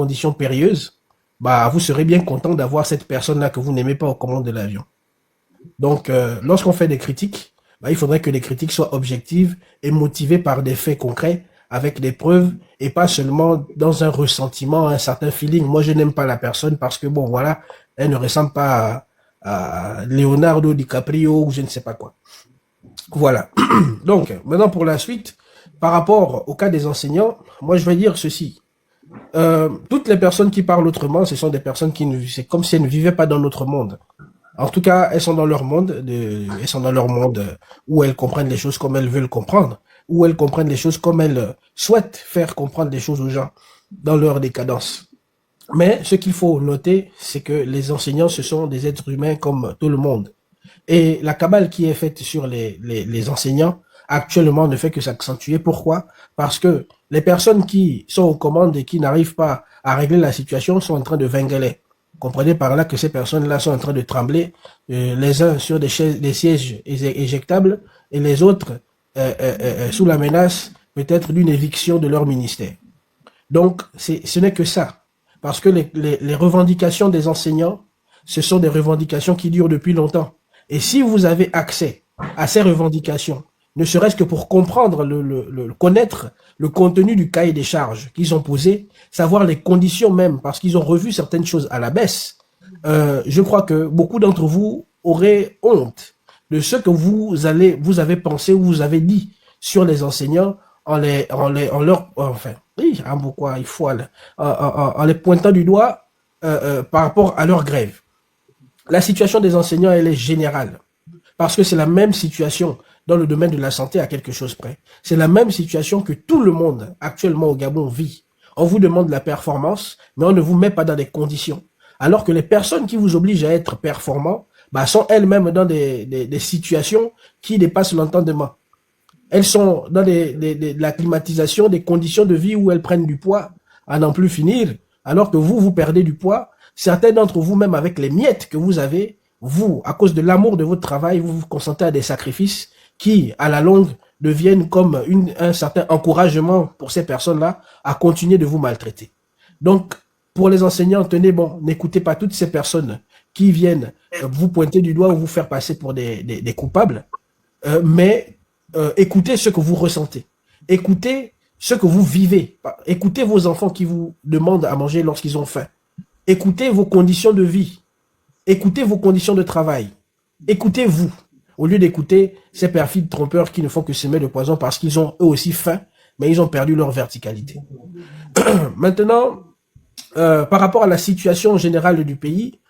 conditions périlleuses, bah, vous serez bien content d'avoir cette personne-là que vous n'aimez pas aux commandes de l'avion. Donc, lorsqu'on fait des critiques, bah, il faudrait que les critiques soient objectives et motivées par des faits concrets, avec des preuves, et pas seulement dans un ressentiment, un certain feeling. Moi, je n'aime pas la personne parce que, bon, voilà, elle ne ressemble pas à Leonardo DiCaprio ou je ne sais pas quoi. Voilà. Donc, maintenant pour la suite, par rapport au cas des enseignants, moi, je vais dire ceci. Toutes les personnes qui parlent autrement, ce sont des personnes c'est comme si elles ne vivaient pas dans notre monde. En tout cas, elles sont dans leur monde, elles sont dans leur monde où elles comprennent les choses comme elles veulent comprendre, où elles comprennent les choses comme elles souhaitent faire comprendre les choses aux gens dans leur décadence. Mais ce qu'il faut noter, c'est que les enseignants, ce sont des êtres humains comme tout le monde. Et la cabale qui est faite sur les enseignants, actuellement, ne fait que s'accentuer. Pourquoi? Parce que les personnes qui sont aux commandes et qui n'arrivent pas à régler la situation sont en train de vingueler. Comprenez par là que ces personnes-là sont en train de trembler, les uns sur des sièges éjectables et les autres sous la menace peut-être d'une éviction de leur ministère. Donc, ce n'est que ça. Parce que les revendications des enseignants, ce sont des revendications qui durent depuis longtemps. Et si vous avez accès à ces revendications, ne serait-ce que pour comprendre, connaître le contenu du cahier des charges qu'ils ont posé, savoir les conditions même, parce qu'ils ont revu certaines choses à la baisse, je crois que beaucoup d'entre vous auraient honte de ce que vous avez pensé ou vous avez dit sur les enseignants en les pointant du doigt par rapport à leur grève. La situation des enseignants, elle est générale. Parce que c'est la même situation dans le domaine de la santé à quelque chose près. C'est la même situation que tout le monde actuellement au Gabon vit. On vous demande la performance, mais on ne vous met pas dans des conditions. Alors que les personnes qui vous obligent à être performants bah, sont elles-mêmes dans des situations qui dépassent l'entendement. Elles sont dans de la climatisation, des conditions de vie où elles prennent du poids à n'en plus finir, alors que vous perdez du poids. Certains d'entre vous, même avec les miettes que vous avez, vous, à cause de l'amour de votre travail, vous vous consentez à des sacrifices qui, à la longue, deviennent comme un certain encouragement pour ces personnes-là à continuer de vous maltraiter. Donc, pour les enseignants, tenez bon, n'écoutez pas toutes ces personnes qui viennent vous pointer du doigt ou vous faire passer pour des coupables, mais écoutez ce que vous ressentez. Écoutez ce que vous vivez. Écoutez vos enfants qui vous demandent à manger lorsqu'ils ont faim. Écoutez vos conditions de vie. Écoutez vos conditions de travail. Écoutez-vous. Au lieu d'écouter ces perfides trompeurs qui ne font que semer le poison parce qu'ils ont eux aussi faim, mais ils ont perdu leur verticalité. Maintenant, par rapport à la situation générale du pays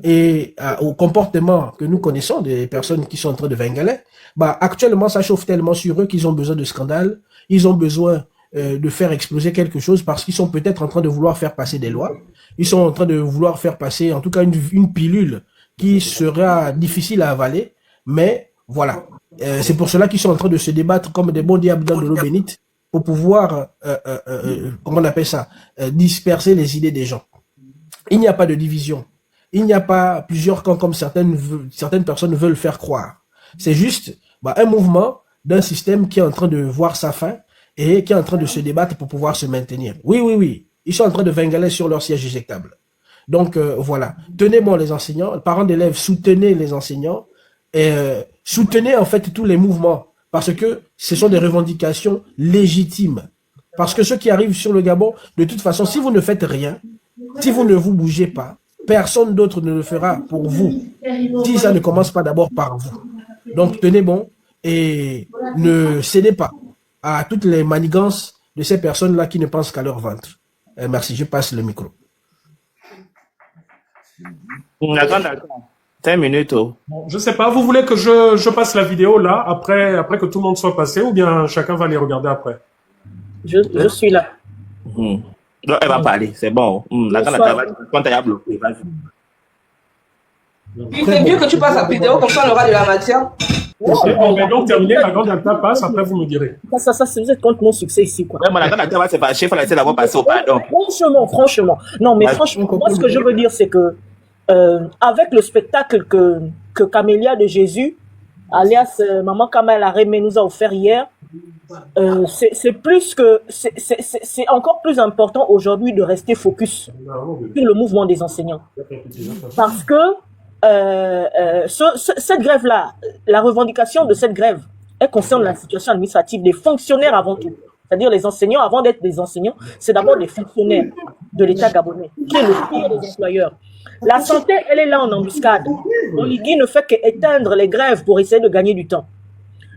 et au comportement que nous connaissons des personnes qui sont en train de vingaler, bah, actuellement, ça chauffe tellement sur eux qu'ils ont besoin de scandales, ils ont besoin de faire exploser quelque chose parce qu'ils sont peut-être en train de vouloir faire passer des lois. Ils sont en train de vouloir faire passer, en tout cas, une pilule qui sera difficile à avaler. Mais voilà, c'est pour cela qu'ils sont en train de se débattre comme des bons diables dans de l'eau bénite pour pouvoir, comment on appelle ça, disperser les idées des gens. Il n'y a pas de division. Il n'y a pas plusieurs camps comme certaines personnes veulent faire croire. C'est juste bah, un mouvement d'un système qui est en train de voir sa fin et qui est en train de se débattre pour pouvoir se maintenir. Oui. Ils sont en train de vingaler sur leur siège éjectable. Donc, voilà. Tenez bon les enseignants, parents d'élèves, soutenez les enseignants et soutenez en fait tous les mouvements parce que ce sont des revendications légitimes. Parce que ceux qui arrivent sur le Gabon, de toute façon, si vous ne faites rien, si vous ne vous bougez pas, personne d'autre ne le fera pour vous. Si ça ne commence pas d'abord par vous. Donc, tenez bon et ne cédez pas à toutes les manigances de ces personnes-là qui ne pensent qu'à leur ventre. Merci, je passe le micro. D'accord. 5 minutes. Oh. Bon, je sais pas, vous voulez que je passe la vidéo là, après que tout le monde soit passé, ou bien chacun va les regarder après? Je suis là. Non, elle va parler, c'est bon. Quand elle a bloqué, vas-y. Il fait mieux que tu passes la vidéo, comme ça on aura de la matière. Ok, on va donc terminer, la grande Alta passe, après vous me direz. Ça, vous êtes contre mon succès ici, quoi. Ouais, mais la grande Alta va se fâcher, il faut la laisser d'abord passer au pardon. Franchement. Non, mais franchement, moi, ce que je veux dire, c'est que, avec le spectacle que Camélia de Jésus, alias Maman Kamel Areme nous a offert hier, c'est plus que c'est encore plus important aujourd'hui de rester focus sur le mouvement des enseignants, parce que cette grève là, la revendication de cette grève, elle concerne la situation administrative des fonctionnaires avant tout, c'est-à-dire les enseignants. Avant d'être des enseignants, c'est d'abord des fonctionnaires de l'État gabonais, qui est le pire des employeurs. La santé, elle est là en embuscade. Oligui ne fait qu'éteindre les grèves pour essayer de gagner du temps.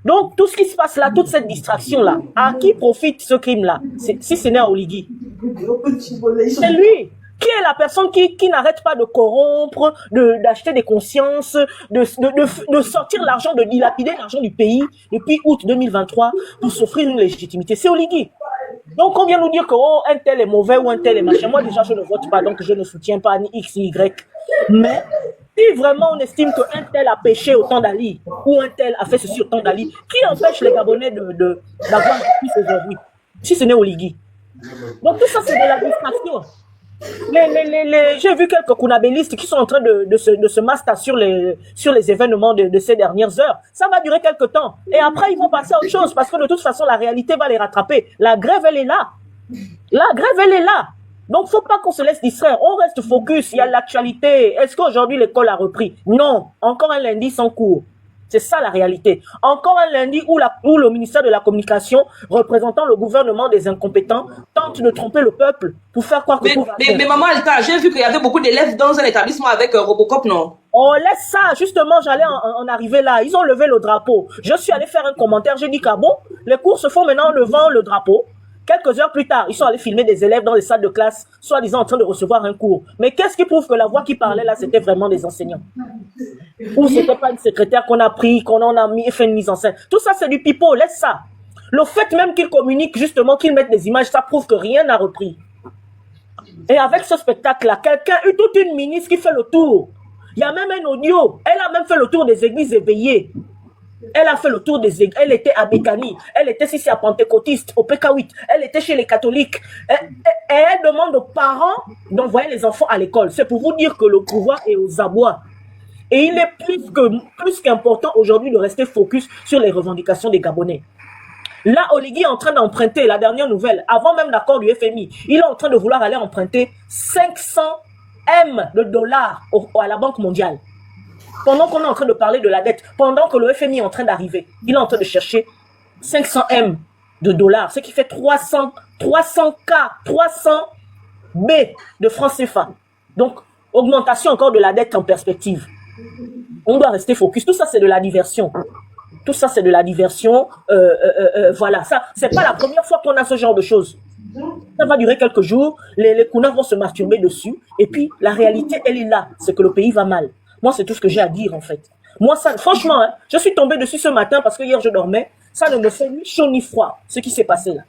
Donc, tout ce qui se passe là, toute cette distraction-là, à qui profite ce crime-là? Si ce n'est à Oligui. C'est lui qui est la personne qui n'arrête pas de corrompre, d'acheter des consciences, de sortir l'argent, de dilapider l'argent du pays depuis août 2023 pour s'offrir une légitimité. C'est Oligui. Donc, on vient nous dire que oh, un tel est mauvais ou un tel est machin. Moi, déjà, je ne vote pas, donc je ne soutiens pas ni X ni Y. Mais si vraiment on estime qu'un tel a péché au temps d'Ali, ou un tel a fait ceci au temps d'Ali, qui empêche les Gabonais d'avoir justice aujourd'hui, si ce n'est Oligui? Donc tout ça, c'est de la distraction. J'ai vu quelques kounabélistes qui sont en train de se master sur les événements de ces dernières heures. Ça va durer quelques temps. Et après, ils vont passer à autre chose, parce que de toute façon, la réalité va les rattraper. La grève, elle est là. La grève, elle est là. Donc, faut pas qu'on se laisse distraire. On reste focus. Il y a l'actualité. Est-ce qu'aujourd'hui, l'école a repris? Non. Encore un lundi sans cours. C'est ça la réalité. Encore un lundi où le ministère de la Communication, représentant le gouvernement des incompétents, tente de tromper le peuple pour faire croire que tout va bien. Mais maman Alta, j'ai vu qu'il y avait beaucoup d'élèves dans un établissement avec Robocop, non? On laisse ça. Justement, j'allais en arriver là. Ils ont levé le drapeau. Je suis allé faire un commentaire. J'ai dit qu'à bon, les cours se font maintenant en levant le drapeau. Quelques heures plus tard, ils sont allés filmer des élèves dans les salles de classe, soi-disant en train de recevoir un cours. Mais qu'est-ce qui prouve que la voix qui parlait là, c'était vraiment des enseignants? Ou c'était pas une secrétaire qu'on a pris, qu'on en a fait une mise en scène? Tout ça, c'est du pipeau, laisse ça. Le fait même qu'ils communiquent, justement, qu'ils mettent des images, ça prouve que rien n'a repris. Et avec ce spectacle-là, quelqu'un a eu toute une ministre qui fait le tour. Il y a même un audio. Elle a même fait le tour des églises éveillées. Elle a fait le tour des églises. Elle était à Bécani. Elle était ici à Pentecôtiste, au PK8. Elle était chez les catholiques. Et elle demande aux parents d'envoyer les enfants à l'école. C'est pour vous dire que le pouvoir est aux abois. Et il est plus qu'important aujourd'hui de rester focus sur les revendications des Gabonais. Là, Oligui est en train d'emprunter, la dernière nouvelle, avant même l'accord du FMI, il est en train de vouloir aller emprunter 500 M de dollars à la Banque mondiale. Pendant qu'on est en train de parler de la dette, pendant que le FMI est en train d'arriver, il est en train de chercher 500 M de dollars, ce qui fait 300 B de francs CFA. Donc, augmentation encore de la dette en perspective. On doit rester focus. Tout ça, c'est de la diversion. Tout ça, c'est de la diversion. Voilà, ça, c'est pas la première fois qu'on a ce genre de choses. Ça va durer quelques jours, les Kounars vont se masturber dessus, et puis la réalité, elle est là, c'est que le pays va mal. Moi, c'est tout ce que j'ai à dire, en fait. Moi, ça, franchement, hein, je suis tombé dessus ce matin parce que hier, je dormais. Ça ne me fait ni chaud ni froid, ce qui s'est passé là.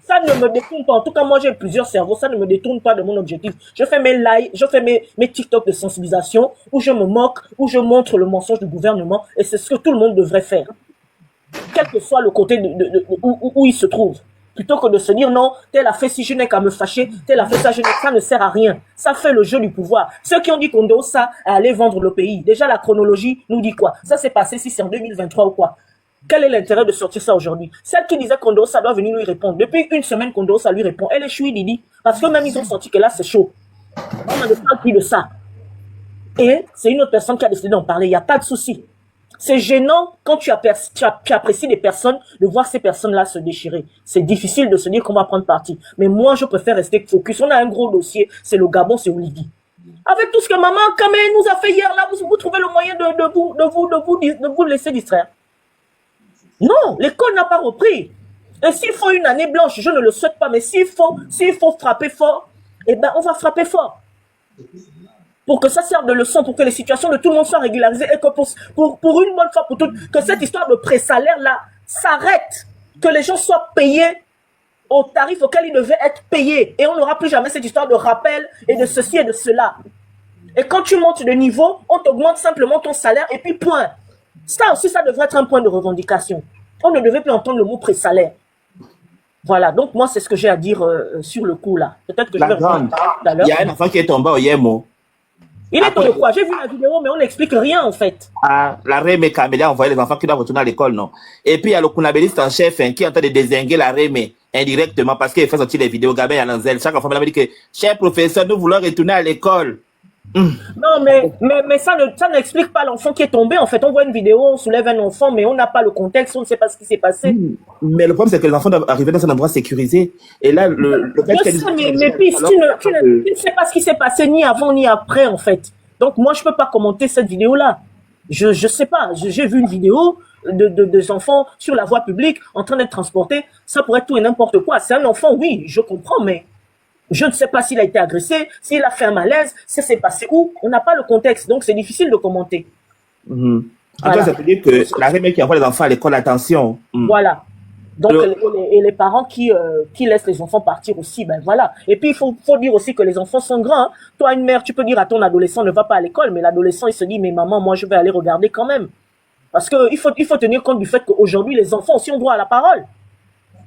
Ça ne me détourne pas. En tout cas, moi, j'ai plusieurs cerveaux. Ça ne me détourne pas de mon objectif. Je fais mes lives, je fais mes TikTok de sensibilisation où je me moque, où je montre le mensonge du gouvernement. Et c'est ce que tout le monde devrait faire. Quel que soit le côté où il se trouve. Plutôt que de se dire non, tel a fait si je n'ai qu'à me fâcher, tel a fait ça, ça ne sert à rien. Ça fait le jeu du pouvoir. Ceux qui ont dit qu'on doit ça à aller vendre le pays. Déjà, la chronologie nous dit quoi? Ça s'est passé si c'est en 2023 ou quoi? Quel est l'intérêt de sortir ça aujourd'hui? Celle qui disait Kondo, ça doit venir lui répondre. Depuis une semaine, Kondo, ça lui répond. Elle est chouille, Didi. Parce que même ils ont senti que là, c'est chaud. On ne parle plus de ça. Et c'est une autre personne qui a décidé d'en parler. Il n'y a pas de souci. C'est gênant quand tu apprécies des personnes, de voir ces personnes-là se déchirer. C'est difficile de se dire qu'on va prendre parti. Mais moi, je préfère rester focus. On a un gros dossier. C'est le Gabon, c'est Oligui. Avec tout ce que maman Kamé nous a fait hier, là, vous trouvez le moyen de vous laisser distraire. Non, l'école n'a pas repris. Et s'il faut une année blanche, je ne le souhaite pas, mais s'il faut frapper fort, eh ben, on va frapper fort. Pour que ça serve de leçon, pour que les situations de tout le monde soient régularisées et que pour une bonne fois pour toutes, que cette histoire de pré-salaire-là s'arrête. Que les gens soient payés au tarif auquel ils devaient être payés. Et on n'aura plus jamais cette histoire de rappel et de ceci et de cela. Et quand tu montes de niveau, on t'augmente simplement ton salaire et puis point. Ça aussi, ça devrait être un point de revendication. On ne devait plus entendre le mot pré-salaire. Voilà, donc moi, c'est ce que j'ai à dire sur le coup là. Peut-être que je vais revenir tout à l'heure. Il y a un enfant qui est tombé au Yémo. Il est temps Après, de quoi? J'ai vu la vidéo, mais on n'explique rien en fait. la Rémé Camélia envoyé les enfants qui doivent retourner à l'école, non. Et puis il y a le kunabéliste en chef qui est en train de dézinguer la Rémé indirectement parce qu'il fait sortir les vidéos. Gabin Yananzel, chaque enfant me dit que, cher professeur, nous voulons retourner à l'école. Non, mais ça n'explique pas l'enfant qui est tombé. En fait, on voit une vidéo, on soulève un enfant, mais on n'a pas le contexte, on ne sait pas ce qui s'est passé. Mais le problème, c'est que les enfants doivent arriver dans un endroit sécurisé. Et là, le fait Je sais, mais puis, tu ne sais pas ce qui s'est passé ni avant ni après, en fait. Donc, moi, je ne peux pas commenter cette vidéo-là. Je sais pas. J'ai vu une vidéo de enfants sur la voie publique en train d'être transportés. Ça pourrait être tout et n'importe quoi. C'est un enfant, oui, je comprends, mais je ne sais pas s'il a été agressé, s'il a fait un malaise, ça s'est passé où. On n'a pas le contexte, donc c'est difficile de commenter. En Voilà. ça veut dire que la Rémé qui envoie les enfants à l'école, attention. Voilà. Donc, Le- et les parents qui laissent les enfants partir aussi, ben voilà. Et puis, il faut dire aussi que les enfants sont grands. Hein. Toi, une mère, tu peux dire à ton adolescent, ne va pas à l'école, mais l'adolescent, il se dit, mais maman, moi, je vais aller regarder quand même. Parce que il faut tenir compte du fait qu'aujourd'hui, les enfants aussi ont droit à la parole.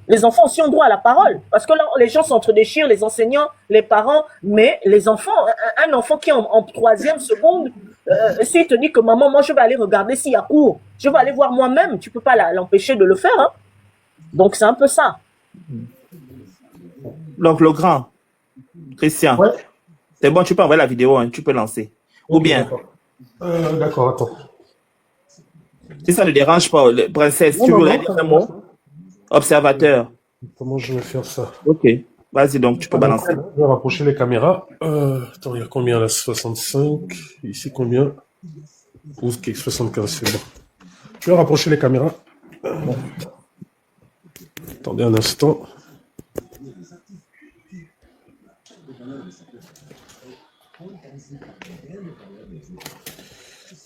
Les enfants aussi ont droit à la parole. Parce que là, les gens s'entre-déchirent, les enseignants, les parents, mais les enfants, un enfant qui est en troisième seconde, s'il te dit que maman, moi, je vais aller regarder s'il y a cours, je vais aller voir moi-même, tu peux pas l'empêcher de le faire, hein. Donc, c'est un peu ça. Donc, le grand, Christian, Ouais. c'est bon, tu peux envoyer la vidéo, hein, tu peux lancer. Ou Ok, bien, d'accord. D'accord, attends. si ça ne dérange pas, princesse, tu voulais dire un mot? Observateur. Comment je vais faire ça? Ok. Vas-y, donc, tu peux balancer. Je vais rapprocher les caméras. Attends, il y a combien là? 65. Ici, combien? Ok, 75, c'est bon. Je vais rapprocher les caméras. Attendez un instant.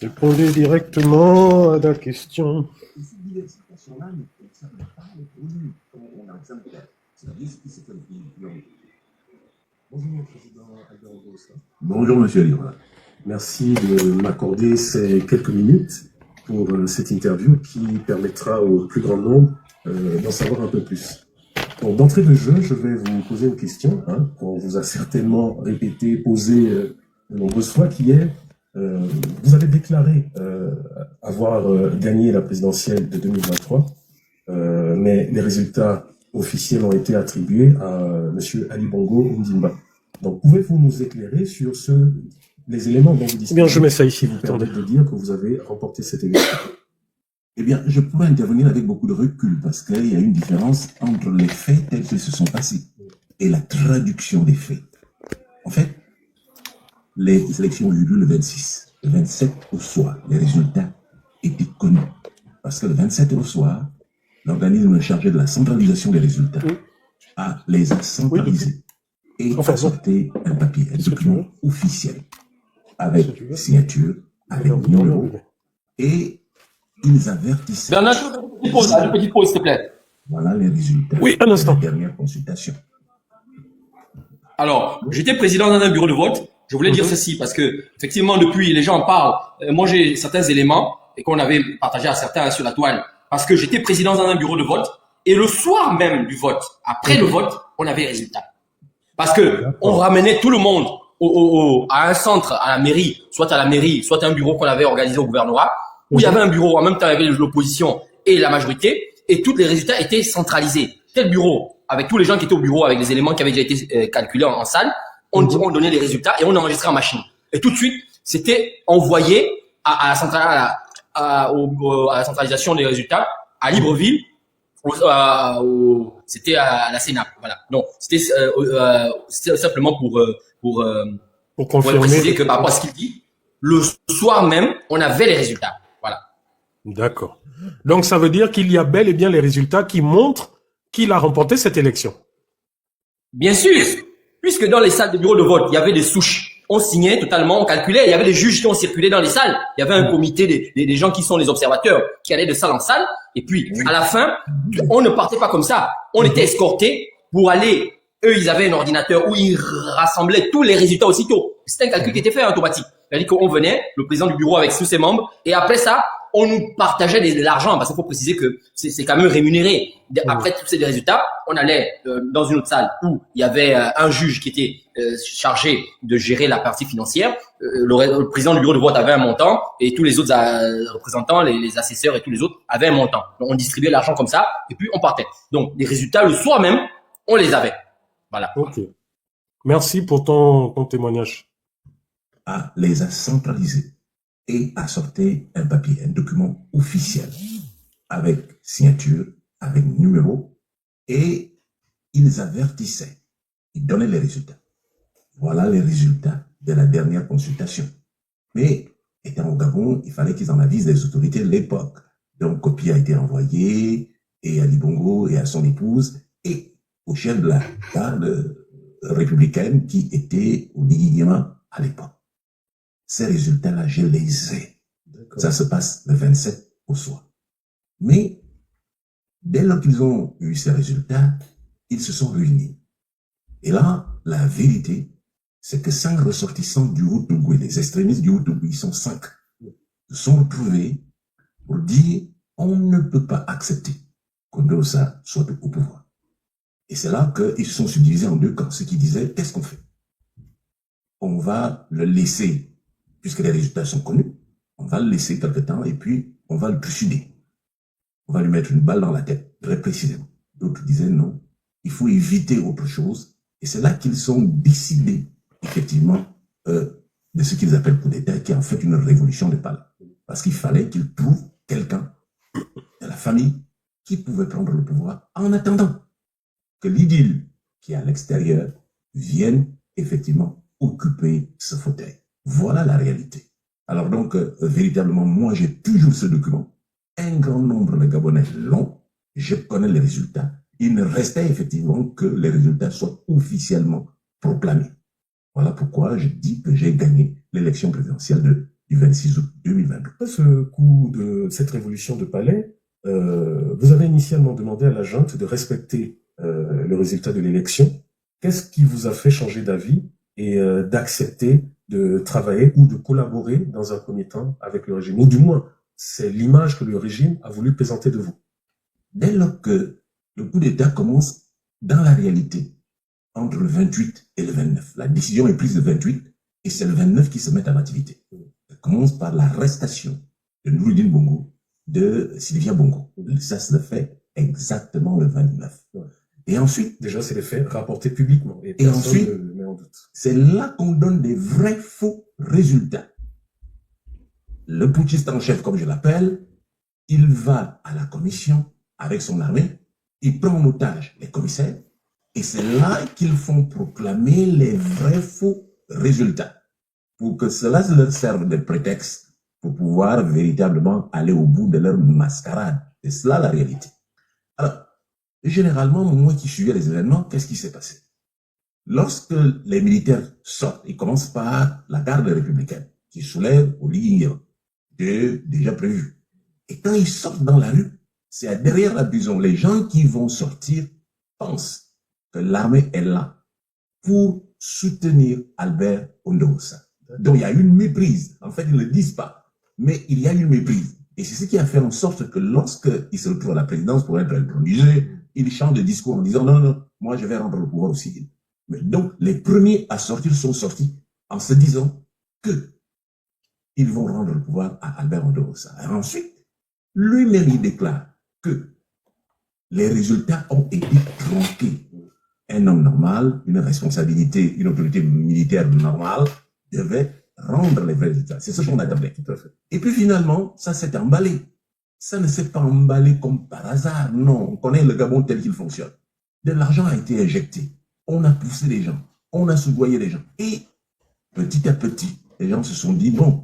Répondez directement à la question. Bonjour Monsieur Libre. Merci de m'accorder ces quelques minutes pour cette interview qui permettra au plus grand nombre d'en savoir un peu plus. Donc, d'entrée de jeu, je vais vous poser une question qu'on vous a certainement répété, posée de nombreuses fois, qui est vous avez déclaré avoir gagné la présidentielle de 2023, mais les résultats officiels ont été attribués à Monsieur Ali Bongo Ondimba. Donc, pouvez-vous nous éclairer sur les éléments dont vous disposez? Eh bien, je mets ça ici. Qui vous Attendez. permettent de dire que vous avez remporté cette élection? Eh bien, je pourrais intervenir avec beaucoup de recul parce qu'il y a une différence entre les faits tels qu'ils se sont passés et la traduction des faits. En fait, les élections ont eu lieu le 26. Le 27 au soir, les résultats étaient connus. Parce que le 27 au soir, l'organisme chargé de la centralisation des résultats les a centralisés et a sorti un papier, un document officiel avec signature, avec numéro et ils avertissaient. Bernard, une petite pause, s'il te plaît. Voilà les résultats. Oui, un instant. De la dernière consultation. Alors, j'étais président dans un bureau de vote. Je voulais dire ceci parce que, effectivement, depuis, les gens en parlent. Moi, j'ai certains éléments et qu'on avait partagé à certains sur la toile parce que j'étais président dans un bureau de vote et le soir même du vote, après le vote, on avait les résultats. Parce que on ramenait tout le monde à un centre, à la mairie, soit un bureau qu'on avait organisé au gouvernorat, où il y avait un bureau, en même temps, il y avait l'opposition et la majorité, et tous les résultats étaient centralisés. Tel bureau, avec tous les gens qui étaient au bureau, avec les éléments qui avaient déjà été calculés en salle, on donnait les résultats et on enregistrait en machine. Et tout de suite, c'était envoyé à la centralisation des résultats à Libreville, c'était à la Sénat. Voilà. Donc, c'était simplement pour préciser que par rapport à ce qu'il dit, le soir même, on avait les résultats. Voilà. D'accord. Donc, ça veut dire qu'il y a bel et bien les résultats qui montrent qu'il a remporté cette élection. Bien sûr, puisque dans les salles de bureau de vote, il y avait des souches. On signait totalement, on calculait. Il y avait des juges qui ont circulé dans les salles. Il y avait un comité des gens qui sont les observateurs qui allaient de salle en salle. Et puis, à la fin, on ne partait pas comme ça. On était escortés pour aller. Eux, ils avaient un ordinateur où ils rassemblaient tous les résultats aussitôt. C'était un calcul qui était fait automatique. C'est-à-dire qu'on venait, le président du bureau avec tous ses membres, et après ça, on nous partageait l'argent, parce qu'il faut préciser que c'est quand même rémunéré. Après tous ces résultats, on allait dans une autre salle où il y avait un juge qui était chargé de gérer la partie financière. Le président du bureau de vote avait un montant et tous les autres représentants, les assesseurs et tous les autres avaient un montant. Donc, on distribuait l'argent comme ça et puis on partait. Donc, les résultats, le soir même, on les avait. Voilà. Ok. Merci pour ton témoignage. Les a centralisés et a sorti un papier, un document officiel avec signature, avec numéro, et ils avertissaient, ils donnaient les résultats. Voilà les résultats de la dernière consultation. Mais, étant au Gabon, il fallait qu'ils en avisent les autorités de l'époque. Donc, copie a été envoyée, et à Ali Bongo et à son épouse, et au chef de la garde républicaine qui était au Liguyama à l'époque. Ces résultats-là, je les ai. Ça se passe le 27 au soir. Mais, dès lors qu'ils ont eu ces résultats, ils se sont réunis. Et là, la vérité, c'est que 5 ressortissants du Haut-Togo, les extrémistes du Haut-Togo, ils sont 5, se sont retrouvés pour dire on ne peut pas accepter qu'Ondosa soit au pouvoir. Et c'est là qu'ils se sont subdivisés en 2 camps. Ceux qui disaient, qu'est-ce qu'on fait? On va le laisser, puisque les résultats sont connus, on va le laisser quelque temps et puis on va le trucider. On va lui mettre une balle dans la tête, très précisément. D'autres disaient non, il faut éviter autre chose. Et c'est là qu'ils sont décidés, effectivement, de ce qu'ils appellent coup d'État, qui est en fait une révolution de palais. Parce qu'il fallait qu'ils trouvent quelqu'un de la famille qui pouvait prendre le pouvoir en attendant que l'idylle qui est à l'extérieur vienne effectivement occuper ce fauteuil. Voilà la réalité. Alors donc, véritablement, moi j'ai toujours ce document. Un grand nombre de Gabonais l'ont. Je connais les résultats. Il ne restait effectivement que les résultats soient officiellement proclamés. Voilà pourquoi je dis que j'ai gagné l'élection présidentielle du 26 août 2022. Après ce coup de cette révolution de palais, vous avez initialement demandé à la junte de respecter le résultat de l'élection. Qu'est-ce qui vous a fait changer d'avis et d'accepter de travailler ou de collaborer dans un premier temps avec le régime? Ou du moins, c'est l'image que le régime a voulu présenter de vous. Dès lors que le coup d'État commence dans la réalité, entre le 28 et le 29. La décision est prise le 28 et c'est le 29 qui se met en activité. Elle commence par l'arrestation de Noureddine Bongo, de Sylvia Bongo. Ça se fait exactement le 29. Et ensuite... Déjà, c'est les faits rapportés publiquement. Et ensuite, c'est là qu'on donne des vrais faux résultats. Le putschiste en chef, comme je l'appelle, il va à la commission avec son armée, il prend en otage les commissaires, et c'est là qu'ils font proclamer les vrais faux résultats, pour que cela leur serve de prétexte pour pouvoir véritablement aller au bout de leur mascarade. C'est cela la réalité. Alors, généralement, moi qui suivais les événements, qu'est-ce qui s'est passé? Lorsque les militaires sortent, ils commencent par la garde républicaine, qui soulève au Liguyama, déjà prévu. Et quand ils sortent dans la rue, c'est derrière la prison. Les gens qui vont sortir pensent que l'armée est là pour soutenir Albert Ondosa. Donc il y a une méprise. En fait, ils ne le disent pas, mais il y a une méprise. Et c'est ce qui a fait en sorte que lorsqu'il se retrouve à la présidence pour être intronisé, il change de discours en disant non, moi je vais rendre le pouvoir aux civils. Mais donc les premiers à sortir sont sortis en se disant que ils vont rendre le pouvoir à Albert Ondosa. Et ensuite, lui-même il déclare que les résultats ont été tronqués. Un homme normal, une responsabilité, une autorité militaire normale devait rendre les vrais résultats. C'est ce qu'on attendait. Et puis finalement, ça s'est emballé. Ça ne s'est pas emballé comme par hasard. Non, on connaît le Gabon tel qu'il fonctionne. De l'argent a été injecté. On a poussé les gens. On a soudoyé les gens. Et petit à petit, les gens se sont dit, bon,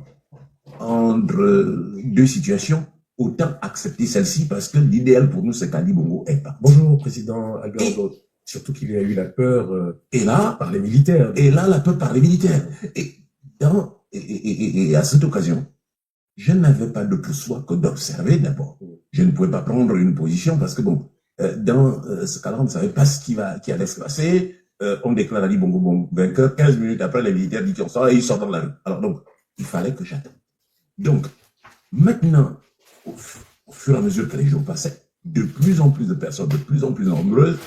entre 2 situations, autant accepter celle-ci parce que l'idéal pour nous, c'est qu'Ali Bongo est pas. Bonjour, Président Albert Bongo. Surtout qu'il y a eu la peur par les militaires. Et là, la peur par les militaires. Et à cette occasion, je n'avais pas d'autre choix que d'observer d'abord. Je ne pouvais pas prendre une position parce que, bon, dans ce cas-là, on ne savait pas ce qui allait se passer. On déclare Ali Bongo vainqueur. 15 minutes après, les militaires disent qu'on sort et ils sortent dans la rue. Alors donc, il fallait que j'attende. Donc, maintenant au fur et à mesure que les jours passaient, de plus en plus de personnes, de plus en plus nombreuses,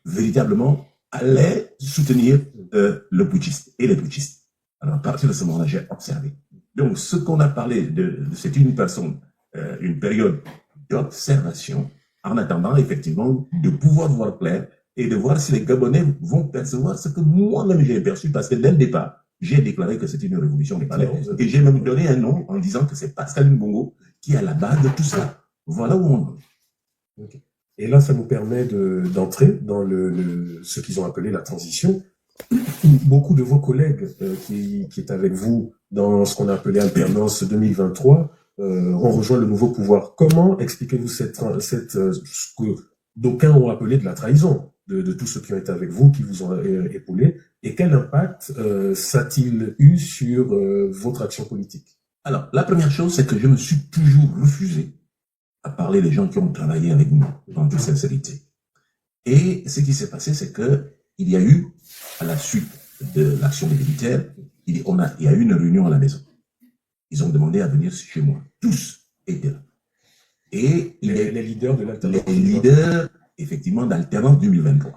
véritablement allaient soutenir le putschiste et les putschistes. Alors, à partir de ce moment-là, j'ai observé. Donc, ce qu'on a parlé c'est une période d'observation, en attendant effectivement de pouvoir voir clair et de voir si les Gabonais vont percevoir ce que moi-même j'ai perçu, parce que dès le départ, j'ai déclaré que c'était une révolution congolaise et j'ai même donné un nom en disant que c'est Pascal Mbongo qui est à la base de tout ça. Voilà où on est. Okay. Et là, ça nous permet d'entrer dans ce qu'ils ont appelé la transition. Beaucoup de vos collègues qui est avec vous dans ce qu'on a appelé alternance 2023 ont rejoint le nouveau pouvoir. Comment expliquez-vous ce que d'aucuns ont appelé de la trahison de tous ceux qui ont été avec vous, qui vous ont épaulé, et quel impact ça a-t-il eu sur votre action politique? Alors, la première chose, c'est que je me suis toujours refusé à parler des gens qui ont travaillé avec nous, en toute sincérité. Et ce qui s'est passé, c'est que il y a eu, à la suite de l'action des militaires, il y a eu une réunion à la maison. Ils ont demandé à venir chez moi. Tous étaient là. Et les leaders de l'alternance. Les leaders, effectivement, d'alternance 2023.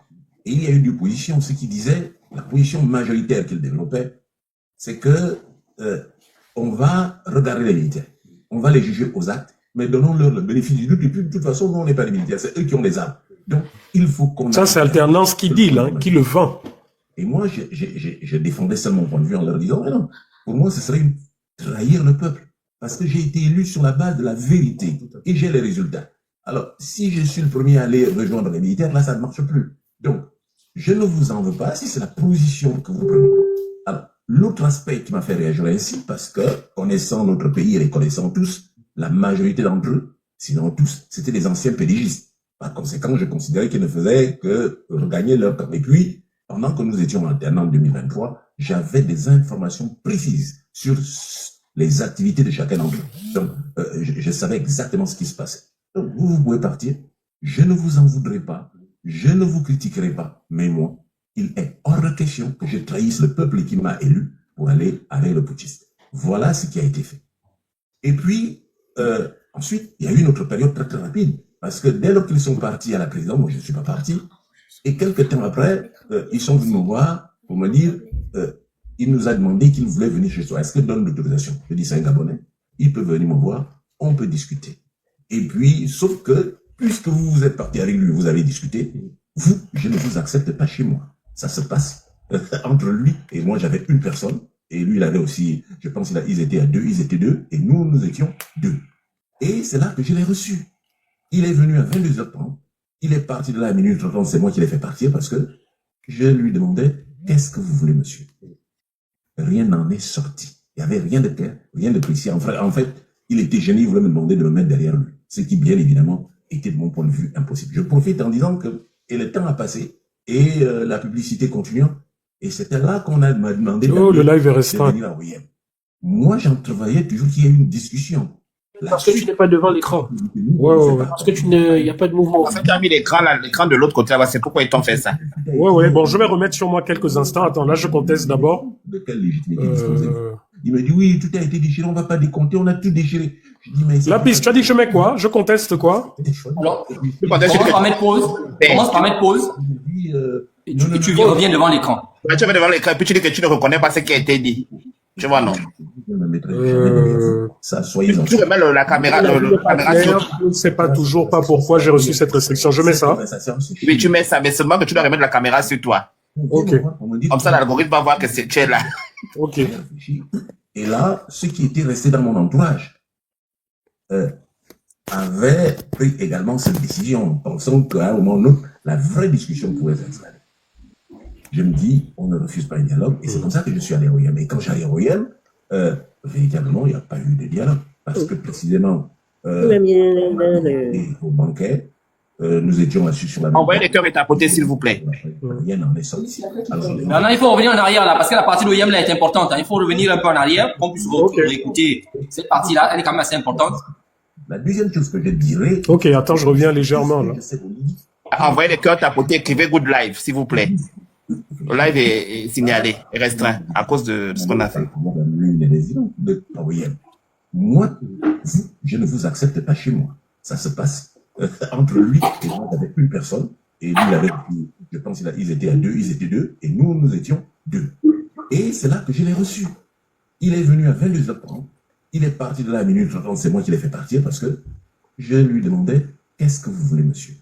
Et il y a eu une position, ce qui disait, la position majoritaire qu'ils développaient, c'est que on va regarder les militaires. On va les juger aux actes, mais donnons-leur le bénéfice du doute. Et puis, de toute façon, nous, on n'est pas les militaires, c'est eux qui ont les armes. Donc, il faut qu'on... Ça, c'est alternance qui dit, là, qui le vend. Et moi, je défendais seulement mon point de vue en leur disant, mais non, pour moi, ce serait trahir le peuple. Parce que j'ai été élu sur la base de la vérité. Et j'ai les résultats. Alors, si je suis le premier à aller rejoindre les militaires, là, ça ne marche plus. Donc, je ne vous en veux pas si c'est la position que vous prenez. Alors, l'autre aspect qui m'a fait réagir ainsi, parce que, connaissant notre pays et les connaissant tous, la majorité d'entre eux, sinon tous, c'était des anciens pédigistes. Par conséquent, je considérais qu'ils ne faisaient que regagner leur temps. Et puis, pendant que nous étions alternants en 2023, j'avais des informations précises sur les activités de chacun d'entre eux. Donc, je savais exactement ce qui se passait. Donc, vous pouvez partir. Je ne vous en voudrais pas. Je ne vous critiquerai pas. Mais moi, il est hors de question que je trahisse le peuple qui m'a élu pour aller avec le putschiste. Voilà ce qui a été fait. Et puis, ensuite, il y a eu une autre période très très rapide. Parce que dès lors qu'ils sont partis à la présidence, moi je ne suis pas parti. Et quelques temps après, ils sont venus me voir pour me dire, il nous a demandé qu'il voulait venir chez soi. Est-ce qu'il donne l'autorisation? Je dis, c'est un Gabonais. Il peut venir me voir, on peut discuter. Et puis, sauf que, puisque vous êtes parti avec lui, vous avez discuté, vous, je ne vous accepte pas chez moi. Ça se passe entre lui et moi, j'avais une personne. Et lui, il avait aussi, je pense ils étaient deux, et nous étions deux. Et c'est là que je l'ai reçu. Il est venu à 22h30. Il est parti de là à minuit 30, c'est moi qui l'ai fait partir parce que je lui demandais, qu'est-ce que vous voulez, monsieur? Rien n'en est sorti. Il n'y avait rien de clair, rien de précis. En fait, il était gêné, il voulait me demander de me mettre derrière lui. Ce qui, bien évidemment, était de mon point de vue impossible. Je profite en disant que, et le temps a passé, et la publicité continuant, et c'était là qu'on m'a demandé le live est restreint. Moi, j'entrevoyais toujours qu'il y ait une discussion. Parce que tu n'es pas devant l'écran. Ouais. Parce que il n'y a pas de mouvement. En fait, tu as mis l'écran de l'autre côté là-bas, c'est pourquoi ils t'ont fait ça. Ouais. Bon, je vais remettre sur moi quelques instants. Attends, là, je conteste d'abord. De quelle légitimité disposez-vous? Il me dit, oui, tout a été déchiré, on ne va pas décompter, on a tout déchiré. Je dis, mais la piste, tu as dit que je mets quoi? Je conteste quoi? Alors, commence par mettre pause. Et tu reviens devant l'écran. Tu reviens devant l'écran et puis tu dis que tu ne reconnais pas ce qui a été dit. Tu vois, non? Ça, soyez Tu remets la caméra sur. Je ne sais pas toujours pas pourquoi j'ai reçu cette restriction. Je mets ça. Oui, tu mets ça, mais seulement que tu dois remettre la caméra sur toi. Ok. Comme ça, l'algorithme va voir que tu es là. Ok. Et là, ceux qui étaient restés dans mon entourage avaient pris également cette décision, pensant qu'à un moment ou un autre, la vraie discussion pourrait s'installer. Je me dis, on ne refuse pas un dialogue, et c'est comme ça que je suis allé à Royem. Et quand j'allais à Royem, véritablement, il n'y a pas eu de dialogue, parce que précisément, au banquet, nous étions assis sur la même. Envoyez les cœurs et tapoter, s'il vous plaît. Rien n'en est sorti. Maintenant, il faut revenir en arrière là, parce que la partie de l'OIM là est importante. Il faut revenir un peu en arrière pour qu'on puisse écouter cette partie-là. Elle est quand même assez importante. La deuxième chose que je dirais. Ok, attends, je reviens légèrement là. Envoyez les cœurs, tapoter, écrivez good live, s'il vous plaît. Le live est signalé, est restreint à cause de ce qu'on a fait. Moi, vous, je ne vous accepte pas chez moi. Ça se passe entre lui et moi, il y avait une personne, et lui, il avait, je pense qu'ils étaient ils étaient deux, et nous étions deux. Et c'est là que je l'ai reçu. Il est venu à 22h30, il est parti de là à minuit 30, c'est moi qui l'ai fait partir parce que je lui demandais, qu'est-ce que vous voulez, monsieur?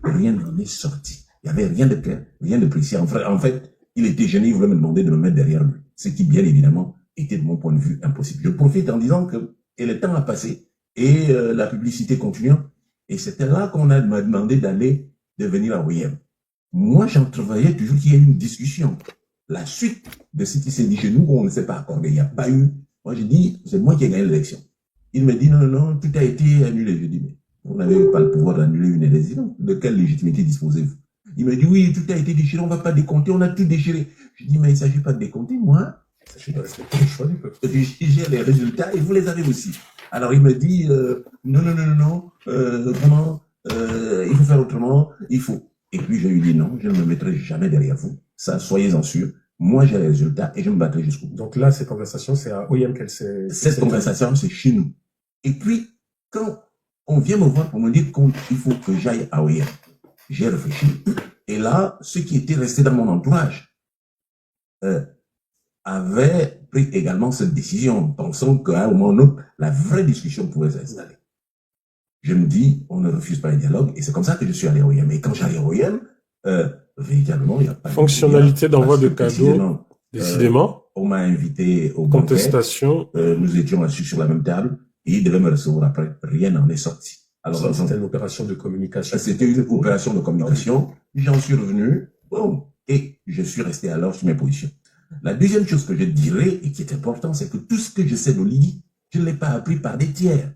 Rien n'en est sorti. Il n'y avait rien de clair, rien de précis. En fait, il était gêné, il voulait me demander de me mettre derrière lui. Ce qui, bien évidemment, était de mon point de vue impossible. Je profite en disant que et le temps a passé et la publicité continuant. Et c'était là qu'on m'a demandé de venir à OIM. Moi, j'entrevoyais toujours qu'il y ait une discussion. La suite de ce qui s'est dit chez nous, on ne s'est pas accordé. Il n'y a pas eu. Moi, j'ai dit, c'est moi qui ai gagné l'élection. Il me dit, non, tout a été annulé. Je dis, mais vous n'avez pas le pouvoir d'annuler une élection. De quelle légitimité disposez-vous? Il me dit, oui, tout a été déchiré, on ne va pas décompter, on a tout déchiré. Je dis, mais il ne s'agit pas de décompter, moi. Il s'agit de respecter le choix du peuple. J'ai les résultats et vous les avez aussi. Alors il me dit, non, vraiment, il faut faire autrement, il faut. Et puis je lui dis, non, je ne me mettrai jamais derrière vous. Ça, soyez-en sûrs. Moi, j'ai les résultats et je me battrai jusqu'au bout. Donc là, cette conversation, c'est à OIM qu'elle s'est... Cette conversation, c'est chez nous. Et puis, quand on vient me voir pour me dire qu'il faut que j'aille à OIM, j'ai réfléchi. Et là, ceux qui étaient restés dans mon entourage avaient pris également cette décision, pensant qu'à un moment ou un autre, la vraie discussion pouvait s'installer. Je me dis, on ne refuse pas le dialogue, et c'est comme ça que je suis allé à OIM. Et quand j'allais à OIM, véritablement, il n'y a pas fonctionnalité d'envoi de cadeaux, décidément. On m'a invité au contestation. Nous étions assis sur la même table, et il devait me recevoir après. Rien n'en est sorti. Alors, c'était une opération de communication. C'était une opération de communication. J'en suis revenu, bon, et je suis resté alors sur mes positions. La deuxième chose que je dirais, et qui est important, c'est que tout ce que je sais de Lydie, je ne l'ai pas appris par des tiers.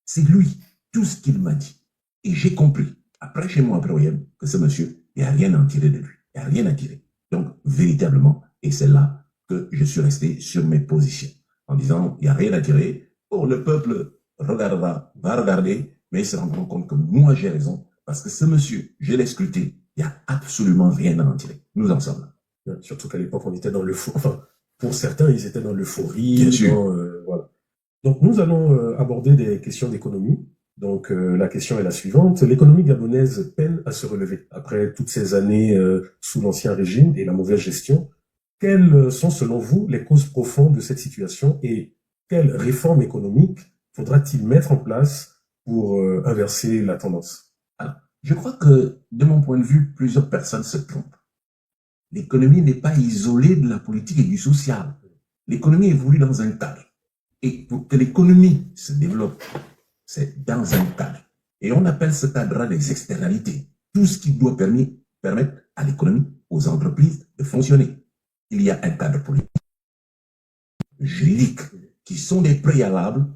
C'est lui, tout ce qu'il m'a dit. Et j'ai compris, après chez moi, après OIM, que ce monsieur, il n'y a rien à en tirer de lui. Il n'y a rien à tirer. Donc, véritablement, et c'est là que je suis resté sur mes positions, en disant, il n'y a rien à tirer. Oh, le peuple regardera, va regarder, mais il se rendra compte que moi, j'ai raison, parce que ce monsieur, je l'ai scruté, il n'y a absolument rien à en tirer. Nous en sommes là. Surtout qu'à l'époque, on était dans l'euphorie. Enfin, pour certains, ils étaient dans l'euphorie. Bien sûr. Voilà. Donc, nous allons aborder des questions d'économie. Donc, la question est la suivante. L'économie gabonaise peine à se relever après toutes ces années sous l'ancien régime et la mauvaise gestion. Quelles sont, selon vous, les causes profondes de cette situation et quelles réformes économiques faudra-t-il mettre en place pour inverser la tendance? Alors, je crois que, de mon point de vue, plusieurs personnes se trompent. L'économie n'est pas isolée de la politique et du social. L'économie évolue dans un cadre. Et pour que l'économie se développe, c'est dans un cadre. Et on appelle ce cadre-là les externalités. Tout ce qui doit permettre à l'économie, aux entreprises de fonctionner. Il y a un cadre politique, juridique, qui sont des préalables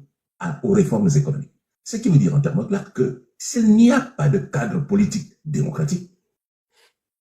aux réformes économiques. Ce qui veut dire en termes clairs que s'il n'y a pas de cadre politique démocratique,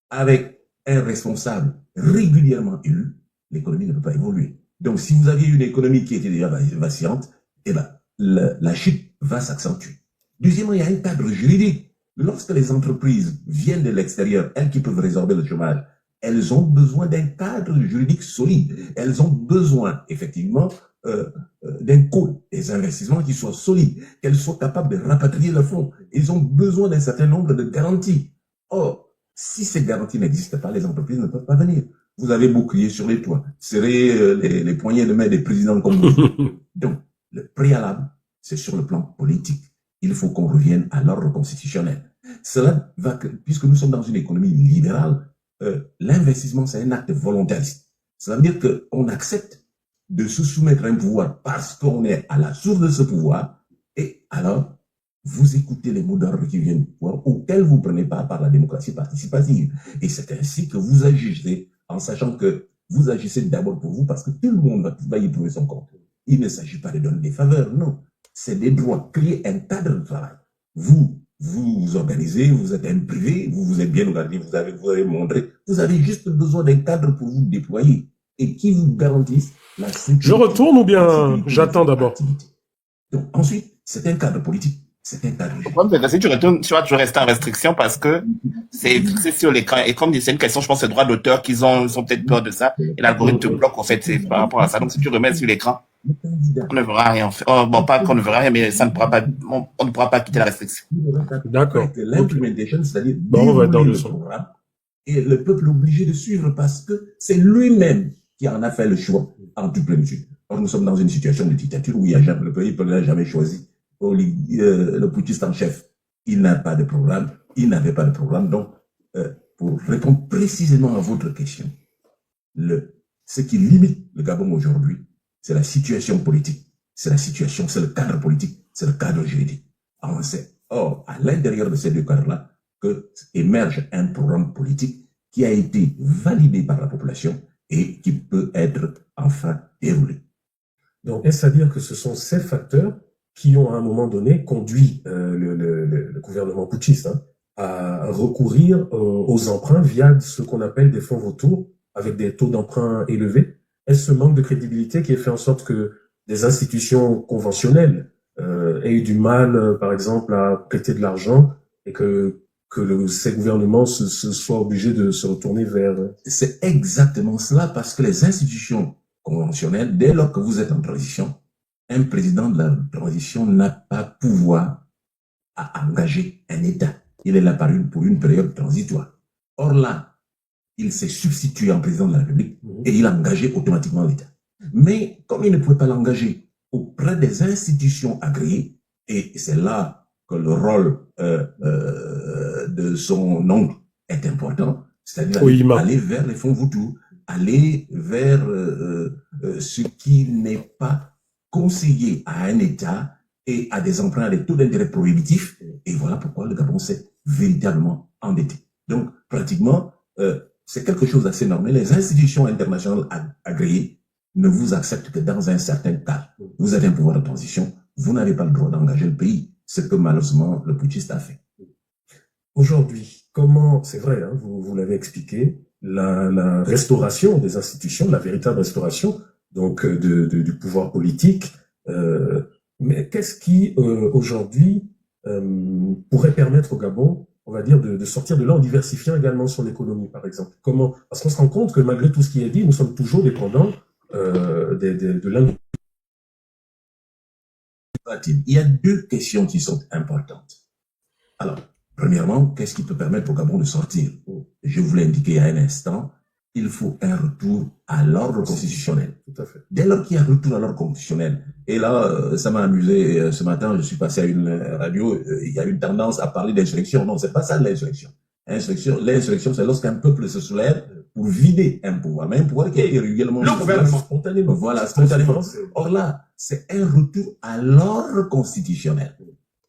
avec un responsable régulièrement élu, l'économie ne peut pas évoluer. Donc, si vous aviez une économie qui était déjà vacillante, eh ben, la chute va s'accentuer. Deuxièmement, il y a un cadre juridique. Lorsque les entreprises viennent de l'extérieur, elles qui peuvent résorber le chômage, elles ont besoin d'un cadre juridique solide. Elles ont besoin, effectivement, d'un coût, des investissements qui soient solides, qu'elles soient capables de rapatrier le fonds. Ils ont besoin d'un certain nombre de garanties. Or, si ces garanties n'existent pas, les entreprises ne peuvent pas venir. Vous avez bouclier sur les toits, serrez les poignées de main des présidents comme vous. Donc, le préalable, c'est sur le plan politique. Il faut qu'on revienne à l'ordre constitutionnel. Cela va que, puisque nous sommes dans une économie libérale, l'investissement, c'est un acte volontariste. Cela veut dire qu'on accepte de se soumettre à un pouvoir parce qu'on est à la source de ce pouvoir, et alors, vous écoutez les mots d'ordre qui viennent du pouvoir, auxquels vous ne prenez pas par la démocratie participative. Et c'est ainsi que vous agissez, en sachant que vous agissez d'abord pour vous, parce que tout le monde va y trouver son compte. Il ne s'agit pas de donner des faveurs, non. C'est des droits, créer un cadre de travail. Vous vous organisez, vous êtes un privé, vous vous êtes bien organisé, vous avez montré, vous avez juste besoin d'un cadre pour vous déployer et qui vous garantisse la sécurité. Je retourne ou bien j'attends d'abord? Donc ensuite, c'est un cadre politique. C'est un cadre. Si tu retournes, tu vas toujours rester en restriction parce que c'est sur l'écran. Et comme c'est une question, je pense, c'est droit d'auteur qu'ils ont peut-être peur de ça. Et l'algorithme te bloque, en fait, c'est par rapport à ça. Donc, si tu remets sur l'écran, le candidat On ne verra rien. Oh, bon, pas qu'on ne verra rien, mais ça ne pourra pas, on ne pourra pas quitter la restriction. D'accord. avec l'implementation, c'est-à-dire Bon, on va être dans dérouler le le son. programme, et le peuple est obligé de suivre parce que c'est lui-même qui en a fait le choix en toute plénitude. Or, nous sommes dans une situation de dictature où il y a jamais, le peuple n'a jamais choisi le putschiste en chef. Il n'a pas de programme, il n'avait pas de programme. Donc, pour répondre précisément à votre question, ce qui limite le Gabon aujourd'hui, c'est la situation politique, c'est le cadre politique, c'est le cadre juridique. Or, à l'intérieur de ces deux cadres-là, que émerge un programme politique qui a été validé par la population et qui peut être enfin déroulé. Donc, est-ce à dire que ce sont ces facteurs qui ont à un moment donné conduit le gouvernement putschiste à recourir aux emprunts via ce qu'on appelle des fonds vautours avec des taux d'emprunt élevés? Est-ce ce manque de crédibilité qui a fait en sorte que des institutions conventionnelles aient eu du mal, par exemple, à prêter de l'argent et que ces gouvernements se soient obligés de se retourner vers... C'est exactement cela, parce que les institutions conventionnelles, dès lors que vous êtes en transition, un président de la transition n'a pas pouvoir à engager un État. Il est là pour une période transitoire. Or là, il s'est substitué en président de la République et il a engagé automatiquement l'État. Mais comme il ne pouvait pas l'engager auprès des institutions agréées, et c'est là que le rôle de son oncle est important, c'est-à-dire aller vers les fonds vautours, aller vers ce qui n'est pas conseillé à un État et à des emprunts à des taux d'intérêt prohibitifs. Et voilà pourquoi le Gabon s'est véritablement endetté. Donc, pratiquement, c'est quelque chose d'assez normal. Les institutions internationales agréées ne vous acceptent que dans un certain cas. Vous avez un pouvoir de transition, vous n'avez pas le droit d'engager le pays. Ce que malheureusement le putschiste a fait. Aujourd'hui, comment, c'est vrai, vous l'avez expliqué, la restauration des institutions, la véritable restauration donc du pouvoir politique, mais qu'est-ce qui aujourd'hui pourrait permettre au Gabon, on va dire, de sortir de là en diversifiant également son économie, par exemple? Comment? Parce qu'on se rend compte que malgré tout ce qui est dit, nous sommes toujours dépendants de l'industrie. Il y a deux questions qui sont importantes. Alors, premièrement, qu'est-ce qui peut permettre au Gabon de sortir? Je vous l'ai indiqué il y a un instant, il faut un retour à l'ordre constitutionnel. Tout à fait. Dès lors qu'il y a un retour à l'ordre constitutionnel, et là, ça m'a amusé, ce matin, je suis passé à une radio, il y a une tendance à parler d'insurrection. Non, c'est pas ça l'insurrection. L'insurrection, c'est lorsqu'un peuple se soulève pour vider un pouvoir, mais un pouvoir qui est irrégulièrement... Le gouvernement, spontanément. Voilà, spontanément. Or là, c'est un retour à l'ordre constitutionnel.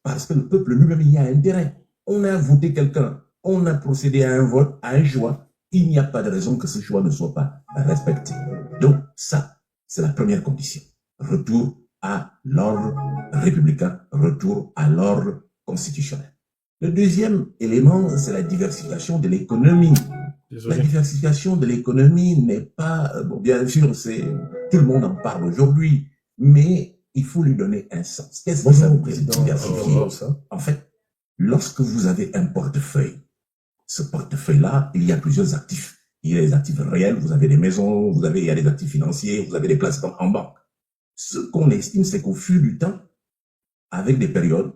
Parce que le peuple lui-même y a intérêt. On a voté quelqu'un, on a procédé à un vote, à un choix. Il n'y a pas de raison que ce choix ne soit pas respecté. Donc ça, c'est la première condition. Retour à l'ordre républicain, retour à l'ordre constitutionnel. Le deuxième élément, c'est la diversification de l'économie. La diversification de l'économie n'est pas... Bon, bien sûr, tout le monde en parle aujourd'hui, mais il faut lui donner un sens. Qu'est-ce que ça veut dire diversifier? En fait, lorsque vous avez un portefeuille, ce portefeuille-là, il y a plusieurs actifs. Il y a des actifs réels, vous avez des maisons, il y a des actifs financiers, vous avez des placements en banque. Ce qu'on estime, c'est qu'au fil du temps, avec des périodes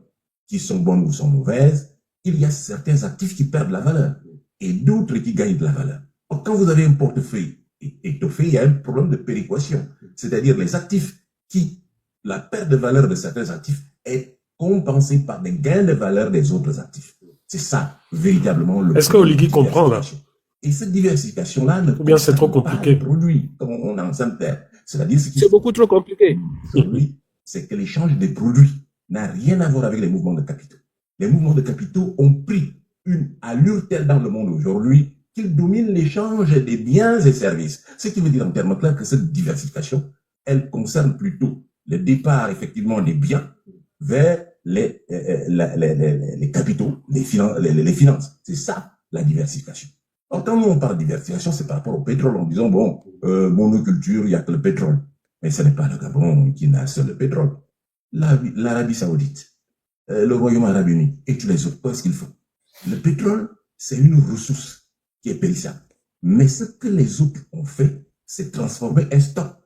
qui sont bonnes ou sont mauvaises, il y a certains actifs qui perdent la valeur et d'autres qui gagnent de la valeur. Or, quand vous avez un portefeuille étoffé, il y a un problème de péréquation. C'est-à-dire les actifs la perte de valeur de certains actifs est compensée par des gains de valeur des autres actifs. C'est ça, véritablement, le... Est-ce que Oligui comprend, là? Et cette diversification-là ne... Ou bien c'est trop compliqué? Produits, comme on est en train de faire. C'est-à-dire ce qui... C'est beaucoup trop compliqué. Oui, c'est que l'échange des produits n'a rien à voir avec les mouvements de capitaux. Les mouvements de capitaux ont pris une allure telle dans le monde aujourd'hui qu'ils dominent l'échange des biens et services. Ce qui veut dire en termes clairs que cette diversification, elle concerne plutôt le départ effectivement des biens vers les capitaux, les finances. C'est ça la diversification. Alors quand nous on parle de diversification, c'est par rapport au pétrole en disant bon, monoculture, il n'y a que le pétrole. Mais ce n'est pas le Gabon qui n'a seul le pétrole. L'Arabie Saoudite, le Royaume Arabe Uni et tous les autres, qu'est-ce qu'ils font? Le pétrole, c'est une ressource qui est périssable. Mais ce que les autres ont fait, c'est transformer un stock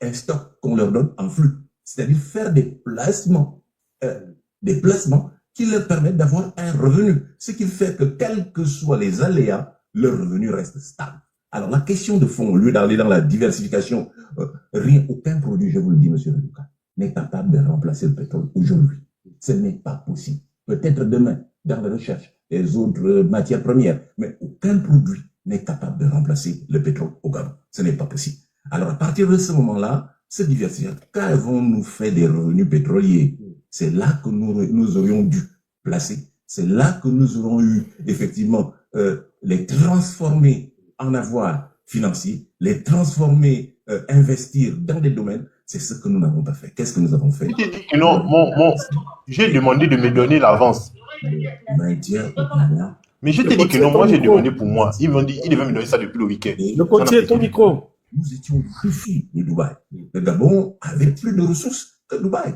un stock qu'on leur donne en flux. C'est-à-dire faire des placements qui leur permettent d'avoir un revenu. Ce qui fait que, quels que soient les aléas, le revenu reste stable. Alors, la question de fond, au lieu d'aller dans la diversification, aucun produit, je vous le dis, monsieur Lelouka, n'est capable de remplacer le pétrole aujourd'hui. Ce n'est pas possible. Peut-être demain, dans la recherche, les autres matières premières, mais aucun produit n'est capable de remplacer le pétrole au Gabon. Ce n'est pas possible. Alors, à partir de ce moment-là, se diversifier. Quand avons-nous fait des revenus pétroliers? C'est là que nous aurions dû placer. C'est là que nous aurions eu, effectivement, les transformer en avoir financier, les transformer, investir dans des domaines. C'est ce que nous n'avons pas fait. Qu'est-ce que nous avons fait? Je t'ai dit que non, j'ai demandé de me donner l'avance. Maintien au pouvoir. Mais je t'ai dit que non, moi j'ai demandé pour moi. Ils m'ont dit, ils devaient me donner ça depuis le week-end. Le côté, ton micro. Nous étions défis de Dubaï. Le Gabon avait plus de ressources que Dubaï.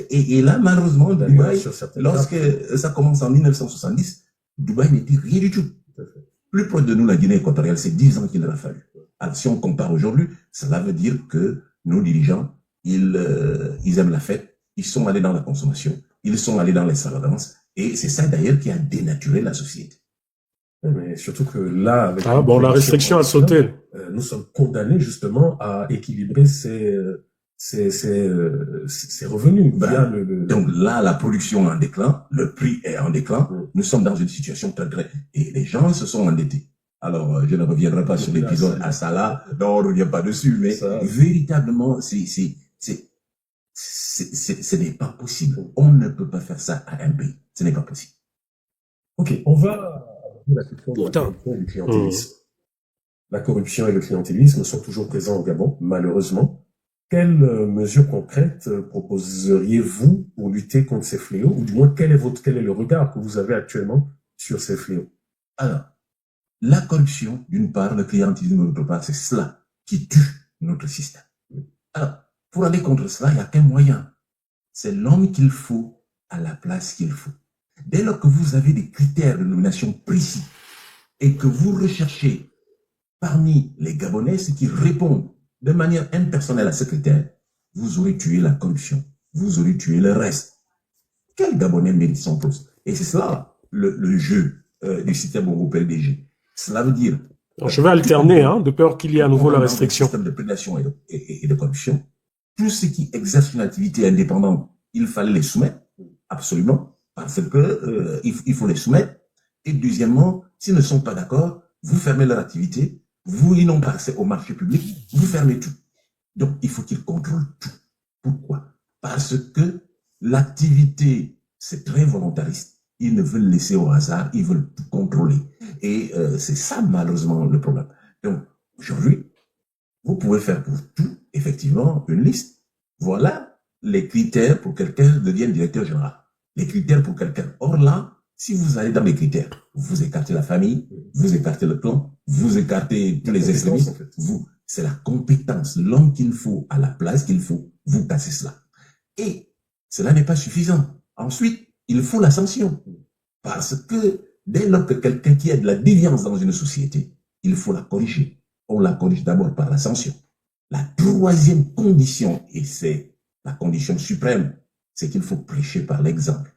Et là, malheureusement, Dubaï, lorsque ça commence en 1970, Dubaï n'était rien du tout. Plus proche de nous, la Guinée équatoriale, c'est 10 ans qu'il leur a fallu. Alors, si on compare aujourd'hui, cela veut dire que nos dirigeants, ils aiment la fête, ils sont allés dans la consommation, ils sont allés dans l'extravagance, et c'est ça d'ailleurs qui a dénaturé la société. Mais surtout que là, avec la restriction a sauté. Nous sommes condamnés justement à équilibrer ces revenus. Donc là, la production est en déclin, le prix est en déclin, nous sommes dans une situation très grave. Et les gens se sont endettés. Alors, je ne reviendrai pas sur l'épisode à Salah, non, on ne revient pas dessus, mais véritablement, ce n'est pas possible. On ne peut pas faire ça à un pays. Ce n'est pas possible. Ok, on va la question de la corruption et du clientélisme. La corruption et le clientélisme sont toujours présents au Gabon, malheureusement. Quelles mesures concrètes proposeriez-vous pour lutter contre ces fléaux, ou du moins quel est le regard que vous avez actuellement sur ces fléaux? Alors, la corruption, d'une part, le clientélisme, d'autre part, c'est cela qui tue notre système. Alors, pour aller contre cela, il n'y a qu'un moyen. C'est l'homme qu'il faut à la place qu'il faut. Dès lors que vous avez des critères de nomination précis et que vous recherchez parmi les Gabonais ceux qui répondent de manière impersonnelle à ces critères, vous aurez tué la corruption, vous aurez tué le reste. Quel Gabonais mérite son poste? Et c'est cela le jeu du système européen PLDG. Cela veut dire... Alors, je vais alterner, de peur qu'il y ait à nouveau la restriction. Système de prédation et de corruption. Tous ceux qui exercent une activité indépendante, il fallait les soumettre, absolument, parce que il faut les soumettre. Et deuxièmement, s'ils ne sont pas d'accord, vous fermez leur activité, ils n'ont pas accès au marché public, vous fermez tout. Donc, il faut qu'ils contrôlent tout. Pourquoi? Parce que l'activité, c'est très volontariste. Ils ne veulent laisser au hasard, ils veulent tout contrôler. Et c'est ça, malheureusement, le problème. Donc, aujourd'hui, vous pouvez faire pour tout, effectivement, une liste. Voilà les critères pour que quelqu'un devienne directeur général. Les critères pour quelqu'un. Or là, si vous allez dans les critères, vous écartez la famille, vous écartez le clan, vous écartez tous les extrémistes, c'est la compétence, l'homme qu'il faut à la place qu'il faut, vous cassez cela. Et cela n'est pas suffisant. Ensuite, il faut la sanction. Parce que dès lors que quelqu'un qui a de la déviance dans une société, il faut la corriger. On la corrige d'abord par la sanction. La troisième condition, et c'est la condition suprême, c'est qu'il faut prêcher par l'exemple.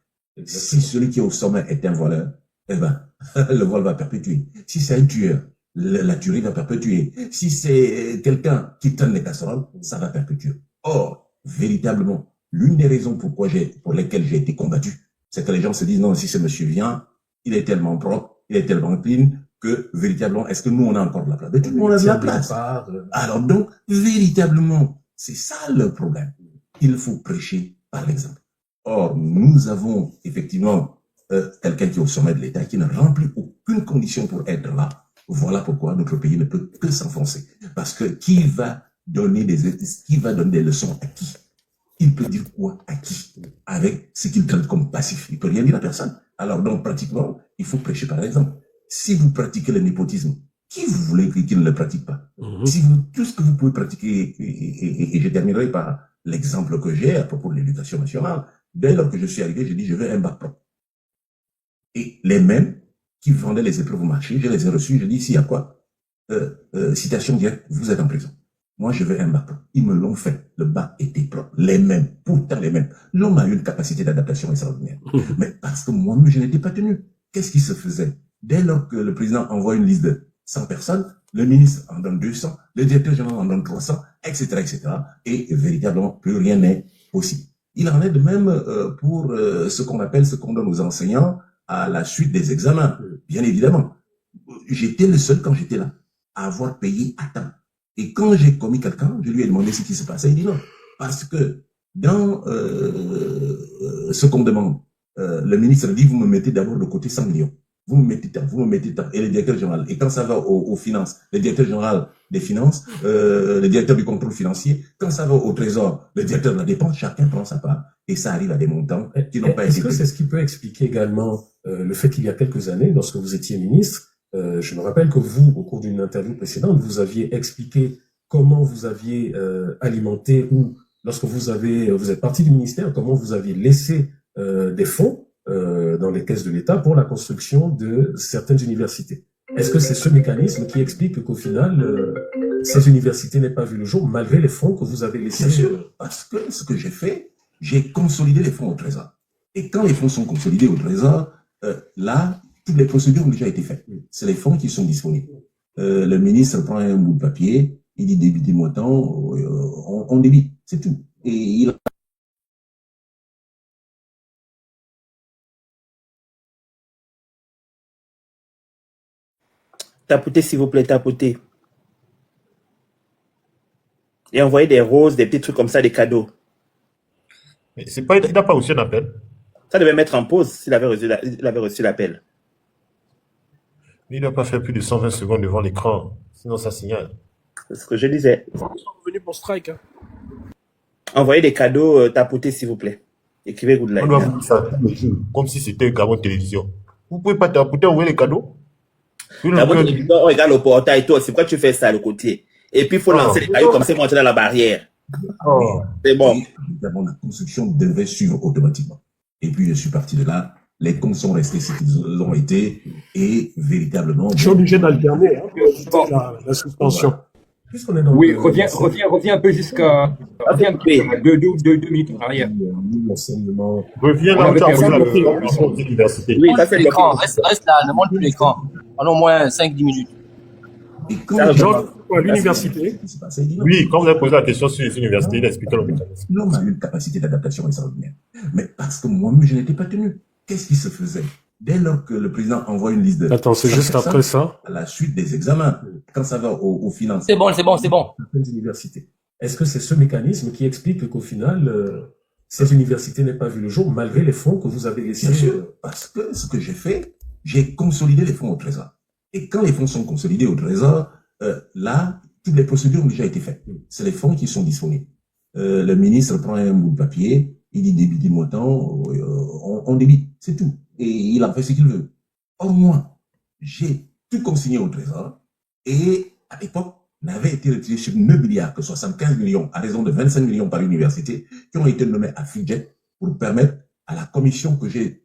Si celui qui est au sommet est un voleur, eh ben, le vol va perpétuer. Si c'est un tueur, la tuerie va perpétuer. Si c'est quelqu'un qui traîne les casseroles, ça va perpétuer. Or, véritablement, l'une des raisons pour lesquelles j'ai été combattu, c'est que les gens se disent, non, si ce monsieur vient, il est tellement propre, il est tellement clean, que véritablement, est-ce que nous, on a encore de la place? Mais tout le monde a de la place. Alors donc, véritablement, c'est ça le problème. Il faut prêcher par l'exemple. Or, nous avons effectivement quelqu'un qui est au sommet de l'État qui ne remplit aucune condition pour être là. Voilà pourquoi notre pays ne peut que s'enfoncer. Parce que qui va donner des leçons à qui? Il peut dire quoi à qui? Avec ce qu'il traite comme passif. Il peut rien dire à personne. Alors donc, pratiquement, il faut prêcher par l'exemple. Si vous pratiquez le népotisme, qui vous voulez qu'il ne le pratique pas? Si tout ce que vous pouvez pratiquer, et je terminerai par l'exemple que j'ai à propos de l'éducation nationale, dès lors que je suis arrivé, j'ai dit, je veux un bac pro. Et les mêmes qui vendaient les épreuves au marché, je les ai reçus, je dis, s'il y a quoi? Citation directe, vous êtes en prison. Moi, je veux un bac. Ils me l'ont fait. Le bac était propre. Les mêmes. Pourtant les mêmes. L'homme a eu une capacité d'adaptation extraordinaire. Mais parce que moi-même, je n'étais pas tenu. Qu'est-ce qui se faisait? Dès lors que le président envoie une liste de 100 personnes, le ministre en donne 200, le directeur général en donne 300, etc., etc. Et véritablement, plus rien n'est possible. Il en est de même pour ce qu'on donne aux enseignants à la suite des examens. Bien évidemment. J'étais le seul, quand j'étais là, à avoir payé à temps. Et quand j'ai commis quelqu'un, je lui ai demandé ce qui se passait. Il dit non. Parce que dans ce qu'on demande, le ministre dit, vous me mettez d'abord de côté 100 millions. Vous me mettez tant. Et le directeur général. Et quand ça va aux finances, le directeur général des finances, le directeur du contrôle financier, quand ça va au trésor, le directeur de la dépense, chacun prend sa part. Et ça arrive à des montants qui n'ont pas été. Est-ce que c'est ce qui peut expliquer également le fait qu'il y a quelques années, lorsque vous étiez ministre, je me rappelle que vous, au cours d'une interview précédente, vous aviez expliqué comment vous aviez alimenté ou lorsque vous êtes parti du ministère, comment vous aviez laissé des fonds dans les caisses de l'État pour la construction de certaines universités. Est-ce que c'est ce mécanisme qui explique qu'au final, ces universités n'aient pas vu le jour malgré les fonds que vous avez laissés? Bien sûr, parce que ce que j'ai fait, j'ai consolidé les fonds au Trésor. Et quand les fonds sont consolidés au Trésor, là, toutes les procédures ont déjà été faites. C'est les fonds qui sont disponibles. Le ministre prend un bout de papier, il dit débitez-moi tant, on débite, c'est tout. Et il Tapoter, s'il vous plaît, tapoter. Et envoyer des roses, des petits trucs comme ça, des cadeaux. Mais c'est pas, il n'a pas reçu un appel. Ça devait mettre en pause s'il avait reçu l'appel. Il n'a pas fait plus de 120 secondes devant l'écran. Sinon, ça signale. C'est ce que je disais. Ils sont venus pour strike. Hein. Envoyez des cadeaux, tapoter, s'il vous plaît. Écrivez good On luck. doit vous dire ça tous les jours, comme si c'était Gabon Télévision. Vous pouvez pas tapoter, envoyer les cadeaux. Gabon Télévision, on regarde le portail, toi, c'est pourquoi tu fais ça, le côté. Et puis, il faut lancer les cailloux comme ça, monter dans la barrière. C'est bon. Évidemment, la construction devait suivre automatiquement. Et puis, je suis parti de là. Les comptes sont restés ce qu'ils ont été. Et véritablement. Je suis obligé d'alterner la suspension. Puisqu'on est dans reviens un peu jusqu'à. Reviens 2 minutes en arrière. L'enseignement. Reviens là, tu as posé l'université. Oui, ça c'est l'écran. Reste là, ne monte plus l'écran. Pendant au moins 5-10 minutes. Et quand à l'université. Oui, quand vous avez posé la question sur les universités, il a expliqué le mécanisme. L'homme a eu une capacité d'adaptation extraordinaire. Mais parce que moi-même, je n'étais pas tenu. Qu'est-ce qui se faisait? Dès lors que le président envoie une liste de... Attends, c'est juste après ça. À la suite des examens, quand ça va aux finances. C'est bon. Certaines universités. Est-ce que c'est ce mécanisme qui explique qu'au final, ces universités n'aient pas vu le jour malgré les fonds que vous avez laissés? Bien sûr, parce que ce que j'ai fait, j'ai consolidé les fonds au Trésor. Et quand les fonds sont consolidés au Trésor, là, toutes les procédures ont déjà été faites. C'est les fonds qui sont disponibles. Le ministre prend un bout de papier, il dit débitez-moi tant, on débite, c'est tout. Et il en fait ce qu'il veut. Or, moi, j'ai tout consigné au Trésor et à l'époque, n'avait été retiré sur 9 milliards que 75 millions à raison de 25 millions par université qui ont été nommés à FIDJET pour permettre à la commission que j'ai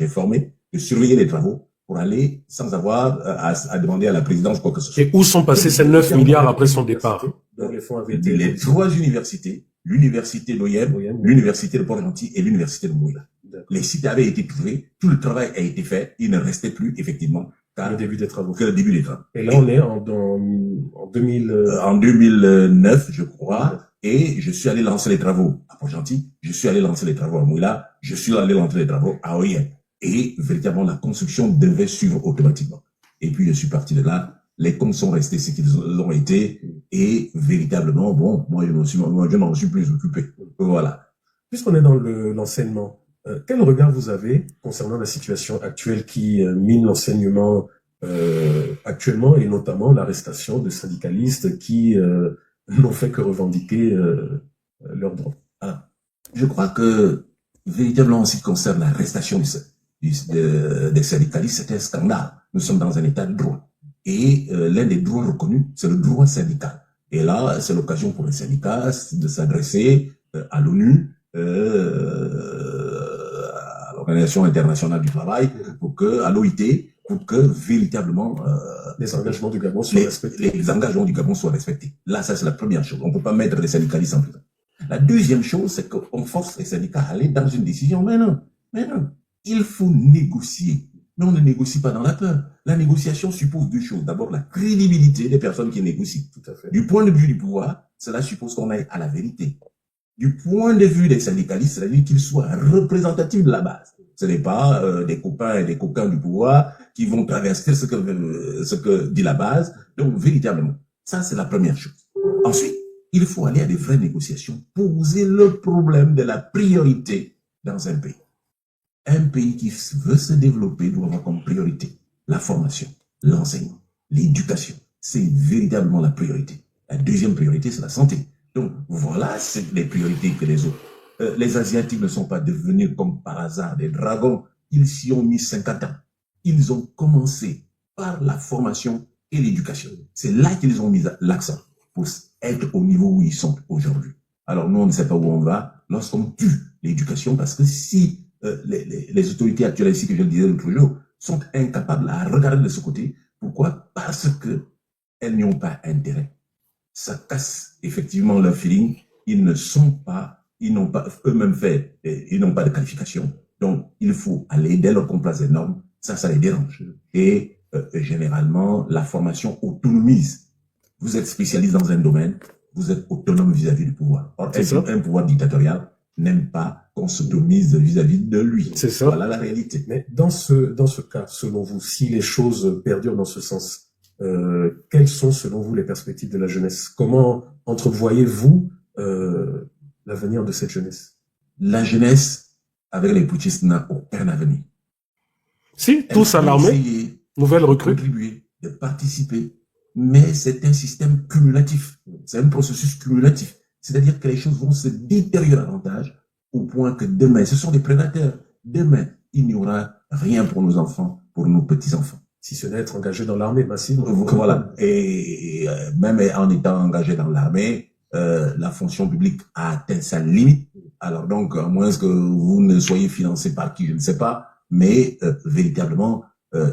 formée de surveiller les travaux pour aller sans avoir à demander à la présidence quoi que ce soit. Et où sont passés ces 9 milliards après son départ? Les fonds avaient été les 3 universités, l'université d'Oyem, l'université de Port-Gentil et l'université de Mouila. Les sites avaient été trouvés, tout le travail a été fait, il ne restait plus effectivement le début des travaux. Que le début des travaux. Et là, on est en 2009, je crois, et je suis allé lancer les travaux à Port-Gentil, je suis allé lancer les travaux à Mouila, je suis allé lancer les travaux à Oyem. Et véritablement, la construction devait suivre automatiquement. Et puis, je suis parti de là. Les comptes sont restés ce qu'ils ont été. Et véritablement, bon, moi, je m'en suis plus occupé. Voilà. Puisqu'on est dans l'enseignement, quel regard vous avez concernant la situation actuelle qui mine l'enseignement actuellement et notamment l'arrestation de syndicalistes qui n'ont fait que revendiquer leurs droits? Je crois que véritablement, en ce qui concerne l'arrestation des syndicalistes, c'est un scandale. Nous sommes dans un état de droit. Et l'un des droits reconnus, c'est le droit syndical. Et là, c'est l'occasion pour les syndicats de s'adresser à l'ONU, à l'Organisation internationale du travail, pour que, à l'OIT, pour que véritablement les engagements du Gabon soient respectés. Les engagements du Gabon soient respectés. Là, ça c'est la première chose. On ne peut pas mettre les syndicalistes en prison. La deuxième chose, c'est qu'on force les syndicats à aller dans une décision. Mais non, il faut négocier. Mais on ne négocie pas dans la peur. La négociation suppose deux choses. D'abord, la crédibilité des personnes qui négocient. Tout à fait. Du point de vue du pouvoir, cela suppose qu'on aille à la vérité. Du point de vue des syndicalistes, c'est-à-dire qu'ils soient représentatifs de la base. Ce n'est pas des copains et des coquins du pouvoir qui vont travestir ce que dit la base. Donc, véritablement, ça, c'est la première chose. Ensuite, il faut aller à des vraies négociations, poser le problème de la priorité dans un pays. Un pays qui veut se développer doit avoir comme priorité la formation, l'enseignement, l'éducation. C'est véritablement la priorité. La deuxième priorité, c'est la santé. Donc, voilà, c'est les priorités que les autres. Les Asiatiques ne sont pas devenus comme par hasard des dragons. Ils s'y ont mis 50 ans. Ils ont commencé par la formation et l'éducation. C'est là qu'ils ont mis l'accent pour être au niveau où ils sont aujourd'hui. Alors, nous, on ne sait pas où on va lorsqu'on tue l'éducation, parce que si les autorités actuelles, ici que je le disais l'autre jour, sont incapables à regarder de ce côté, pourquoi? Parce qu'elles n'y ont pas intérêt. Ça casse effectivement leur feeling. Ils n'ont pas eux-mêmes fait, ils n'ont pas de qualification. Donc, il faut aller dès leur complace des normes. Ça les dérange. Et généralement, la formation autonomise. Vous êtes spécialiste dans un domaine, vous êtes autonome vis-à-vis du pouvoir. Or, un pouvoir dictatorial n'aime pas qu'on s'autonomise vis-à-vis de lui. C'est ça. Voilà la réalité. Mais dans ce cas, selon vous, si les choses perdurent dans ce sens, quelles sont, selon vous, les perspectives de la jeunesse? Comment entrevoyez-vous l'avenir de cette jeunesse? La jeunesse, avec les putschistes, n'a aucun avenir. Si, tous à l'armée, nouvelle recrue. Contribuer, de participer, mais c'est un système cumulatif. C'est un processus cumulatif. C'est-à-dire que les choses vont se détériorer davantage au point que demain, ce sont des prédateurs. Demain, il n'y aura rien pour nos enfants, pour nos petits-enfants. Si ce n'est être engagé dans l'armée massivement. Voilà. Et même en étant engagé dans l'armée, la fonction publique a atteint sa limite. Alors donc, à moins que vous ne soyez financé par qui, je ne sais pas, mais véritablement,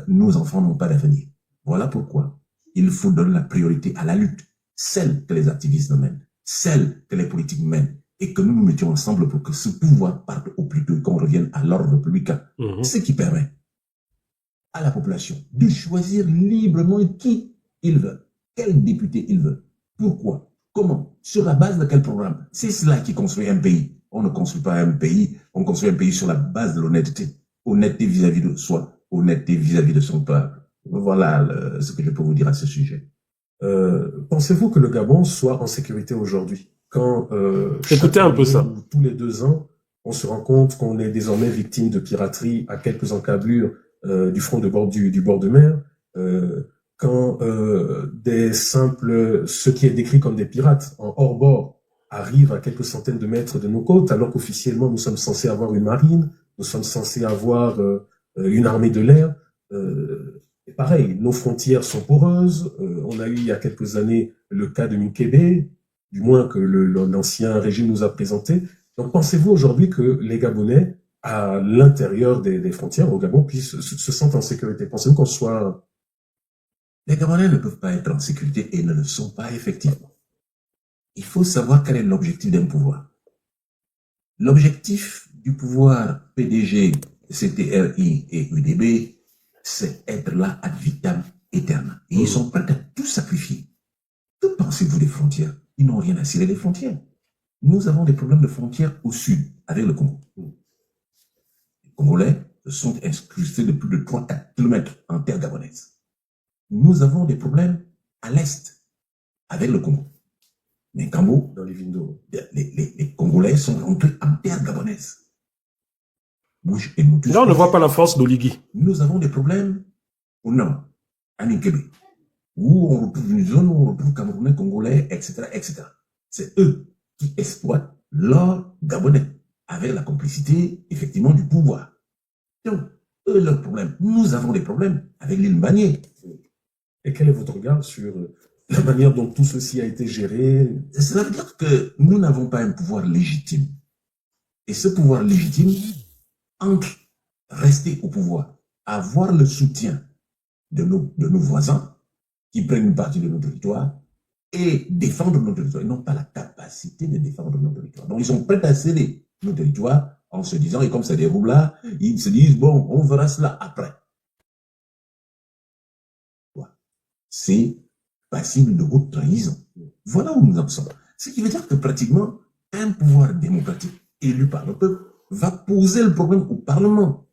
nos enfants n'ont pas d'avenir. Voilà pourquoi il faut donner la priorité à la lutte, celle que les activistes mènent, celle que les politiques mènent, et que nous nous mettions ensemble pour que ce pouvoir parte au plus tôt et qu'on revienne à l'ordre républicain. Ce qui permet à la population de choisir librement qui il veut, quel député il veut, pourquoi, comment, sur la base de quel programme. C'est cela qui construit un pays. On ne construit pas un pays, on construit un pays sur la base de l'honnêteté. Honnêteté vis-à-vis de soi, honnêteté vis-à-vis de son peuple. Voilà ce que je peux vous dire à ce sujet. Pensez-vous que le Gabon soit en sécurité aujourd'hui? Quand écoutez un peu ça. Tous les 2 ans, on se rend compte qu'on est désormais victime de piraterie à quelques encablures du front du bord de mer. Quand ce qui est décrit comme des pirates en hors-bord arrivent à quelques centaines de mètres de nos côtes, alors qu'officiellement nous sommes censés avoir une marine, nous sommes censés avoir une armée de l'air. Et pareil, nos frontières sont poreuses. On a eu il y a quelques années le cas de Mukebe, du moins que l'ancien régime nous a présenté. Donc pensez-vous aujourd'hui que les Gabonais, à l'intérieur des frontières au Gabon, se sentent en sécurité? Pensez-vous qu'on soit... Les Gabonais ne peuvent pas être en sécurité et ne le sont pas effectivement. Il faut savoir quel est l'objectif d'un pouvoir. L'objectif du pouvoir PDG, CTRI et UDB, c'est être là ad vitam aeternam. Et ils sont prêts à tout sacrifier. Que pensez-vous des frontières? Ils n'ont rien à cirer des frontières. Nous avons des problèmes de frontières au sud, avec le Congo. Les Congolais sont incrustés de plus de 3-4 km en terre gabonaise. Nous avons des problèmes à l'est, avec le Congo. Mais Kambo, dans les Vindo, les Congolais sont rentrés en terre gabonaise. Là, on ne voit pas la force d'Oligui. Nous avons des problèmes au nord, à Ninkebe, où on retrouve une zone où on retrouve Camerounais, Congolais, etc., etc. C'est eux qui exploitent l'or gabonais, avec la complicité, effectivement, du pouvoir. Donc, eux, leurs problèmes. Nous avons des problèmes avec l'île Manier. Et quel est votre regard sur la manière dont tout ceci a été géré? Cela veut dire que nous n'avons pas un pouvoir légitime. Et ce pouvoir légitime, entre rester au pouvoir, avoir le soutien de nos voisins qui prennent une partie de nos territoires et défendre nos territoires. Ils n'ont pas la capacité de défendre nos territoires. Donc, ils sont prêts à céder nos territoires en se disant, et comme ça déroule là, ils se disent, bon, on verra cela après. C'est passible de haute trahison. Voilà où nous en sommes. Ce qui veut dire que pratiquement, un pouvoir démocratique élu par le peuple va poser le problème au Parlement,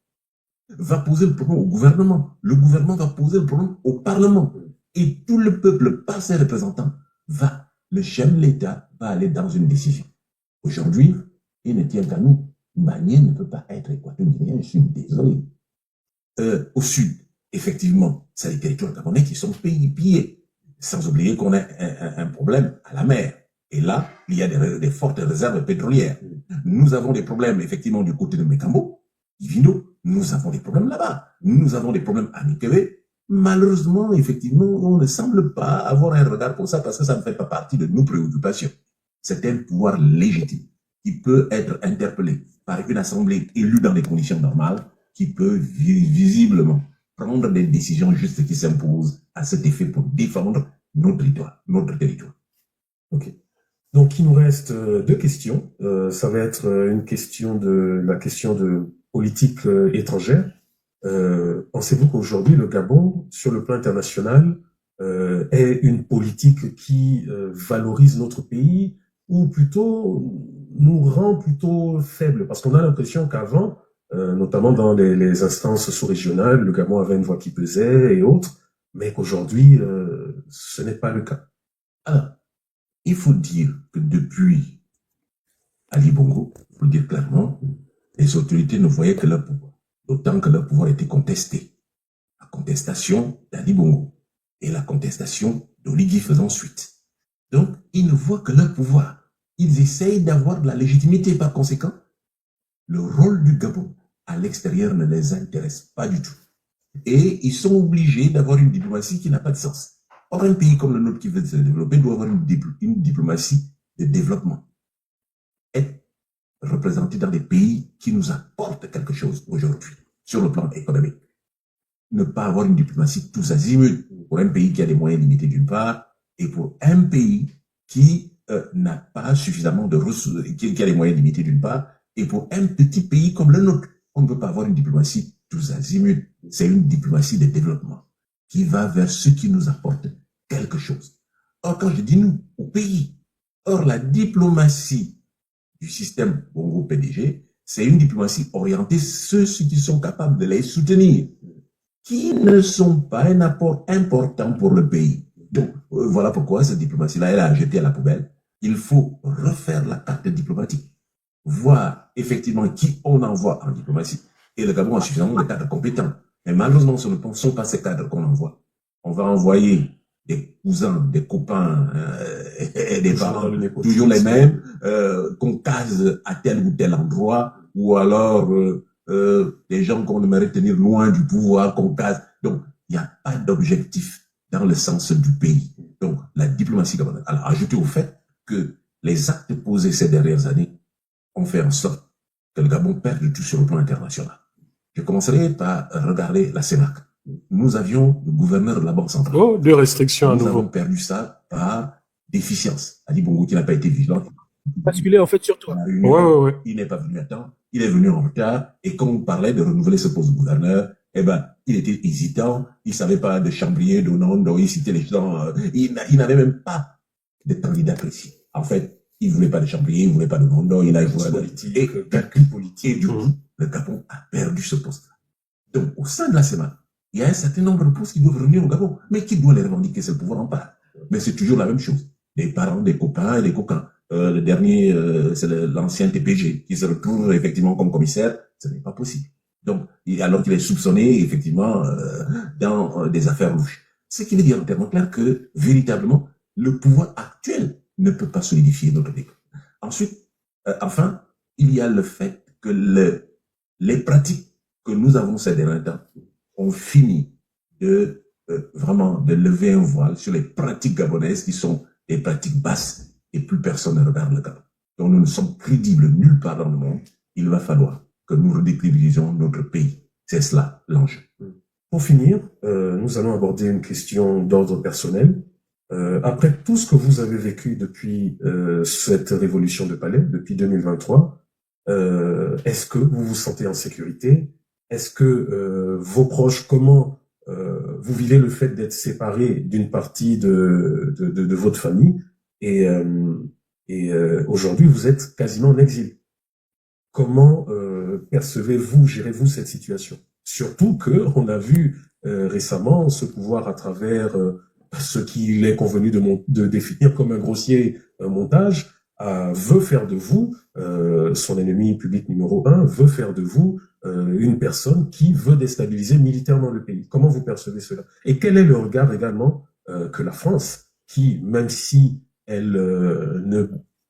va poser le problème au gouvernement. Le gouvernement va poser le problème au Parlement. Et tout le peuple, par ses représentants, le chef de l'État va aller dans une décision. Aujourd'hui, il ne tient qu'à nous. Manier ne peut pas être équatorien, je suis désolé. Au sud, effectivement, c'est les territoires gabonais qui sont pillés. Sans oublier qu'on a un problème à la mer. Et là, il y a des fortes réserves pétrolières. Nous avons des problèmes, effectivement, du côté de Mekambo, Ivino. Nous avons des problèmes là-bas. Nous avons des problèmes à Nikebe. Malheureusement, effectivement, on ne semble pas avoir un regard pour ça parce que ça ne fait pas partie de nos préoccupations. C'est un pouvoir légitime qui peut être interpellé par une assemblée élue dans des conditions normales, qui peut visiblement prendre des décisions justes qui s'imposent à cet effet pour défendre notre territoire. Ok. Donc, il nous reste deux questions. Ça va être la question de politique étrangère. Pensez-vous qu'aujourd'hui, le Gabon, sur le plan international, est une politique qui valorise notre pays ou plutôt nous rend plutôt faibles? Parce qu'on a l'impression qu'avant, notamment dans les instances sous-régionales, le Gabon avait une voix qui pesait et autres, mais qu'aujourd'hui, ce n'est pas le cas. Alors, il faut dire que depuis Ali Bongo, il faut le dire clairement, les autorités ne voyaient que leur pouvoir, d'autant que leur pouvoir était contesté. La contestation d'Ali Bongo et la contestation d'Oligui faisant suite. Donc, ils ne voient que leur pouvoir. Ils essayent d'avoir de la légitimité. Par conséquent, le rôle du Gabon à l'extérieur ne les intéresse pas du tout. Et ils sont obligés d'avoir une diplomatie qui n'a pas de sens. Or, un pays comme le nôtre qui veut se développer doit avoir une diplomatie de développement. Être représenté dans des pays qui nous apportent quelque chose aujourd'hui, sur le plan économique. Ne pas avoir une diplomatie tous azimuts pour un pays qui a des moyens limités d'une part, et pour un pays qui n'a pas suffisamment de ressources, qui a des moyens limités d'une part, et pour un petit pays comme le nôtre, on ne peut pas avoir une diplomatie tous azimuts. C'est une diplomatie de développement qui va vers ceux qui nous apportent quelque chose. Or, quand je dis nous, au pays, or la diplomatie du système Bongo-PDG, c'est une diplomatie orientée sur ceux qui sont capables de les soutenir, qui ne sont pas un apport important pour le pays. Donc, voilà pourquoi cette diplomatie-là, elle a jeté à la poubelle. Il faut refaire la carte diplomatique, voir effectivement qui on envoie en diplomatie. Et le Gabon a suffisamment de cadres compétents. Mais malheureusement, ce ne sont pas ces cadres qu'on envoie. On va envoyer des cousins, des copains, des parents, toujours les mêmes, qu'on case à tel ou tel endroit, ou alors des gens qu'on aimerait tenir loin du pouvoir, qu'on case. Donc, il n'y a pas d'objectif dans le sens du pays. Donc, la diplomatie gabonaise. Alors, ajouté au fait que les actes posés ces dernières années ont fait en sorte que le Gabon perde du tout sur le plan international. Je commencerai par regarder la CEMAC. Nous avions le gouverneur de la Banque centrale. Oh, deux restrictions à nouveau. Nous avons perdu ça par déficience. Ali Bongo qui n'a pas été vigilant. Basculer en fait sur toi. Ouais. Il n'est pas venu à temps. Il est venu en retard. Et quand on parlait de renouveler ce poste de gouverneur, eh ben, il était hésitant. Il savait pas de chambrier, de nom, donc il citait les gens. Il n'avait même pas de candidat précis. En fait, il voulait pas de chambrier, il voulait pas de nom, donc il a joué politique, calcul politique. Et du coup, le Gabon a perdu ce poste. Donc, au sein de la CEMAC, il y a un certain nombre de postes qui doivent revenir au Gabon. Mais qui doit les revendiquer? C'est le pouvoir en part. Mais c'est toujours la même chose. Des parents, des copains et des coquins. Le dernier, c'est l'ancien TPG qui se retrouve effectivement comme commissaire. Ce n'est pas possible. Donc, alors qu'il est soupçonné effectivement dans des affaires louches. Ce qui veut dire en termes clairs que, véritablement, le pouvoir actuel ne peut pas solidifier notre débat. Ensuite, enfin, il y a le fait que les pratiques que nous avons ces derniers temps ont fini de vraiment de lever un voile sur les pratiques gabonaises qui sont des pratiques basses et plus personne ne regarde le Gabon. Donc nous ne sommes crédibles nulle part dans le monde. Il va falloir que nous redécrivisions notre pays. C'est cela l'enjeu. Pour finir, nous allons aborder une question d'ordre personnel. Après tout ce que vous avez vécu depuis cette révolution de palais, depuis 2023, est-ce que vous vous sentez en sécurité? Est-ce que vos proches, comment vous vivez le fait d'être séparés d'une partie de votre famille et aujourd'hui vous êtes quasiment en exil? Comment percevez-vous, gérez-vous cette situation? Surtout que on a vu récemment ce pouvoir à travers ce qu'il est convenu de définir comme un grossier montage, veut faire de vous, son ennemi public numéro 1, veut faire de vous une personne qui veut déstabiliser militairement le pays. Comment vous percevez cela? Et quel est le regard également que la France, qui, même si elle ne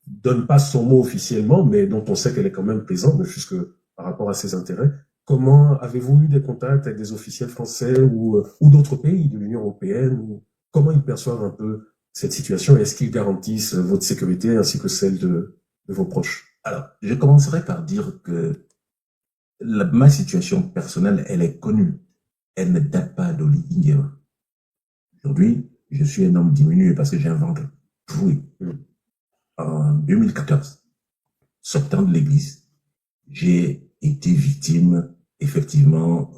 donne pas son mot officiellement, mais dont on sait qu'elle est quand même présente, ne fût-ce que par rapport à ses intérêts, comment avez-vous eu des contacts avec des officiels français ou d'autres pays de l'Union européenne? Comment ils perçoivent un peu cette situation? Est-ce qu'ils garantissent votre sécurité ainsi que celle de vos proches? Alors, je commencerai par dire que ma situation personnelle, elle est connue. Elle ne date pas d'Oligui Nguema. Aujourd'hui, je suis un homme diminué parce que j'ai un ventre troué. En 2014, sortant de l'église, j'ai été victime, effectivement,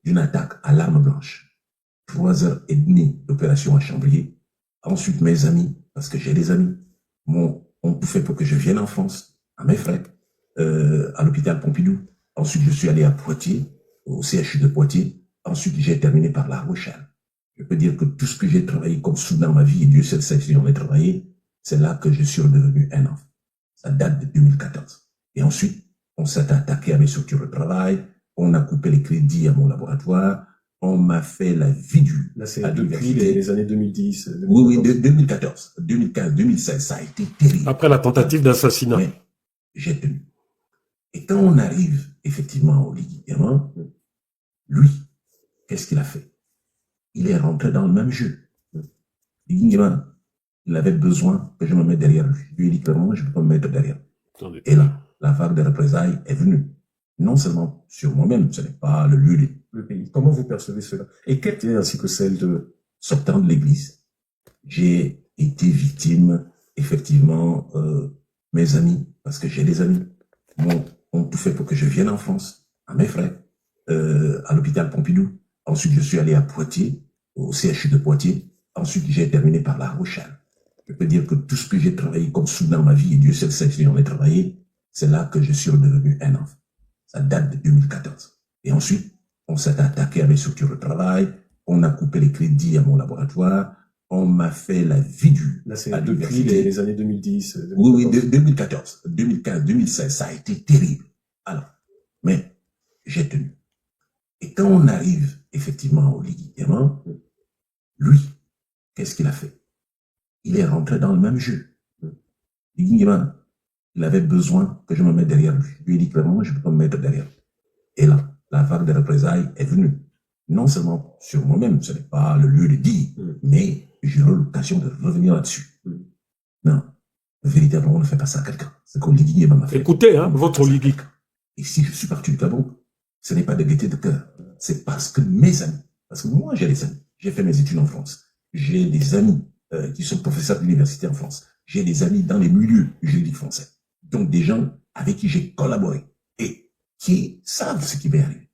d'une attaque à l'arme blanche. 3h30 d'opération à Chambrier. Ensuite, mes amis, parce que j'ai des amis, ont tout fait pour que je vienne en France, à mes frais, à l'hôpital Pompidou. Ensuite, je suis allé à Poitiers, au CHU de Poitiers. Ensuite, j'ai terminé par La Rochelle. Je peux dire que tout ce que j'ai travaillé comme sous dans ma vie, et Dieu seul sait si j'en ai travaillé, c'est là que je suis redevenu un enfant. Ça date de 2014. Et ensuite, on s'est attaqué à mes structures de travail, on a coupé les crédits à mon laboratoire, on m'a fait la vie dure. Là, c'est depuis les années 2010. 2014. Oui, 2014, 2015, 2016, ça a été terrible. Après la tentative d'assassinat. Mais j'ai tenu. Et quand on arrive, effectivement, au Ligament, lui, qu'est-ce qu'il a fait? Il est rentré dans le même jeu. Ligament, il avait besoin que je me mette derrière lui. Je lui ai dit clairement, je ne peux pas me mettre derrière. Et là, la vague de représailles est venue. Non seulement sur moi-même, ce n'est pas le lieu le pays. Comment vous percevez cela? Et quelle est ainsi que celle de... Sortant de l'église, j'ai été victime, effectivement, mes amis, parce que j'ai des amis, ont tout fait pour que je vienne en France, à mes frais, à l'hôpital Pompidou. Ensuite, je suis allé à Poitiers, au CHU de Poitiers. Ensuite, j'ai terminé par La Rochelle. Je peux dire que tout ce que j'ai travaillé comme sous dans ma vie, et Dieu seul sait si j'en ai travaillé, c'est là que je suis redevenu un enfant. Ça date de 2014. Et ensuite, on s'est attaqué à mes structures de travail, on a coupé les crédits à mon laboratoire, on m'a fait la vie dure. Là, c'est depuis les années 2010. 2014. Oui, 2014, 2015, 2016, ça a été terrible. Alors, mais j'ai tenu. Et quand on arrive, effectivement, au Ligament, lui, qu'est-ce qu'il a fait? Il est rentré dans le même jeu. Ligament, il avait besoin que je me mette derrière lui. Je lui ai dit clairement, je ne peux pas me mettre derrière. Et là, la vague de représailles est venue. Non seulement sur moi-même, ce n'est pas le lieu de dire, mais j'ai eu l'occasion de revenir là-dessus. Non, véritablement, on ne fait pas ça à quelqu'un. C'est comme Ligui m'a fait. Écoutez, hein, votre Ligui. Et si je suis parti du Gabon, ce n'est pas de gaieté de cœur. C'est parce que mes amis, parce que moi j'ai des amis, j'ai fait mes études en France, j'ai des amis qui sont professeurs d'université en France, j'ai des amis dans les milieux juridiques français, donc des gens avec qui j'ai collaboré et qui savent ce qui m'est arrivé.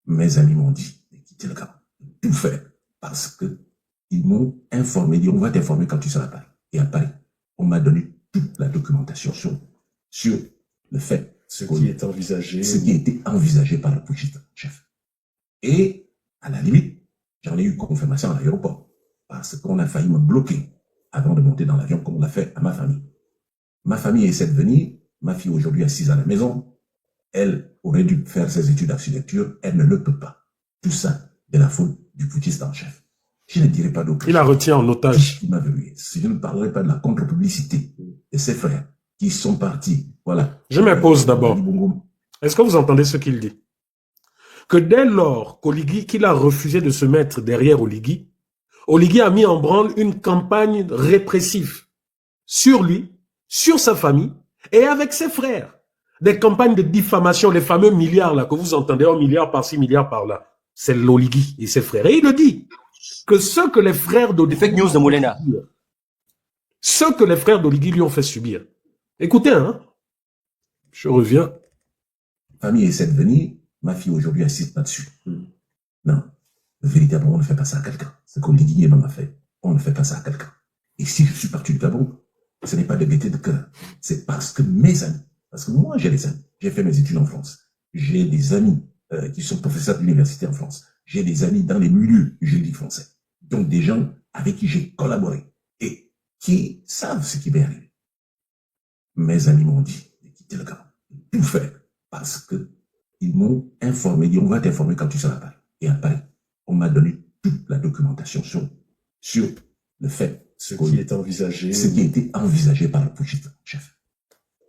Mes amis m'ont dit de quitter le Gabon, de tout faire, parce que ils m'ont informé, dit on va t'informer quand tu seras à Paris. Et à Paris, on m'a donné toute la documentation sur le fait ce qui est envisagé. Ce qui a été envisagé par le putschiste chef. Et, à la limite, j'en ai eu confirmation à l'aéroport. Parce qu'on a failli me bloquer avant de monter dans l'avion, comme on l'a fait à ma famille. Ma famille essaie de venir. Ma fille aujourd'hui assise à la maison. Elle aurait dû faire ses études d'architecture. Elle ne le peut pas. Tout ça de la faute du putschiste en chef. Je ne dirai pas d'autre chose. Il la retient en otage. Il m'a verrouillé. Si je ne parlerai pas de la contre-publicité de ses frères qui sont partis. Voilà. Je m'impose d'abord. Est-ce que vous entendez ce qu'il dit? Que dès lors qu'il a refusé de se mettre derrière Oligui a mis en branle une campagne répressive sur lui, sur sa famille et avec ses frères. Des campagnes de diffamation, les fameux milliards là que vous entendez, 1 milliard par-ci, milliard par-là. c'est l'Oligui et ses frères. Et il le dit, que ce que les frères d'Oligui... Fake news de Moulena. Ce que les frères d'Oligui lui ont fait subir. Écoutez, hein. Je reviens. Famille essaie de venir, ma fille aujourd'hui insiste là-dessus. Non, véritablement, on ne fait pas ça à quelqu'un. Ce qu'Oligui m'a fait, on ne fait pas ça à quelqu'un. Et si je suis parti du Gabon, ce n'est pas de gaieté de cœur. C'est parce que mes amis, parce que moi j'ai des amis, j'ai fait mes études en France. J'ai des amis qui sont professeurs d'université en France. J'ai des amis dans les milieux juridiques français. Donc des gens avec qui j'ai collaboré et qui savent ce qui m'est arrivé. Mes amis m'ont dit de quitter le Gabon, de tout faire, parce que ils m'ont informé, dit on va t'informer quand tu seras à Paris. Et à Paris, on m'a donné toute la documentation sur le fait ce qui est envisagé. Ce qui a été envisagé par le putschiste chef.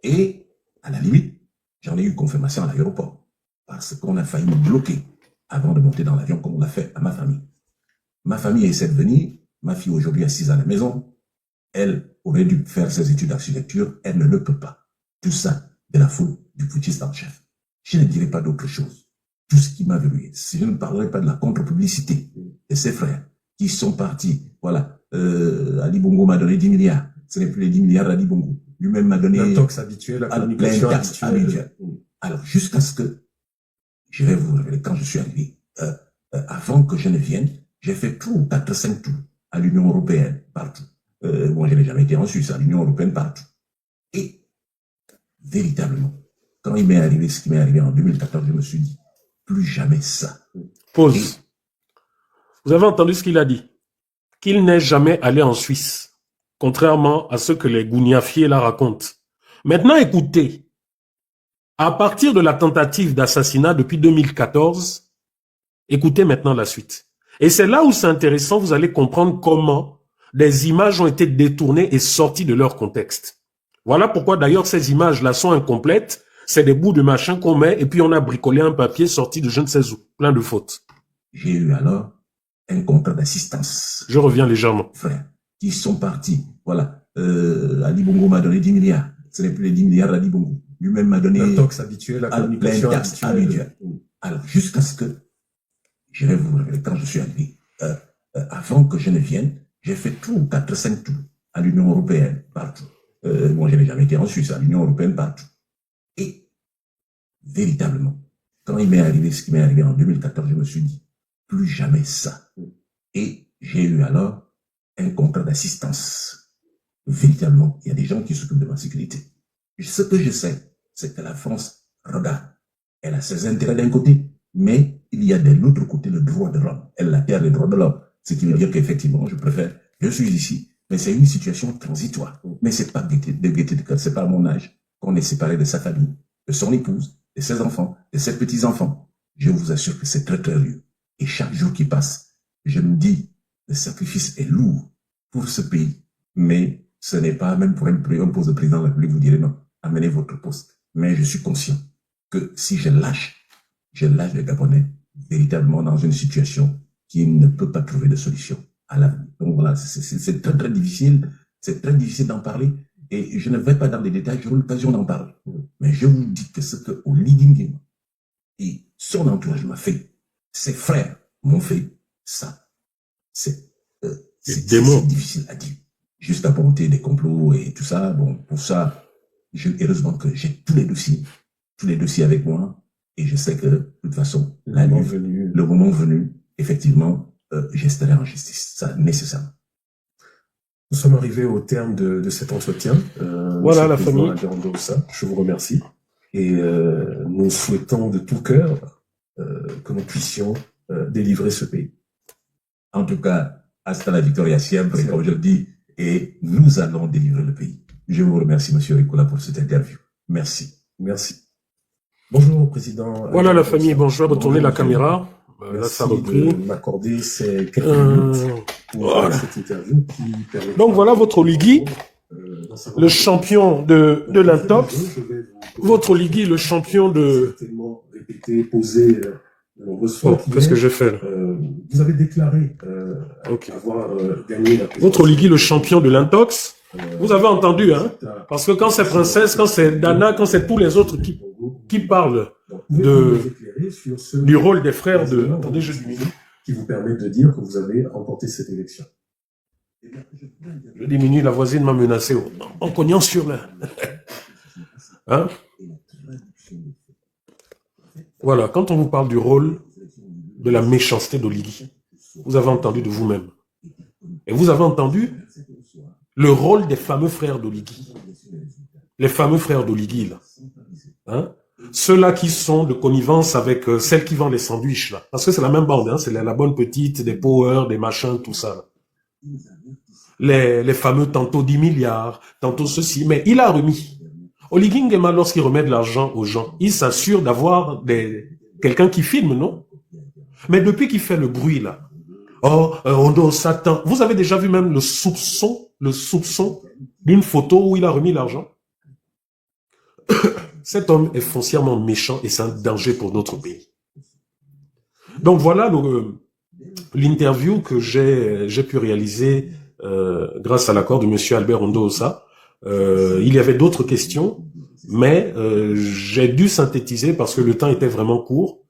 Et, à la limite, j'en ai eu confirmation à l'aéroport. Parce qu'on a failli me bloquer avant de monter dans l'avion comme on l'a fait à ma famille. Ma famille essaie de venir. Ma fille aujourd'hui assise à la maison. Elle aurait dû faire ses études d'architecture. Elle ne le peut pas. Tout ça de la faute du putschiste en chef. Je ne dirai pas d'autre chose. Tout ce qui m'a verrouillé. Si je ne parlerai pas de la contre-publicité de ses frères qui sont partis, voilà, Ali Bongo m'a donné 10 milliards. Ce n'est plus les 10 milliards d'Ali Bongo. Lui-même m'a donné l'intox habituel, la communication habituelle. Alors, jusqu'à ce que, je vais vous révéler, quand je suis arrivé, avant que je ne vienne, j'ai fait 3 ou 4, 5 tours à l'Union européenne, partout. Moi, je n'ai jamais été en Suisse, à l'Union européenne, partout. Et, véritablement, quand il m'est arrivé ce qui m'est arrivé en 2014, je me suis dit, plus jamais ça. Pause. Et, vous avez entendu ce qu'il a dit? Qu'il n'est jamais allé en Suisse, contrairement à ce que les gouniafiers la racontent. Maintenant, écoutez, à partir de la tentative d'assassinat depuis 2014, écoutez maintenant la suite. Et c'est là où c'est intéressant, vous allez comprendre comment des images ont été détournées et sorties de leur contexte. Voilà pourquoi d'ailleurs ces images-là sont incomplètes, c'est des bouts de machin qu'on met et puis on a bricolé un papier sorti de je ne sais où, plein de fautes. J'ai eu alors un contrat d'assistance. Je reviens légèrement. Frères, qui sont partis. Voilà. Ali Bongo m'a donné 10 milliards. Ce n'est plus les 10 milliards d'Ali Bongo. Lui-même m'a donné... L'intox habituel, la communication habituelle. Alors, jusqu'à ce que, je vais vous révéler, quand je suis arrivé, avant que je ne vienne, j'ai fait 3 ou 4, 5 tours à l'Union européenne, partout. Moi, je n'ai jamais été en Suisse, à l'Union européenne, partout. Et, véritablement, quand il m'est arrivé ce qui m'est arrivé en 2014, je me suis dit, plus jamais ça. Et j'ai eu alors un contrat d'assistance. Véritablement, il y a des gens qui s'occupent de ma sécurité. Ce que je sais, c'est que la France, regarde, elle a ses intérêts d'un côté, mais il y a de l'autre côté le droit de l'homme. Elle adhère les droits de l'homme. Ce qui veut dire qu'effectivement, je suis ici, mais c'est une situation transitoire. Mais c'est pas de gaieté de cœur, c'est pas à mon âge qu'on est séparé de sa famille, de son épouse, de ses enfants, de ses petits-enfants. Je vous assure que c'est très très vieux. Et chaque jour qui passe, je me dis, le sacrifice est lourd pour ce pays. Mais ce n'est pas, même pour un poste de président de la République, vous direz non, amenez votre poste. Mais je suis conscient que si je lâche les Gabonais véritablement dans une situation qui ne peut pas trouver de solution à l'avenir. Donc voilà, c'est très très difficile, c'est très difficile d'en parler. Et je ne vais pas dans les détails, j'aurai l'occasion d'en parler. Mais je vous dis que ce que Oligui Nguema et son entourage m'a fait, ses frères m'ont fait, ça, c'est difficile à dire. Juste à monter des complots et tout ça, bon, pour ça, heureusement que j'ai tous les dossiers avec moi, et je sais que, de toute façon, le moment venu, effectivement, j'esterai en justice, ça, nécessairement. Nous sommes arrivés au terme de cet entretien. Voilà la famille. Je vous remercie. Et nous souhaitons de tout cœur que nous puissions délivrer ce pays. En tout cas, hasta la victoria siempre, comme je le dis, et nous allons délivrer le pays. Je vous remercie, Monsieur Ricola, pour cette interview. Merci. Merci. Bonjour, Président. Voilà la famille, bonjour, retournez la caméra. Là, ça a repris. De m'accorder ces quelques minutes pour cette interview qui permet... Donc voilà votre Oligui, le champion de l'intox. Votre Oligui, le champion de... Certainement répété, posé de nombreuses fois. Qu'est-ce que j'ai fait là? Vous avez déclaré avoir gagné la présidence. Votre Oligui, le champion de l'intox. Vous avez entendu, hein? Parce que quand c'est Princesse, quand c'est Dana, quand c'est tous les autres qui... qui parle Donc, pouvez-vous nous éclairer sur ce du rôle des frères de... raisonnement Attendez, je diminue. qui vous permet de dire que vous avez remporté cette élection? Je diminue, la voisine m'a menacé en cognant sur la... Hein? Voilà, quand on vous parle du rôle de la méchanceté d'Oligui, vous avez entendu de vous-même. Et vous avez entendu le rôle des fameux frères d'Oligui. Les fameux frères d'Oligui, là. Hein? Ceux-là qui sont de connivence avec celle qui vend les sandwichs, là. Parce que c'est la même bande, hein? C'est la bonne petite, des power, des machins, tout ça, là. Les fameux tantôt 10 milliards, tantôt ceci. Mais il a remis. Oligui Nguema, lorsqu'il remet de l'argent aux gens, il s'assure d'avoir quelqu'un qui filme, non? Mais depuis qu'il fait le bruit, là, oh, Ondo Satan, vous avez déjà vu même le soupçon d'une photo où il a remis l'argent? Cet homme est foncièrement méchant et c'est un danger pour notre pays. Donc voilà l'interview que j'ai pu réaliser grâce à l'accord de M. Albert Ondo-Ossa. Il y avait d'autres questions, mais j'ai dû synthétiser parce que le temps était vraiment court.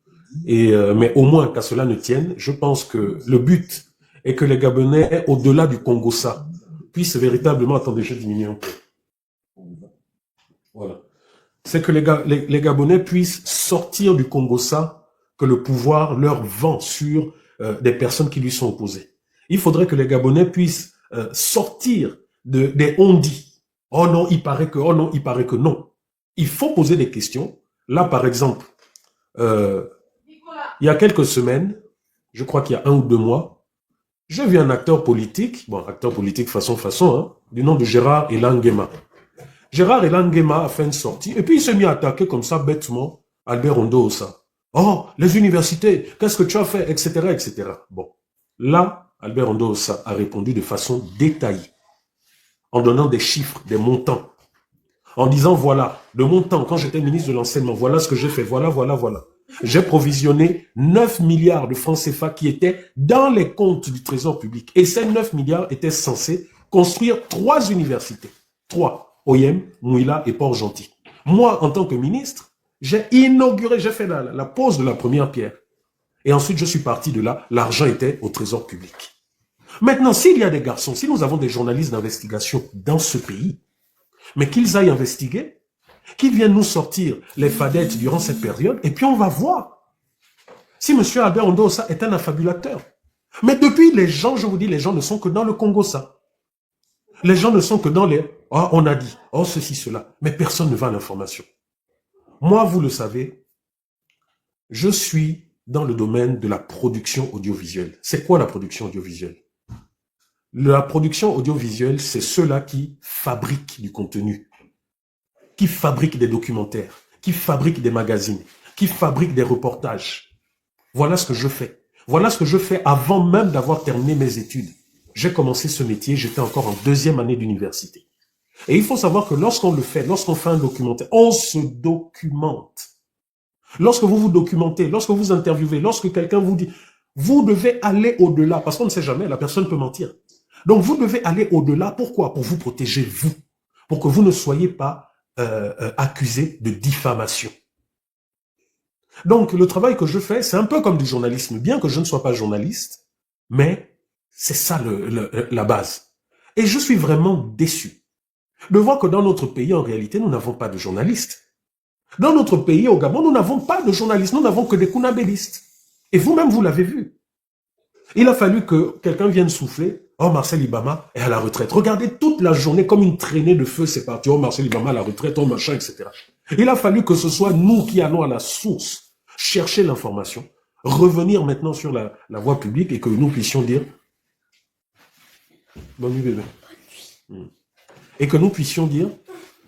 Mais au moins qu'à cela ne tienne, je pense que le but est que les Gabonais, au-delà du Congo-Ça, puissent véritablement... Attendez, je diminue un peu. Voilà. C'est que les Gabonais puissent sortir du Congo-Ça que le pouvoir leur vend sur des personnes qui lui sont opposées. Il faudrait que les Gabonais puissent sortir des on-dit. Oh non, il paraît que, oh non, il paraît que non. Il faut poser des questions. Là, par exemple, il y a quelques semaines, je crois qu'il y a 1 ou 2 mois, j'ai vu un acteur politique, bon, acteur politique façon, hein, du nom de Gérard Elan-Nguema. Gérard Elan-Nguema a fait une sortie, et puis il s'est mis à attaquer comme ça, bêtement, Albert Ondo-Ossa. Oh, les universités, qu'est-ce que tu as fait, etc., etc. Bon, là, Albert Ondo-Ossa a répondu de façon détaillée, en donnant des chiffres, des montants, en disant, voilà, le montant, quand j'étais ministre de l'enseignement, voilà ce que j'ai fait, voilà. J'ai provisionné 9 milliards de francs CFA qui étaient dans les comptes du Trésor public. Et ces 9 milliards étaient censés construire 3 universités. 3, Oyem, Mouila et Port-Gentil. Moi, en tant que ministre, j'ai inauguré, j'ai fait la pose de la première pierre. Et ensuite, je suis parti de là. L'argent était au Trésor public. Maintenant, s'il y a des garçons, si nous avons des journalistes d'investigation dans ce pays, mais qu'ils aillent investiguer, qu'ils viennent nous sortir les fadettes durant cette période, et puis on va voir si M. Albert Ondo-Ossa est un affabulateur. Mais depuis, les gens, je vous dis, les gens ne sont que dans le Congo-Ça. Les gens ne sont que dans les... Oh, on a dit, oh, ceci, cela. Mais personne ne va à l'information. Moi, vous le savez, je suis dans le domaine de la production audiovisuelle. C'est quoi la production audiovisuelle? La production audiovisuelle, c'est ceux-là qui fabriquent du contenu, qui fabriquent des documentaires, qui fabriquent des magazines, qui fabriquent des reportages. Voilà ce que je fais. Voilà ce que je fais avant même d'avoir terminé mes études. J'ai commencé ce métier, j'étais encore en 2e année d'université. Et il faut savoir que lorsqu'on le fait, lorsqu'on fait un documentaire, on se documente. Lorsque vous vous documentez, lorsque vous interviewez, lorsque quelqu'un vous dit, vous devez aller au-delà, parce qu'on ne sait jamais, la personne peut mentir. Donc vous devez aller au-delà, pourquoi? Pour vous protéger, vous. Pour que vous ne soyez pas accusé de diffamation. Donc le travail que je fais, c'est un peu comme du journalisme, bien que je ne sois pas journaliste, mais c'est ça la base. Et je suis vraiment déçu de voir que dans notre pays, en réalité, nous n'avons pas de journalistes. Dans notre pays, au Gabon, nous n'avons pas de journalistes, nous n'avons que des kunabélistes. Et vous-même, vous l'avez vu. Il a fallu que quelqu'un vienne souffler. Oh, Marcel Ibama est à la retraite. Regardez toute la journée comme une traînée de feu, c'est parti. Oh, Marcel Ibama à la retraite, oh, machin, etc. Il a fallu que ce soit nous qui allons à la source, chercher l'information, revenir maintenant sur la voie publique et que nous puissions dire... Bonne nuit, bébé. Et que nous puissions dire,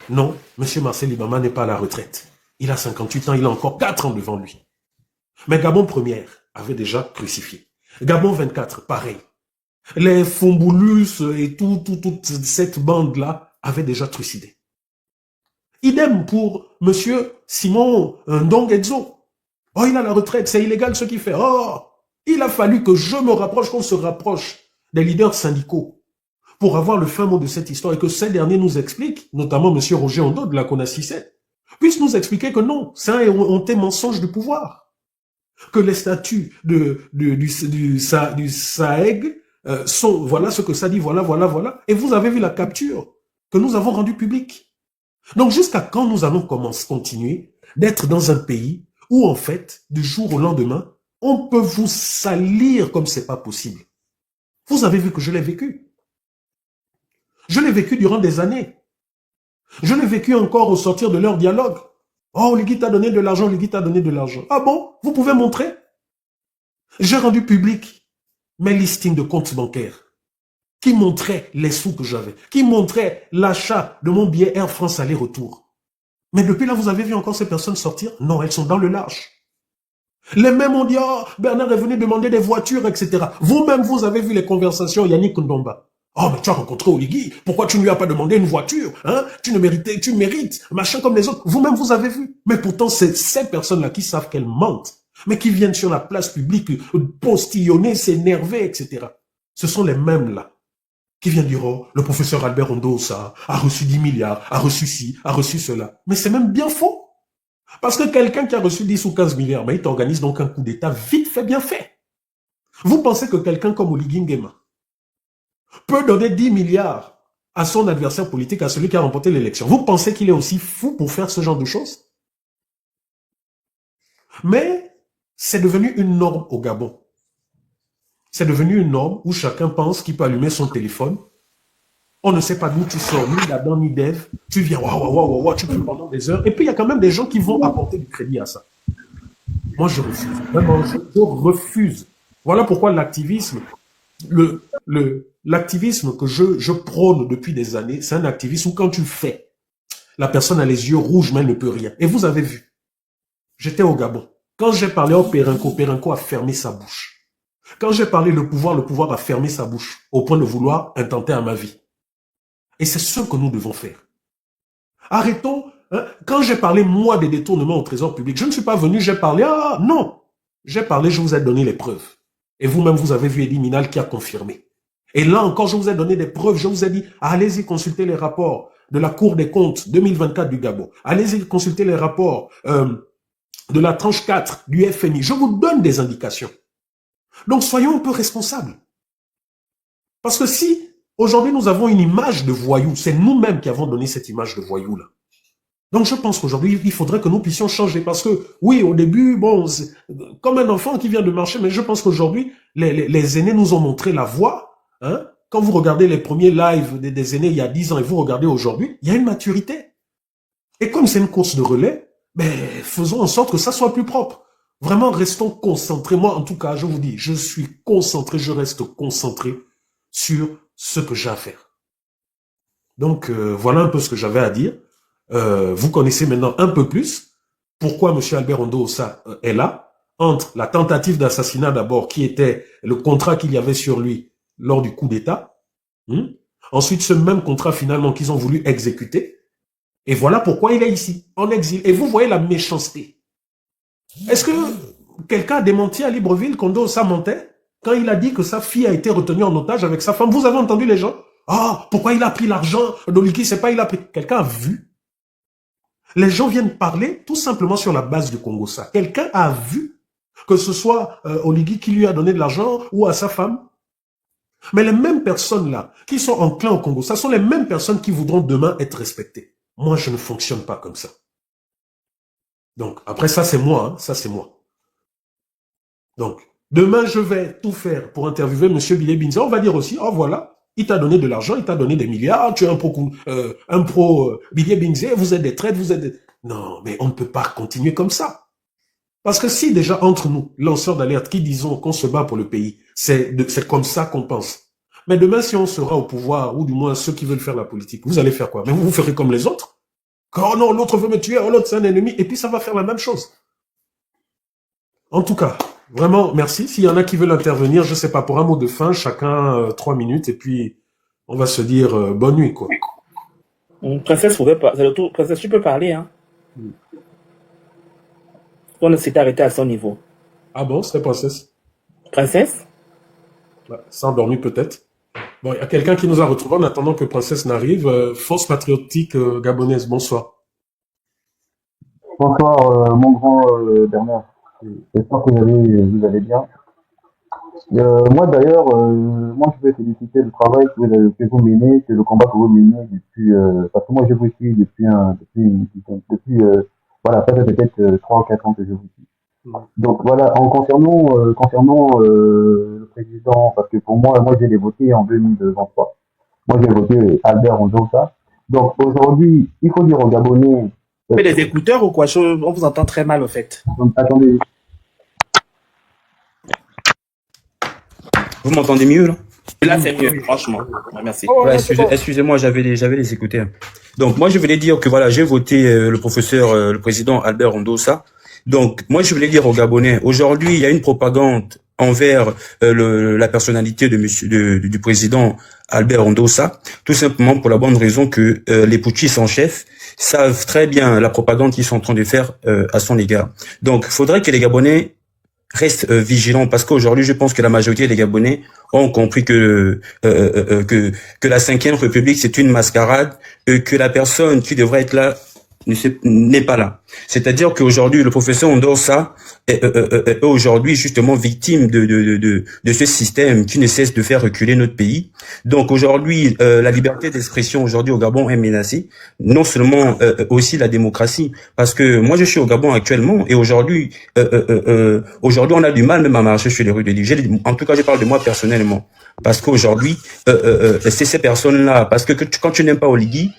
non, M. Marcel Ibama n'est pas à la retraite. Il a 58 ans, il a encore 4 ans devant lui. Mais Gabon Première avait déjà crucifié. Gabon 24, pareil. Les Fomboulus et toute cette bande-là avaient déjà trucidé. Idem pour M. Simon Ndongedzo. Oh, il a la retraite, c'est illégal ce qu'il fait. Oh, il a fallu que je me rapproche, qu'on se rapproche des leaders syndicaux pour avoir le fin mot de cette histoire et que ces derniers nous expliquent, notamment M. Roger Ondo de la CONACICET, puisse nous expliquer que non, c'est un honté mensonge du pouvoir. Que les statuts du SAEG sont, voilà ce que ça dit, voilà. Et vous avez vu la capture que nous avons rendue publique. Donc jusqu'à quand nous allons continuer d'être dans un pays où en fait, du jour au lendemain, on peut vous salir comme c'est pas possible. Vous avez vu que je l'ai vécu. Je l'ai vécu durant des années. Je l'ai vécu encore au sortir de leur dialogue. Oh, Oligui t'a donné de l'argent, Oligui t'a donné de l'argent. Ah bon? Vous pouvez montrer? J'ai rendu public mes listings de comptes bancaires qui montraient les sous que j'avais, qui montraient l'achat de mon billet Air France aller-retour. Mais depuis là, vous avez vu encore ces personnes sortir? Non, elles sont dans le large. Les mêmes ont dit, oh, Bernard est venu demander des voitures, etc. Vous-même, vous avez vu les conversations, Yannick Ndomba. Oh, mais tu as rencontré Oligui, pourquoi tu ne lui as pas demandé une voiture, hein? Tu mérites, machin comme les autres. Vous-même, vous avez vu. Mais pourtant, c'est ces personnes-là qui savent qu'elles mentent, mais qui viennent sur la place publique postillonner, s'énerver, etc. Ce sont les mêmes-là qui viennent dire, oh, le professeur Albert Ondosa a reçu 10 milliards, a reçu ci, a reçu cela. Mais c'est même bien faux. Parce que quelqu'un qui a reçu 10 ou 15 milliards, mais il t'organise donc un coup d'État vite fait, bien fait. Vous pensez que quelqu'un comme Oligui Nguema peut donner 10 milliards à son adversaire politique, à celui qui a remporté l'élection? Vous pensez qu'il est aussi fou pour faire ce genre de choses? Mais c'est devenu une norme au Gabon. C'est devenu une norme où chacun pense qu'il peut allumer son téléphone. On ne sait pas d'où tu sors, ni d'Adam, ni d'Ève. Tu viens, waouh, tu peux pendant des heures. Et puis, il y a quand même des gens qui vont apporter du crédit à ça. Moi, je refuse. Vraiment, je refuse. Voilà pourquoi l'activisme, l'activisme que je prône depuis des années, c'est un activisme où quand tu fais, la personne a les yeux rouges, mais elle ne peut rien. Et vous avez vu, j'étais au Gabon. Quand j'ai parlé au Pérenco a fermé sa bouche. Quand j'ai parlé le pouvoir a fermé sa bouche, au point de vouloir intenter à ma vie. Et c'est ce que nous devons faire. Arrêtons. Hein, quand j'ai parlé, moi, des détournements au trésor public, je ne suis pas venu, j'ai parlé, non. J'ai parlé, je vous ai donné les preuves. Et vous-même, vous avez vu Elie Minal qui a confirmé. Et là encore, je vous ai donné des preuves, je vous ai dit, allez-y consulter les rapports de la Cour des comptes 2024 du Gabon. Allez-y consulter les rapports de la tranche 4 du FMI. Je vous donne des indications. Donc, soyons un peu responsables. Parce que si aujourd'hui, nous avons une image de voyou. C'est nous-mêmes qui avons donné cette image de voyou-là. Donc, je pense qu'aujourd'hui, il faudrait que nous puissions changer. Parce que, oui, au début, bon, c'est comme un enfant qui vient de marcher, mais je pense qu'aujourd'hui, les aînés nous ont montré la voie. Hein? Quand vous regardez les premiers lives des aînés il y a 10 ans et vous regardez aujourd'hui, il y a une maturité. Et comme c'est une course de relais, ben, faisons en sorte que ça soit plus propre. Vraiment, restons concentrés. Moi, en tout cas, je vous dis, je suis concentré, je reste concentré sur ce que j'ai à faire. Donc, voilà un peu ce que j'avais à dire. Vous connaissez maintenant un peu plus pourquoi M. Albert Ondosa est là, entre la tentative d'assassinat d'abord, qui était le contrat qu'il y avait sur lui lors du coup d'État, ensuite ce même contrat finalement qu'ils ont voulu exécuter, et voilà pourquoi il est ici, en exil. Et vous voyez la méchanceté. Est-ce que quelqu'un a démenti à Libreville qu'Ondosa mentait quand il a dit que sa fille a été retenue en otage avec sa femme? Vous avez entendu les gens? Ah, pourquoi il a pris l'argent d'Oligui? C'est pas il a pris. Quelqu'un a vu? Les gens viennent parler tout simplement sur la base du Congo. Ça. Quelqu'un a vu que ce soit Oligui qui lui a donné de l'argent ou à sa femme? Mais les mêmes personnes-là qui sont enclins au Congo, ça sont les mêmes personnes qui voudront demain être respectées. Moi, je ne fonctionne pas comme ça. Donc, après, ça, c'est moi. Hein, ça, c'est moi. Donc, demain, je vais tout faire pour interviewer M. Billy Binza. On va dire aussi, oh voilà, il t'a donné de l'argent, il t'a donné des milliards, tu es un pro Billy Binza, vous êtes des traîtres, vous êtes des... Non, mais on ne peut pas continuer comme ça. Parce que si déjà entre nous, lanceurs d'alerte, qui disons qu'on se bat pour le pays, c'est comme ça qu'on pense. Mais demain, si on sera au pouvoir, ou du moins ceux qui veulent faire la politique, vous allez faire quoi? Mais vous ferez comme les autres. Oh non, l'autre veut me tuer, oh l'autre c'est un ennemi, et puis ça va faire la même chose. En tout cas, vraiment, merci. S'il y en a qui veulent intervenir, je sais pas, pour un mot de fin, chacun 3 minutes, et puis on va se dire bonne nuit, quoi. Princesse, c'est le tour. Princesse, tu peux parler, hein. On s'est arrêté à son niveau. Ah bon, c'est princesse? Princesse? Ça endormi peut-être. Bon, il y a quelqu'un qui nous a retrouvés en attendant que princesse n'arrive. Force patriotique gabonaise, bonsoir. Bonsoir, mon grand Bernard. J'espère que vous allez bien. Moi d'ailleurs, moi je veux féliciter le travail que vous menez, que le combat que vous menez depuis, parce que moi je vous suis voilà, ça fait peut-être 3 ou 4 ans que je vous suis. Donc voilà, concernant le président, parce que pour moi j'ai voté en 2023. Moi j'ai voté Albert Ondosa. Donc aujourd'hui, il faut dire aux Gabonais. Vous avez des écouteurs ou quoi? On vous entend très mal, au fait. Attendez. Vous m'entendez mieux là? Là, c'est mieux, franchement. Ouais, merci. Ouais, excusez-moi, j'avais les écouteurs. Donc moi je voulais dire que voilà, j'ai voté le président Albert Ondosa. Donc moi je voulais dire aux Gabonais, aujourd'hui il y a une propagande envers la personnalité du président Albert Ondosa, tout simplement pour la bonne raison que les putschistes en chef savent très bien la propagande qu'ils sont en train de faire à son égard. Donc il faudrait que les Gabonais restent vigilants, parce qu'aujourd'hui je pense que la majorité des Gabonais ont compris que la 5e République c'est une mascarade, que la personne qui devrait être là n'est pas là. C'est-à-dire qu'aujourd'hui, le professeur Ondosa est aujourd'hui justement victime de ce système qui ne cesse de faire reculer notre pays. Donc aujourd'hui, la liberté d'expression aujourd'hui au Gabon est menacée. Non seulement aussi la démocratie, parce que moi je suis au Gabon actuellement et aujourd'hui, on a du mal même à marcher sur les rues de l'île. En tout cas, je parle de moi personnellement, parce qu'aujourd'hui, c'est ces personnes-là, parce que quand tu n'aimes pas Oligui,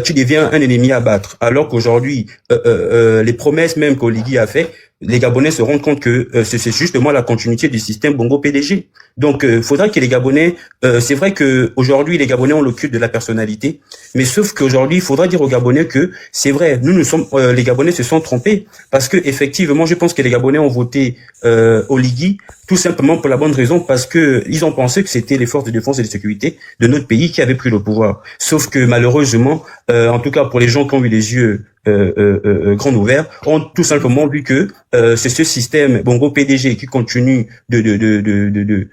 tu deviens un ennemi à battre. Alors qu'aujourd'hui, les promesses même qu'Oligui a fait, les Gabonais se rendent compte que c'est justement la continuité du système Bongo PDG. Donc, faudra que les Gabonais, c'est vrai que aujourd'hui les Gabonais ont le culte de la personnalité, mais sauf qu'aujourd'hui, il faudra dire aux Gabonais que c'est vrai, les Gabonais se sont trompés, parce que effectivement, je pense que les Gabonais ont voté Oligui tout simplement pour la bonne raison, parce que ils ont pensé que c'était les forces de défense et de sécurité de notre pays qui avaient pris le pouvoir. Sauf que malheureusement, en tout cas pour les gens qui ont eu les yeux grands ouverts, ont tout simplement vu que c'est ce système Bongo PDG qui continue de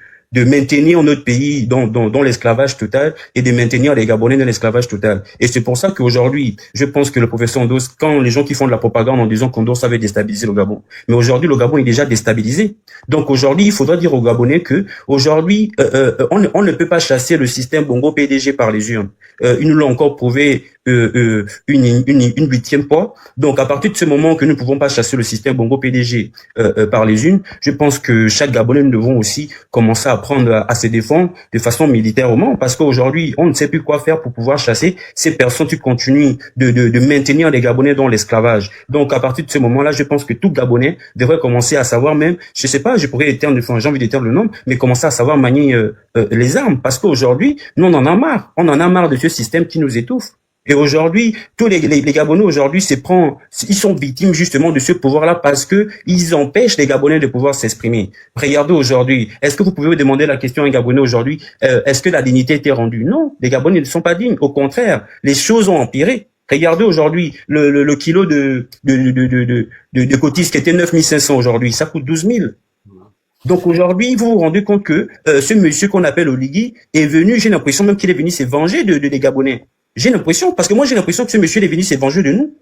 maintenir notre pays dans l'esclavage total et de maintenir les Gabonais dans l'esclavage total. Et c'est pour ça qu'aujourd'hui, je pense que le professeur Ondosa, quand les gens qui font de la propagande en disant qu'Ondosa avait déstabiliser le Gabon, mais aujourd'hui le Gabon est déjà déstabilisé. Donc aujourd'hui, il faudra dire aux Gabonais que aujourd'hui, on ne peut pas chasser le système Bongo PDG par les urnes. Ils nous l'ont encore prouvé une 8e fois. Donc à partir de ce moment que nous ne pouvons pas chasser le système Bongo PDG par les urnes, je pense que chaque Gabonais, nous devons aussi commencer à apprendre à se défendre de façon militairement, parce qu'aujourd'hui on ne sait plus quoi faire pour pouvoir chasser ces personnes qui continuent de maintenir les Gabonais dans l'esclavage. Donc à partir de ce moment-là, je pense que tout Gabonais devrait commencer à savoir, même, je sais pas, j'ai envie d'éterner le nom, mais commencer à savoir manier les armes, parce qu'aujourd'hui nous on en a marre de ce système qui nous étouffe. Et aujourd'hui, tous les Gabonais aujourd'hui ils sont victimes justement de ce pouvoir-là, parce que ils empêchent les Gabonais de pouvoir s'exprimer. Regardez aujourd'hui, est-ce que vous pouvez vous demander la question à un Gabonais aujourd'hui, est-ce que la dignité était rendue? Non, les Gabonais ne sont pas dignes. Au contraire, les choses ont empiré. Regardez aujourd'hui, le kilo de cotis qui était 9500 aujourd'hui, ça coûte 12 000. Donc aujourd'hui, vous vous rendez compte que ce monsieur qu'on appelle Oligui est venu, j'ai l'impression même qu'il est venu se venger des Gabonais. J'ai l'impression, parce que moi j'ai l'impression que ce monsieur est venu se venger de nous.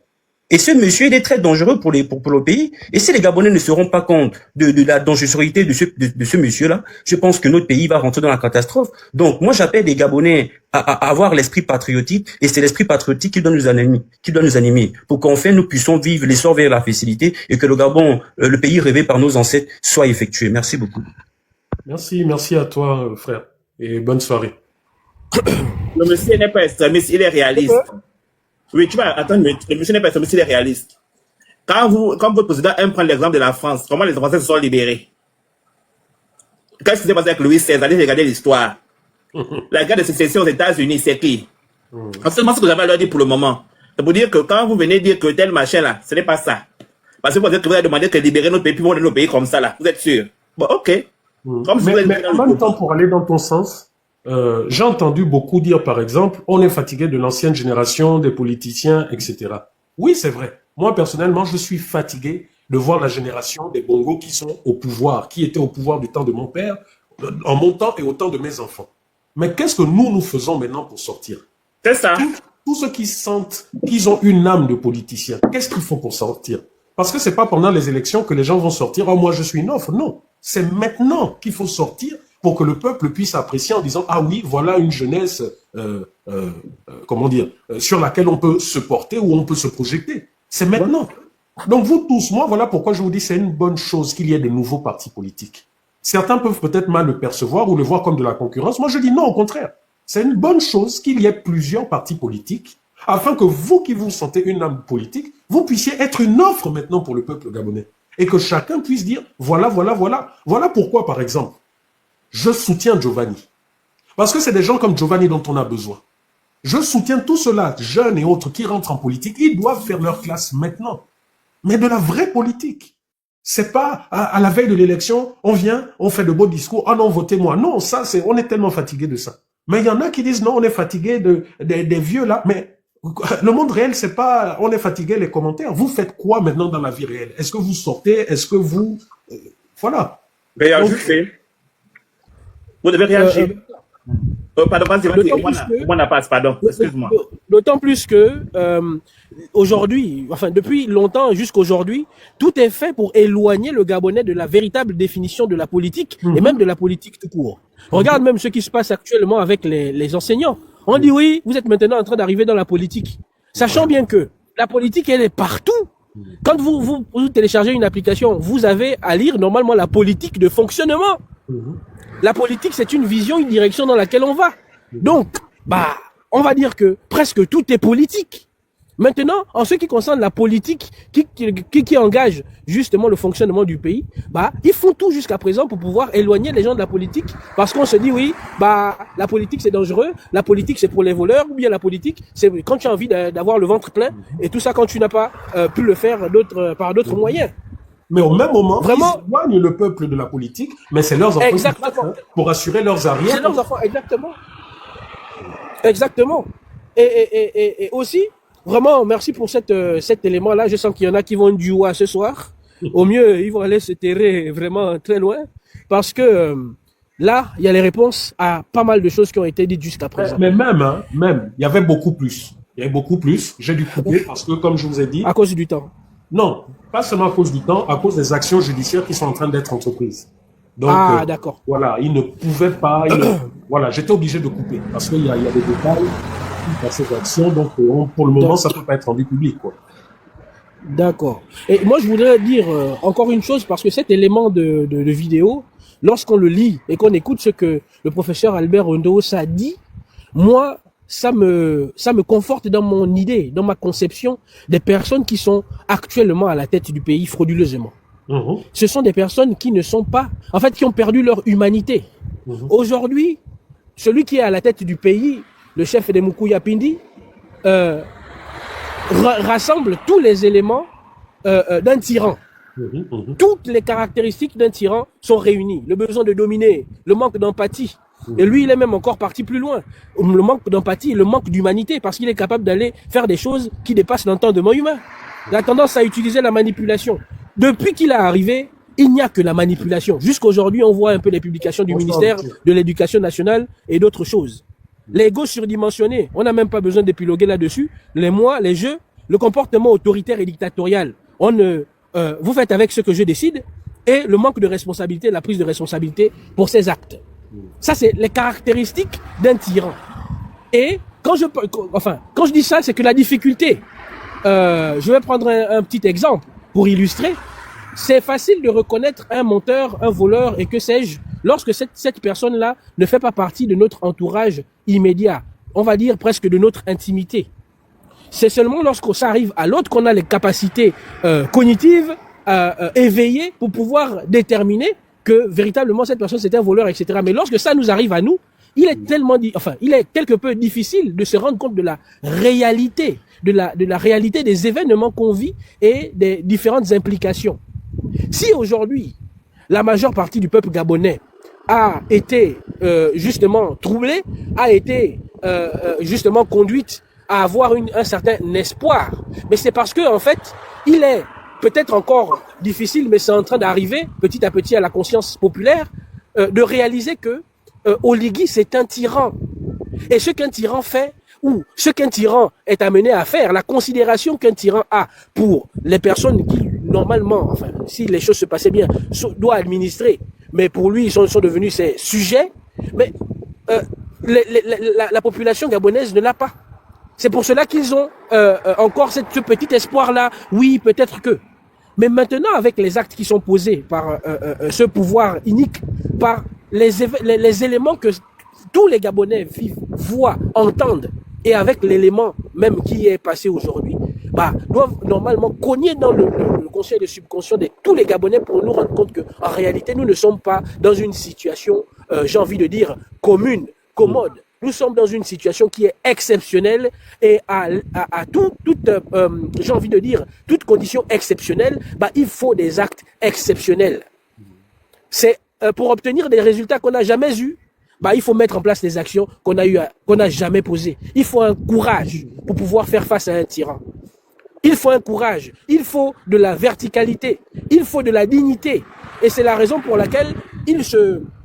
Et ce monsieur, il est très dangereux pour le pays. Et si les Gabonais ne se rendent pas compte de la dangerosité de ce monsieur-là, je pense que notre pays va rentrer dans la catastrophe. Donc moi j'appelle les Gabonais à avoir l'esprit patriotique, et c'est l'esprit patriotique qui doit nous animer, pour qu'enfin nous puissions vivre l'essor vers la facilité, et que le Gabon, le pays rêvé par nos ancêtres, soit effectué. Merci beaucoup. Merci à toi, frère, et bonne soirée. Le monsieur n'est pas extrémiste, il est réaliste. Oui, tu vas attendre, le monsieur n'est pas extrémiste, il est réaliste. Quand votre président aime prendre l'exemple de la France, comment les Français se sont libérés? Qu'est-ce qui s'est passé avec Louis XVI? Allez regarder l'histoire. La guerre de sécession aux États-Unis, c'est qui? Seulement ce que j'avais à leur dire pour le moment. C'est pour dire que quand vous venez dire que tel machin là, ce n'est pas ça. Parce que vous avez demandé de libérer notre pays, puis vous notre pays comme ça là. Vous êtes sûr? Bon, ok. Mais en même temps, pour aller dans ton sens, j'ai entendu beaucoup dire, par exemple, on est fatigué de l'ancienne génération, des politiciens, etc. Oui, c'est vrai. Moi, personnellement, je suis fatigué de voir la génération des Bongo qui sont au pouvoir, qui étaient au pouvoir du temps de mon père, en mon temps et au temps de mes enfants. Mais qu'est-ce que nous faisons maintenant pour sortir? C'est ça. Tous ceux qui sentent qu'ils ont une âme de politicien, qu'est-ce qu'il faut pour sortir? Parce que c'est pas pendant les élections que les gens vont sortir « Oh, moi, je suis une offre ». Non, c'est maintenant qu'il faut sortir pour que le peuple puisse apprécier en disant « Ah oui, voilà une jeunesse, sur laquelle on peut se porter ou on peut se projeter ». C'est maintenant. Donc vous tous, moi, voilà pourquoi je vous dis c'est une bonne chose qu'il y ait des nouveaux partis politiques. Certains peuvent peut-être mal le percevoir ou le voir comme de la concurrence. Moi, je dis non, au contraire. C'est une bonne chose qu'il y ait plusieurs partis politiques afin que vous qui vous sentez une âme politique, vous puissiez être une offre maintenant pour le peuple gabonais. Et que chacun puisse dire, voilà, voilà, voilà. Voilà pourquoi, par exemple, je soutiens Giovanni. Parce que c'est des gens comme Giovanni dont on a besoin. Je soutiens tout cela, jeunes et autres, qui rentrent en politique. Ils doivent faire leur classe maintenant. Mais de la vraie politique. C'est pas à la veille de l'élection, on vient, on fait de beaux discours, ah non, votez-moi. Non, ça, on est tellement fatigué de ça. Mais il y en a qui disent non, on est fatigué des vieux là. Mais le monde réel, c'est pas on est fatigué les commentaires. Vous faites quoi maintenant dans la vie réelle? Est-ce que vous sortez? Est-ce que vous... voilà. Réagissez. Vous devez réagir. Pardon, pardon, excuse-moi. D'autant plus que aujourd'hui, enfin depuis longtemps jusqu'aujourd'hui, tout est fait pour éloigner le Gabonais de la véritable définition de la politique et même de la politique tout court. Regarde même ce qui se passe actuellement avec les enseignants. On dit oui, vous êtes maintenant en train d'arriver dans la politique, sachant bien que la politique elle est partout. Quand vous téléchargez une application, vous avez à lire normalement la politique de fonctionnement. La politique, c'est une vision, une direction dans laquelle on va. Donc, on va dire que presque tout est politique. Maintenant, en ce qui concerne la politique qui engage justement le fonctionnement du pays, ils font tout jusqu'à présent pour pouvoir éloigner les gens de la politique parce qu'on se dit oui, la politique c'est dangereux, la politique c'est pour les voleurs ou bien la politique c'est quand tu as envie d'avoir le ventre plein et tout ça quand tu n'as pas pu le faire par d'autres moyens. Mais au même moment, vraiment, ils éloignent le peuple de la politique, mais c'est leurs enfants exactement. Pour assurer leurs arrières. C'est leurs enfants, exactement. Exactement. Et aussi, vraiment, merci pour cet élément-là. Je sens qu'il y en a qui vont du ce soir. Au mieux, ils vont aller se terrer vraiment très loin. Parce que là, il y a les réponses à pas mal de choses qui ont été dites jusqu'à présent. Mais même, il y avait beaucoup plus. Il y avait beaucoup plus. J'ai dû couper parce que, comme je vous ai dit... À cause du temps. Non, pas seulement à cause du temps, à cause des actions judiciaires qui sont en train d'être entreprises. Donc, d'accord. Voilà, ils ne pouvaient pas... voilà, j'étais obligé de couper parce qu'il y a des détails dans ces actions. Donc, pour le moment, ça ne peut pas être rendu public, quoi. D'accord. Et moi, je voudrais dire encore une chose parce que cet élément de vidéo, lorsqu'on le lit et qu'on écoute ce que le professeur Albert Ondos a dit, moi... ça me conforte dans mon idée, dans ma conception des personnes qui sont actuellement à la tête du pays frauduleusement. Ce sont des personnes qui ne sont pas, en fait, qui ont perdu leur humanité. Aujourd'hui, celui qui est à la tête du pays, le chef de Mukuya Pindi, rassemble tous les éléments d'un tyran. Toutes les caractéristiques d'un tyran sont réunies. Le besoin de dominer, le manque d'empathie. Et lui, il est même encore parti plus loin. Le manque d'empathie, le manque d'humanité, parce qu'il est capable d'aller faire des choses qui dépassent l'entendement humain. Il a tendance à utiliser la manipulation. Depuis qu'il est arrivé, il n'y a que la manipulation. Jusqu'aujourd'hui, on voit un peu les publications du ministère de l'Éducation nationale et d'autres choses. L'ego surdimensionné, on n'a même pas besoin d'épiloguer là-dessus. Les mots, les jeux, le comportement autoritaire et dictatorial. Vous faites avec ce que je décide et le manque de responsabilité, la prise de responsabilité pour ses actes. Ça, c'est les caractéristiques d'un tyran. Et quand je dis ça, c'est que la difficulté, je vais prendre un petit exemple pour illustrer. C'est facile de reconnaître un menteur, un voleur et que sais-je, lorsque cette personne-là ne fait pas partie de notre entourage immédiat, on va dire presque de notre intimité. C'est seulement lorsque ça arrive à l'autre qu'on a les capacités cognitives éveillées pour pouvoir déterminer que véritablement cette personne c'était un voleur, etc. Mais lorsque ça nous arrive à nous, il est quelque peu difficile de se rendre compte de la réalité, de la réalité des événements qu'on vit et des différentes implications. Si aujourd'hui, la majeure partie du peuple gabonais a été justement troublée, a été justement conduite à avoir un certain espoir, mais c'est parce que en fait, il est peut-être encore difficile, mais c'est en train d'arriver petit à petit à la conscience populaire de réaliser que Oligui c'est un tyran. Et ce qu'un tyran fait, ou ce qu'un tyran est amené à faire, la considération qu'un tyran a pour les personnes qui normalement, enfin, si les choses se passaient bien, doit administrer. Mais pour lui, ils sont devenus ses sujets. Mais la population gabonaise ne l'a pas. C'est pour cela qu'ils ont encore ce petit espoir-là. Oui, peut-être que. Mais maintenant, avec les actes qui sont posés par ce pouvoir inique, par les éléments que tous les Gabonais vivent, voient, entendent, et avec l'élément même qui est passé aujourd'hui, doivent normalement cogner dans le conscient et le subconscient de tous les Gabonais pour nous rendre compte qu'en réalité, nous ne sommes pas dans une situation, j'ai envie de dire, commune, commode. Nous sommes dans une situation qui est exceptionnelle et j'ai envie de dire, toute condition exceptionnelle, il faut des actes exceptionnels. C'est pour obtenir des résultats qu'on n'a jamais eus, il faut mettre en place des actions qu'on n'a jamais posées. Il faut un courage pour pouvoir faire face à un tyran. Il faut un courage, il faut de la verticalité, il faut de la dignité. Et c'est la raison pour laquelle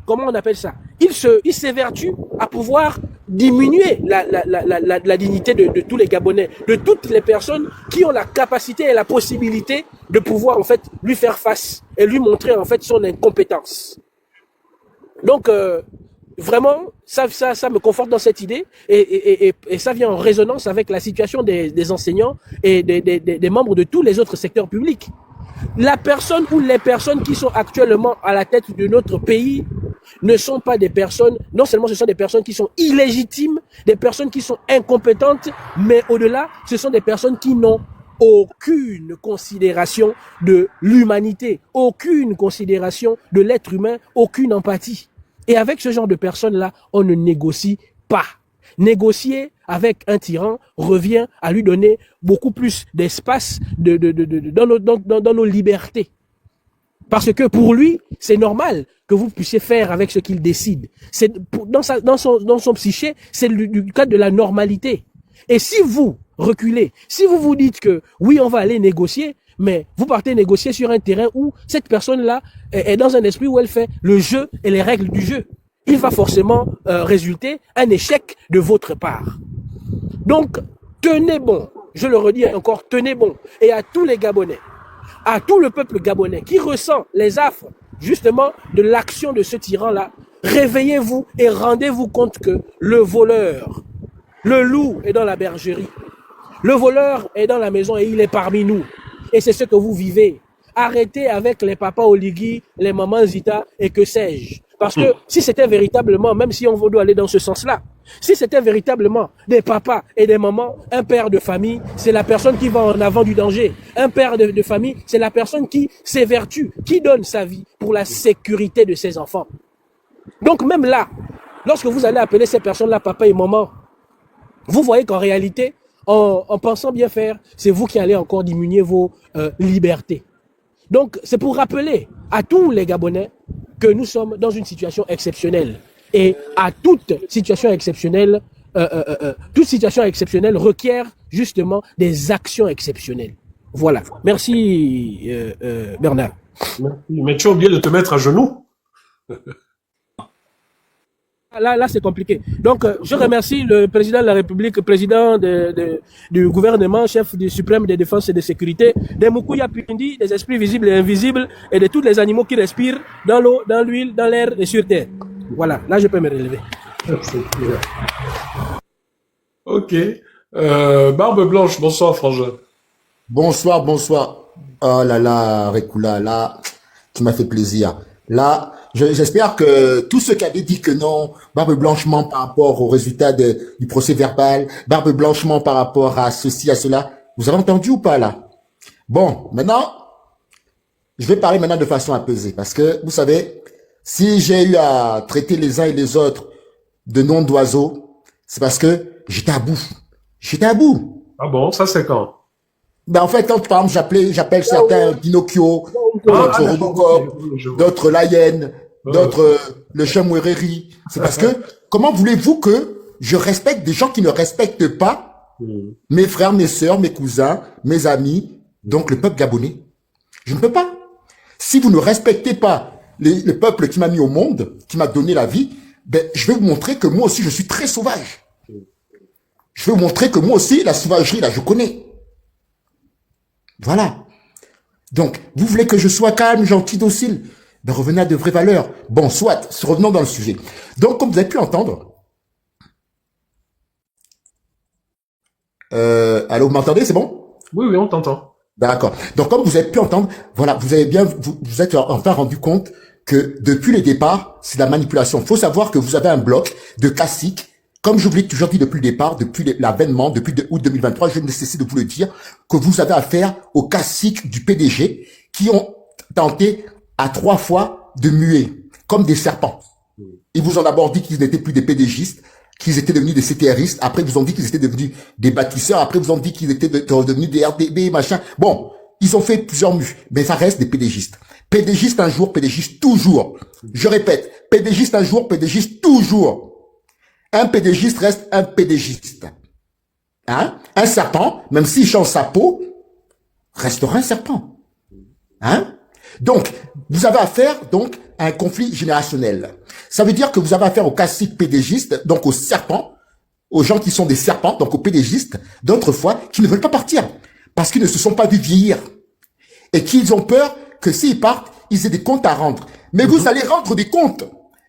comment on appelle ça? Il s'évertue à pouvoir diminuer la dignité de tous les Gabonais, de toutes les personnes qui ont la capacité et la possibilité de pouvoir en fait lui faire face et lui montrer en fait son incompétence. Donc vraiment, ça me conforte dans cette idée et ça vient en résonance avec la situation des enseignants et des membres de tous les autres secteurs publics. La personne ou les personnes qui sont actuellement à la tête de notre pays ne sont pas des personnes, non seulement ce sont des personnes qui sont illégitimes, des personnes qui sont incompétentes, mais au-delà, ce sont des personnes qui n'ont aucune considération de l'humanité, aucune considération de l'être humain, aucune empathie. Et avec ce genre de personnes-là, on ne négocie pas. Négocier avec un tyran revient à lui donner beaucoup plus d'espace dans nos libertés. Parce que pour lui, c'est normal que vous puissiez faire avec ce qu'il décide. Dans son psyché, c'est du cadre de la normalité. Et si vous reculez, si vous vous dites que oui, on va aller négocier, mais vous partez négocier sur un terrain où cette personne-là est dans un esprit où elle fait le jeu et les règles du jeu, il va forcément résulter un échec de votre part. Donc, tenez bon, je le redis encore, tenez bon, et à tous les Gabonais, à tout le peuple gabonais qui ressent les affres, justement, de l'action de ce tyran-là, réveillez-vous et rendez-vous compte que le voleur, le loup est dans la bergerie, le voleur est dans la maison et il est parmi nous. Et c'est ce que vous vivez. Arrêtez avec les papas Oligui, les mamans Zita et que sais-je. Parce que si c'était véritablement, même si on doit aller dans ce sens-là, si c'était véritablement des papas et des mamans, un père de famille, c'est la personne qui va en avant du danger. Un père de famille, c'est la personne qui s'évertue, qui donne sa vie pour la sécurité de ses enfants. Donc même là, lorsque vous allez appeler ces personnes-là papa et maman, vous voyez qu'en réalité, en pensant bien faire, c'est vous qui allez encore diminuer vos libertés. Donc, c'est pour rappeler à tous les Gabonais que nous sommes dans une situation exceptionnelle. Et à toute situation exceptionnelle requiert justement des actions exceptionnelles. Voilà. Merci, Bernard. Merci. Mais tu as oublié de te mettre à genoux. Là, c'est compliqué. Donc, je remercie le président de la République, président du gouvernement, chef du suprême des défenses et de sécurité, des Mukuya Pindi, des esprits visibles et invisibles, et de tous les animaux qui respirent dans l'eau, dans l'huile, dans l'air et sur terre. Voilà, là, je peux me relever. Ok. Barbe Blanche, bonsoir, Frangin. Bonsoir, bonsoir. Oh là là, Rekula, là, tu m'as fait plaisir. Là, j'espère que tous ceux qui avaient dit que non, Barbe Blanchement par rapport au résultat du procès verbal, Barbe Blanchement par rapport à ceci, à cela, vous avez entendu ou pas là? Bon, maintenant, je vais parler maintenant de façon apaisée parce que, vous savez, si j'ai eu à traiter les uns et les autres de noms d'oiseaux, c'est parce que j'étais à bout. J'étais à bout. Ah bon, ça c'est quand? Ben en fait, quand par exemple j'appelle certains Pinocchio, d'autres Robocop, d'autres Lion, d'autres le Chamouereri, c'est parce que comment voulez-vous que je respecte des gens qui ne respectent pas mes frères, mes sœurs, mes cousins, mes amis, donc le peuple gabonais? Je ne peux pas. Si vous ne respectez pas le peuple qui m'a mis au monde, qui m'a donné la vie, ben je vais vous montrer que moi aussi je suis très sauvage. Je vais vous montrer que moi aussi la sauvagerie là je connais. Voilà. Donc, vous voulez que je sois calme, gentil, docile? Ben, revenez à de vraies valeurs. Bon, soit, revenons dans le sujet. Donc, comme vous avez pu entendre, allô, vous m'entendez, c'est bon? Oui, oui, on t'entend. D'accord. Donc, comme vous avez pu entendre, voilà, vous avez bien, vous êtes enfin rendu compte que depuis le départ, c'est de la manipulation. Il faut savoir que vous avez un bloc de classiques. Comme je vous l'ai toujours dit depuis le départ, depuis l'avènement, depuis août 2023, je ne cesse de vous le dire, que vous avez affaire aux classiques du PDG qui ont tenté à 3 fois de muer, comme des serpents. Ils vous ont d'abord dit qu'ils n'étaient plus des PDGistes, qu'ils étaient devenus des CTRistes, après ils vous ont dit qu'ils étaient devenus des bâtisseurs, après ils vous ont dit qu'ils étaient devenus des RDB, machin. Bon, ils ont fait plusieurs mues, mais ça reste des PDGistes. PDGiste un jour, PDGiste toujours. Je répète, PDGiste un jour, PDGiste toujours. Un PDGiste reste un PDGiste. Hein? Un serpent, même s'il change sa peau, restera un serpent. Hein? Donc, vous avez affaire, donc, à un conflit générationnel. Ça veut dire que vous avez affaire aux classiques PDGistes, donc aux serpents, aux gens qui sont des serpents, donc aux PDGistes, d'autrefois, qui ne veulent pas partir, parce qu'ils ne se sont pas vus vieillir. Et qu'ils ont peur que s'ils partent, ils aient des comptes à rendre. Mais vous allez rendre des comptes.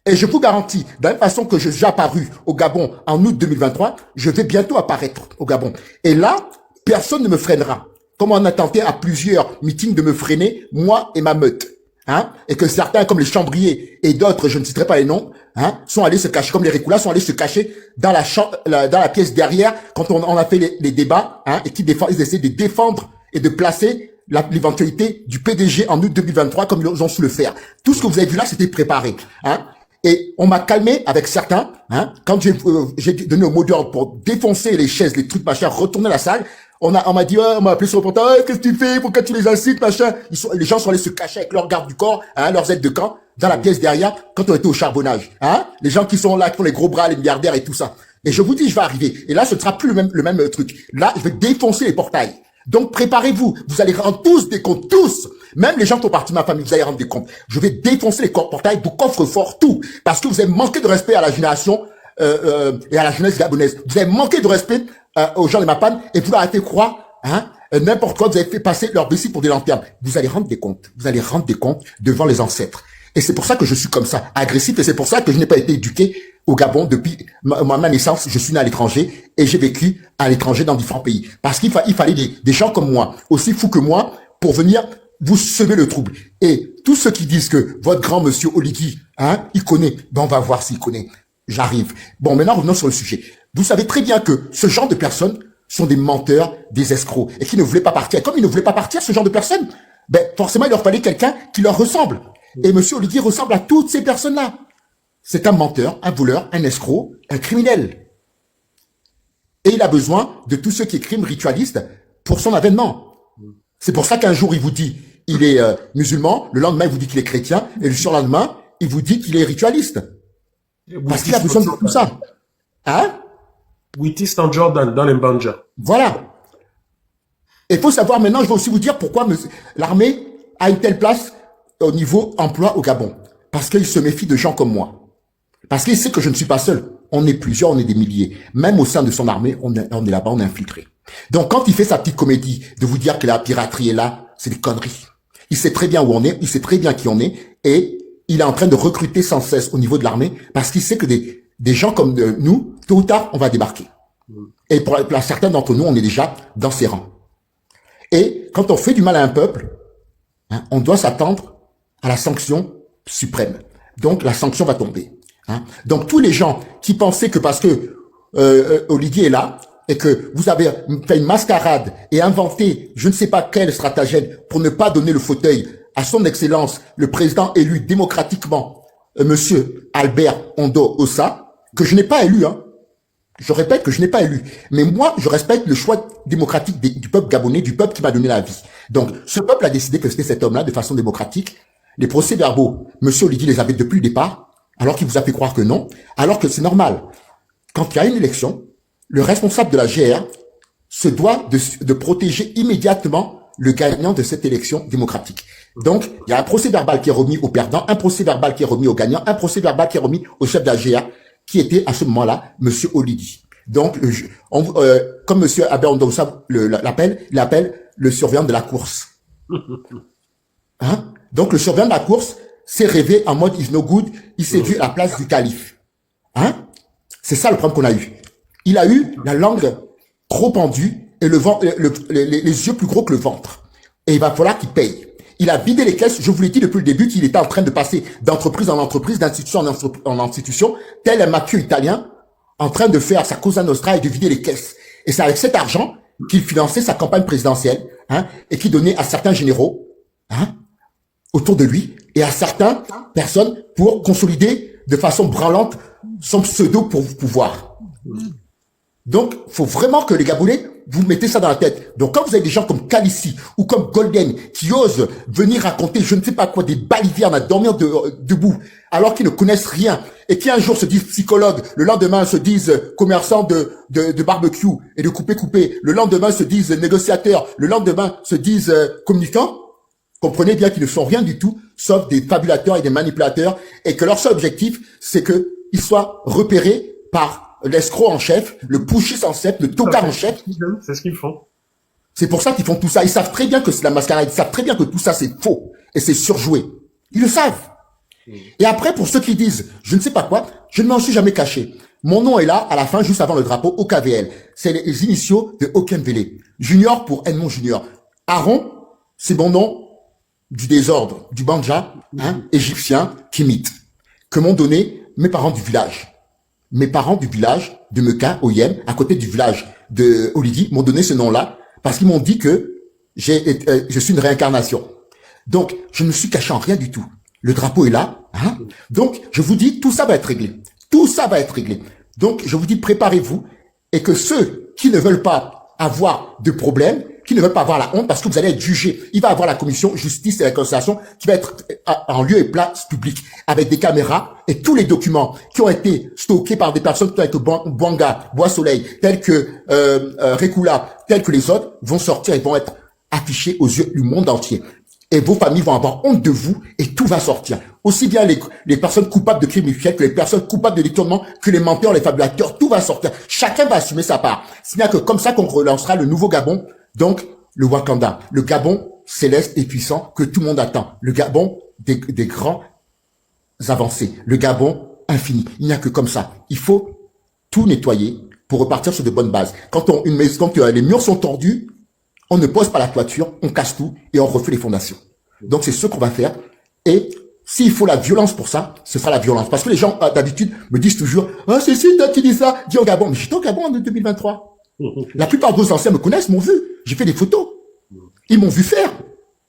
Et je vous garantis, de la même façon que j'ai apparu au Gabon en août 2023, je vais bientôt apparaître au Gabon. Et là, personne ne me freinera. Comme on a tenté à plusieurs meetings de me freiner, moi et ma meute. Hein? Et que certains, comme les Chambriers et d'autres, je ne citerai pas les noms, hein, sont allés se cacher, comme les Récoulas, sont allés se cacher dans la pièce derrière quand on a fait les débats, hein, et ils essaient de défendre et de placer l'éventualité du PDG en août 2023 comme ils ont su le faire. Tout ce que vous avez vu là, c'était préparé. Hein? Et on m'a calmé avec certains, hein, quand j'ai donné au mot d'ordre pour défoncer les chaises, les trucs, machin, retourner la salle, on m'a dit, on m'a appelé sur le portail, qu'est-ce que tu fais, pourquoi tu les incites, machin. Les gens sont allés se cacher avec leur garde du corps, hein, leurs aides de camp, dans la pièce derrière, quand on était au charbonnage, hein. Les gens qui sont là, qui font les gros bras, les milliardaires et tout ça. Et je vous dis, je vais arriver. Et là, ce ne sera plus le même truc. Là, je vais défoncer les portails. Donc, préparez-vous. Vous allez rendre tous des comptes, tous. Même les gens qui ont parti de ma famille, vous allez rendre des comptes. Je vais défoncer les portails, vos coffres forts, tout. Parce que vous avez manqué de respect à la génération, et à la jeunesse gabonaise. Vous avez manqué de respect, aux gens de ma femme, et vous leur avez fait croire, hein, n'importe quoi, vous avez fait passer leur vessie pour des lanternes. Vous allez rendre des comptes. Vous allez rendre des comptes devant les ancêtres. Et c'est pour ça que je suis comme ça, agressif, et c'est pour ça que je n'ai pas été éduqué au Gabon depuis ma naissance. Je suis né à l'étranger et j'ai vécu à l'étranger dans différents pays. Parce qu'il fallait des gens comme moi, aussi fous que moi, pour venir vous semer le trouble. Et tous ceux qui disent que votre grand monsieur Oligui, hein, il connaît, ben on va voir s'il connaît. J'arrive. Bon, maintenant revenons sur le sujet. Vous savez très bien que ce genre de personnes sont des menteurs, des escrocs, et qui ne voulaient pas partir. Et comme ils ne voulaient pas partir, ce genre de personnes, ben forcément il leur fallait quelqu'un qui leur ressemble. Et monsieur Oligui ressemble à toutes ces personnes-là. C'est un menteur, un voleur, un escroc, un criminel. Et il a besoin de tous ceux qui écrivent ritualistes pour son avènement. C'est pour ça qu'un jour il vous dit il est musulman, le lendemain il vous dit qu'il est chrétien, et le surlendemain il vous dit qu'il est ritualiste. Parce qu'il a besoin de tout ça. Hein? Wittist en Jordan, dans les Banja. Voilà. Et il faut savoir maintenant, je vais aussi vous dire pourquoi l'armée a une telle place au niveau emploi au Gabon. Parce qu'il se méfie de gens comme moi. Parce qu'il sait que je ne suis pas seul. On est plusieurs, on est des milliers. Même au sein de son armée, on est là-bas, on est infiltré. Donc quand il fait sa petite comédie de vous dire que la piraterie est là, c'est des conneries. Il sait très bien où on est, il sait très bien qui on est, et il est en train de recruter sans cesse au niveau de l'armée, parce qu'il sait que des gens comme nous, tôt ou tard, on va débarquer. Et pour certains d'entre nous, on est déjà dans ses rangs. Et quand on fait du mal à un peuple, hein, on doit s'attendre à la sanction suprême. Donc la sanction va tomber. Hein. Donc tous les gens qui pensaient que parce que Oligui est là et que vous avez fait une mascarade et inventé je ne sais pas quel stratagème pour ne pas donner le fauteuil à son excellence, le président élu démocratiquement, monsieur Albert Ondo Ossa, que je n'ai pas élu, hein. Je répète que je n'ai pas élu. Mais moi, je respecte le choix démocratique du peuple gabonais, du peuple qui m'a donné la vie. Donc, ce peuple a décidé que c'était cet homme-là de façon démocratique. Les procès-verbaux, monsieur Oligui les avait depuis le départ, alors qu'il vous a fait croire que non, alors que c'est normal. Quand il y a une élection, le responsable de la GR se doit de protéger immédiatement le gagnant de cette élection démocratique. Donc, il y a un procès-verbal qui est remis au perdant, un procès-verbal qui est remis au gagnant, un procès-verbal qui est remis au chef de la GR, qui était à ce moment-là monsieur Oligui. Donc, comme monsieur Albert Ondoussa l'appelle, il appelle le surveillant de la course. Hein? Donc le surveillant de la course s'est rêvé en mode is no good, il s'est vu à la place du calife. Hein? C'est ça le problème qu'on a eu. Il a eu la langue trop pendue et les yeux plus gros que le ventre. Et il va falloir qu'il paye. Il a vidé les caisses. Je vous l'ai dit depuis le début qu'il était en train de passer d'entreprise en entreprise, d'institution en institution, tel un mafieux italien en train de faire sa Cosa Nostra et de vider les caisses. Et c'est avec cet argent qu'il finançait sa campagne présidentielle, hein, et qui donnait à certains généraux, hein, autour de lui et à certaines personnes pour consolider de façon branlante son pseudo pour pouvoir. Donc, faut vraiment que les Gabonais, vous mettez ça dans la tête. Donc, quand vous avez des gens comme Kalissi ou comme Golden qui osent venir raconter je ne sais pas quoi, des balivières à dormir debout, alors qu'ils ne connaissent rien, et qui un jour se disent psychologues, le lendemain se disent commerçants de barbecue et de couper, le lendemain se disent négociateurs, le lendemain se disent communicants, comprenez bien qu'ils ne sont rien du tout, sauf des fabulateurs et des manipulateurs, et que leur seul objectif, c'est qu'ils soient repérés par l'escroc en chef, le pushiste en chef, le tocard en chef. C'est ce qu'ils font. C'est pour ça qu'ils font tout ça. Ils savent très bien que c'est la mascarade. Ils savent très bien que tout ça, c'est faux. Et c'est surjoué. Ils le savent. Et après, pour ceux qui disent, je ne sais pas quoi, je ne m'en suis jamais caché. Mon nom est là, à la fin, juste avant le drapeau, OKVL. C'est les initiaux de Okembele. Junior pour Edmond Junior. Aaron, c'est mon nom du désordre, du banja, hein, égyptien, kémite, que m'ont donné mes parents du village. Mes parents du village de Meka, au Yem, à côté du village de Oligi, m'ont donné ce nom-là parce qu'ils m'ont dit que je suis une réincarnation. Donc, je ne me suis caché en rien du tout. Le drapeau est là. Hein? Donc, je vous dis, tout ça va être réglé. Tout ça va être réglé. Donc, je vous dis, préparez-vous et que ceux qui ne veulent pas avoir de problème, qui ne veulent pas avoir la honte parce que vous allez être jugés. Il va y avoir la commission justice et réconciliation qui va être en lieu et place public avec des caméras et tous les documents qui ont été stockés par des personnes telles que Bouanga, Bois Soleil, telles que Rekula, telles que les autres vont sortir et vont être affichés aux yeux du monde entier. Et vos familles vont avoir honte de vous et tout va sortir. Aussi bien les personnes coupables de crimes mutuels que les personnes coupables de détournement, que les menteurs, les fabulateurs, tout va sortir. Chacun va assumer sa part. C'est bien que comme ça qu'on relancera le nouveau Gabon. Donc, le Wakanda, le Gabon céleste et puissant que tout le monde attend. Le Gabon des grands avancées. Le Gabon infini. Il n'y a que comme ça. Il faut tout nettoyer pour repartir sur de bonnes bases. Quand les murs sont tordus, on ne pose pas la toiture, on casse tout et on refait les fondations. Donc, c'est ce qu'on va faire. Et s'il faut la violence pour ça, ce sera la violence. Parce que les gens, d'habitude, me disent toujours « Ah, c'est si, toi, tu dis ça, dis au Gabon. » Mais j'étais au Gabon en 2023. La plupart de vos anciens me connaissent, m'ont vu. J'ai fait des photos. Ils m'ont vu faire.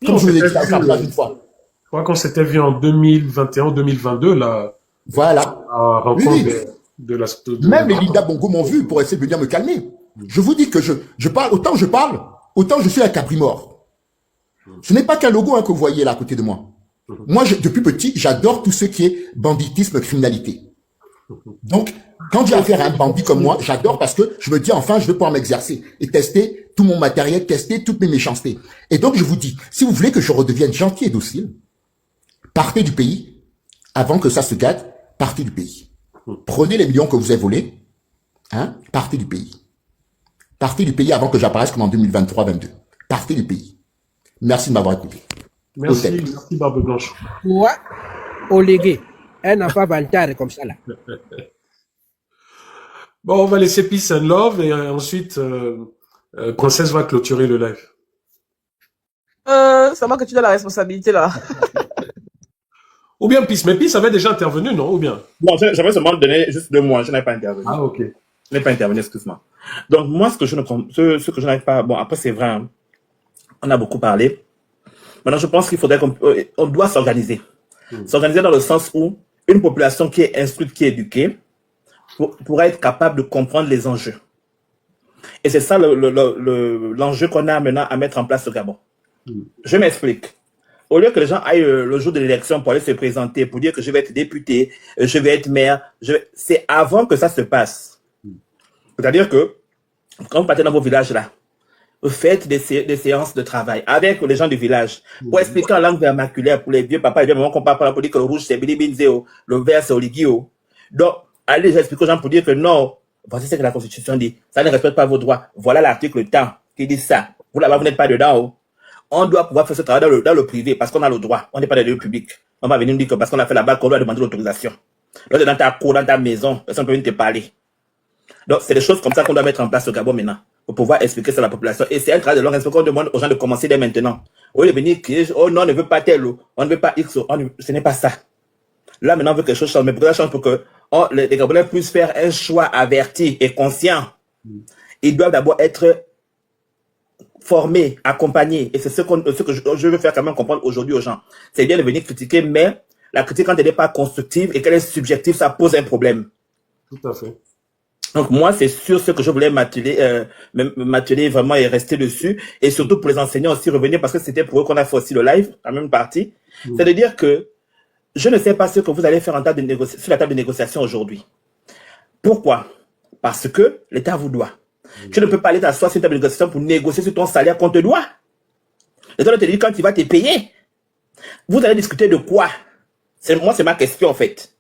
Comme je vous l'ai dit une fois. Je crois qu'on s'était vu en 2021, 2022, là. Voilà. À rencontre Même les Linda Bongo m'ont vu pour essayer de venir me calmer. Je vous dis que je parle, autant je suis un cabri mort. Ce n'est pas qu'un logo hein, que vous voyez là à côté de moi. Moi, depuis petit, j'adore tout ce qui est banditisme, criminalité. Donc, quand j'ai affaire à un bandit comme moi, j'adore parce que je me dis enfin, je vais pouvoir m'exercer et tester tout mon matériel, tester toutes mes méchancetés. Et donc, je vous dis, si vous voulez que je redevienne gentil et docile, partez du pays avant que ça se gâte, partez du pays. Prenez les millions que vous avez volés, hein, partez du pays. Partez du pays avant que j'apparaisse comme en 2023-22. Partez du pays. Merci de m'avoir écouté. Merci Barbe Blanche. Ouais, Olégué. Un enfant vantage comme ça là. Bon, on va laisser Peace and Love et ensuite Princesse va clôturer le live. C'est moi que tu as la responsabilité là. Ou bien Peace, mais Peace avait déjà intervenu, non? Ou bien? Bon, j'avais seulement donné juste 2 mois, je n'avais pas intervenu. Ah, ok. Je n'ai pas intervenu, excuse-moi. Donc, moi, ce que je n'arrive pas, bon, après, c'est vrai, hein, on a beaucoup parlé. Maintenant, je pense qu'il faudrait on doit s'organiser. S'organiser dans le sens où une population qui est instruite, qui est éduquée, pourra être capable de comprendre les enjeux. Et c'est ça l'enjeu qu'on a maintenant à mettre en place au Gabon. Je m'explique. Au lieu que les gens aillent le jour de l'élection pour aller se présenter, pour dire que je vais être député, je vais être maire, c'est avant que ça se passe. C'est-à-dire que, quand vous partez dans vos villages là, vous faites des séances de travail avec les gens du village pour expliquer en langue vernaculaire pour les vieux papas et les mamans qu'on parle pour dire que le rouge c'est Bilibinzeo, le vert c'est Oligio. Donc, allez expliquer aux gens pour dire que non, voici ce que la Constitution dit, ça ne respecte pas vos droits. Voilà l'article temps qui dit ça. Vous là-bas, vous n'êtes pas dedans. on doit pouvoir faire ce travail dans le privé parce qu'on a le droit. On n'est pas dans le lieu public. On va venir nous dire que parce qu'on a fait la bac, on doit demander l'autorisation. Lorsque dans ta cour, dans ta maison, personne ne peut venir te parler. Donc, c'est des choses comme ça qu'on doit mettre en place au Gabon maintenant pour pouvoir expliquer ça à la population. Et c'est un travail de longue respect qu'on demande aux gens de commencer dès maintenant. Au lieu de venir crier, oh non, on ne veut pas tel, on ne veut pas X, ce n'est pas ça. Là, maintenant, on veut que quelque chose change. Mais pour que ça change, pour que les Gabonais puissent faire un choix averti et conscient, ils doivent d'abord être formés, accompagnés. Et c'est ce que je veux faire quand même comprendre aujourd'hui aux gens. C'est bien de venir critiquer, mais la critique, quand elle n'est pas constructive et qu'elle est subjective, ça pose un problème. Tout à fait. Donc moi, c'est sur ce que je voulais m'atteler vraiment et rester dessus. Et surtout pour les enseignants aussi revenir, parce que c'était pour eux qu'on a fait aussi le live, la même partie. C'est de dire que je ne sais pas ce que vous allez faire sur la table de négociation aujourd'hui. Pourquoi? Parce que l'État vous doit. Tu ne peux pas aller t'asseoir sur une table de négociation pour négocier sur ton salaire qu'on te doit. L'État te dit quand il va te payer. Vous allez discuter de quoi? Moi, c'est ma question en fait.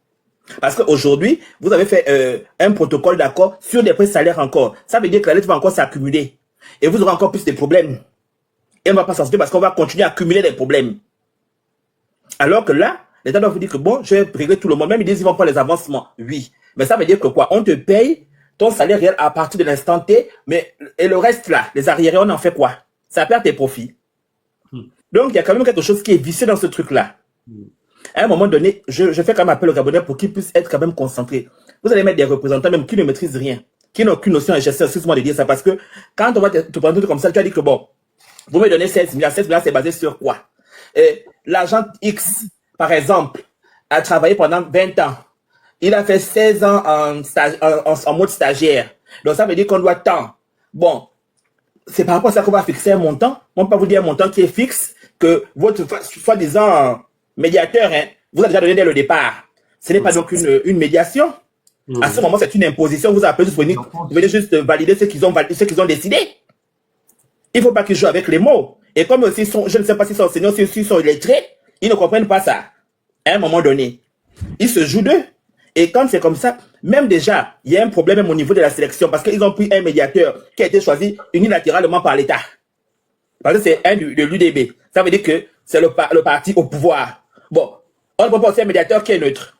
Parce qu'aujourd'hui, vous avez fait un protocole d'accord sur des prix salaires encore. Ça veut dire que la dette va encore s'accumuler. Et vous aurez encore plus de problèmes. Et on ne va pas s'en sortir parce qu'on va continuer à accumuler des problèmes. Alors que là, l'État doit vous dire que bon, je vais régler tout le monde. Même ils disent qu'ils vont prendre les avancements. Oui. Mais ça veut dire que quoi? On te paye ton salaire réel à partir de l'instant T. Et le reste là, les arriérés, on en fait quoi? Ça perd tes profits. Donc, il y a quand même quelque chose qui est vicieux dans ce truc-là. À un moment donné, je fais quand même appel aux Gabonais pour qu'ils puissent être quand même concentrés. Vous allez mettre des représentants même qui ne maîtrisent rien, qui n'ont aucune notion de gestion, excuse-moi de dire ça, parce que quand on va te prendre comme ça, tu as dit que bon, vous me donnez 16 milliards, 16 milliards c'est basé sur quoi? L'agent X, par exemple, a travaillé pendant 20 ans. Il a fait 16 ans en mode stagiaire. Donc ça veut dire qu'on doit tant. Bon, c'est par rapport à ça qu'on va fixer un montant. On ne peut pas vous dire un montant qui est fixe, que votre soi-disant médiateur, vous a déjà donné dès le départ. Ce n'est pas donc une médiation. À ce moment, c'est une imposition. Vous appelez juste vous venez juste valider ce qu'ils ont décidé. Il ne faut pas qu'ils jouent avec les mots. Et comme aussi, je ne sais pas s'ils sont enseignants, s'ils sont illettrés, ils ne comprennent pas ça. À un moment donné, ils se jouent d'eux. Et quand c'est comme ça, même déjà, il y a un problème même au niveau de la sélection parce qu'ils ont pris un médiateur qui a été choisi unilatéralement par l'État. Parce que c'est un de l'UDB. Ça veut dire que c'est le parti au pouvoir. Bon, on ne peut pas aussi un médiateur qui est neutre.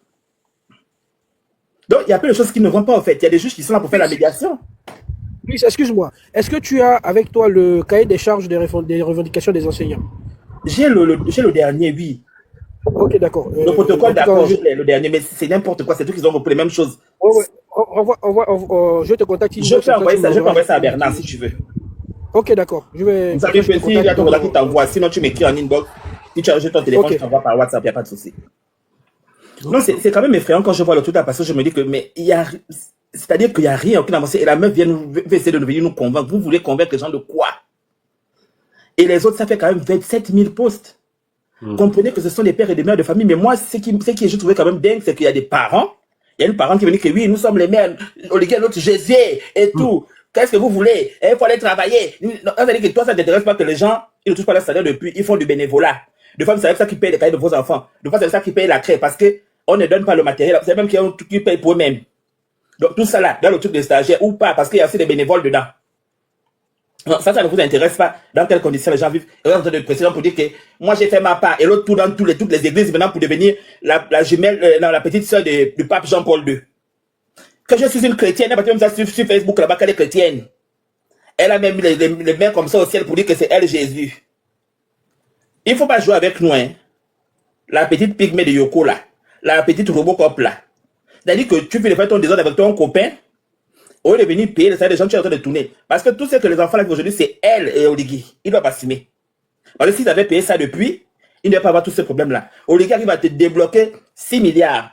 Donc, il y a plein de choses qui ne vont pas, en fait. Il y a des juges qui sont là pour faire la médiation. Oui, excuse-moi. Est-ce que tu as avec toi le cahier des charges des revendications des enseignants? J'ai le dernier, oui. Ok, d'accord. Le protocole, d'accord, le dernier, mais c'est n'importe quoi. C'est tout qu'ils ont repris les mêmes choses. Ouais. Je te contacte. Je peux envoyer ça à Bernard si tu veux. Ok, d'accord. Je vais. Vous savez, il y a ton contact qui t'envoie. Sinon, tu m'écris en inbox. Si tu as ton téléphone, je t'envoie par WhatsApp, il n'y a pas de souci. Non, c'est quand même effrayant quand je vois le truc là, parce que je me dis que, mais il y a, c'est-à-dire qu'il n'y a rien, aucune avancée. Et la meuf vient essayer de venir nous convaincre. Vous voulez convaincre les gens de quoi? Et les autres, ça fait quand même 27 000 postes. Comprenez que ce sont des pères et des mères de famille. Mais moi, ce qui je trouvais quand même dingue, c'est qu'il y a des parents. Il y a une parent qui veut dire que oui, nous sommes les mères. Olivier, l'autre Jésus et tout. Qu'est-ce que vous voulez? Il faut aller travailler. Ça veut dire que toi, ça ne t'intéresse pas que les gens, ils ne touchent pas leur salaire depuis, ils font du bénévolat. De fois, c'est ça qui paye les cahiers de vos enfants. De fois, c'est ça qui paye la crèche parce qu'on ne donne pas le matériel. C'est même qui paye pour eux-mêmes. Donc, tout ça là, dans le truc des stagiaires ou pas, parce qu'il y a aussi des bénévoles dedans. Non, ça ne vous intéresse pas. Dans quelles conditions les gens vivent? Et on de président pour dire que moi, j'ai fait ma part. Et l'autre, tout dans toutes les églises maintenant pour devenir la jumelle, la petite sœur du pape Jean-Paul II. Que je suis une chrétienne, elle a même ça sur Facebook là-bas qu'elle est chrétienne. Elle a même mis les mains comme ça au ciel pour dire que c'est elle Jésus. Il ne faut pas jouer avec nous, hein. La petite pygmée de Yoko là. La petite Robocop là. C'est-à-dire que tu fais ton désordre avec ton copain. Au lieu de venir payer les salaires des gens, tu es en train de tourner. Parce que tout ce que les enfants là aujourd'hui, c'est elle et Oligui. Ils doivent assumer. Parce que s'ils avaient payé ça depuis, ils ne devaient pas avoir tous ces problèmes-là. Oligui arrive à te débloquer 6 milliards.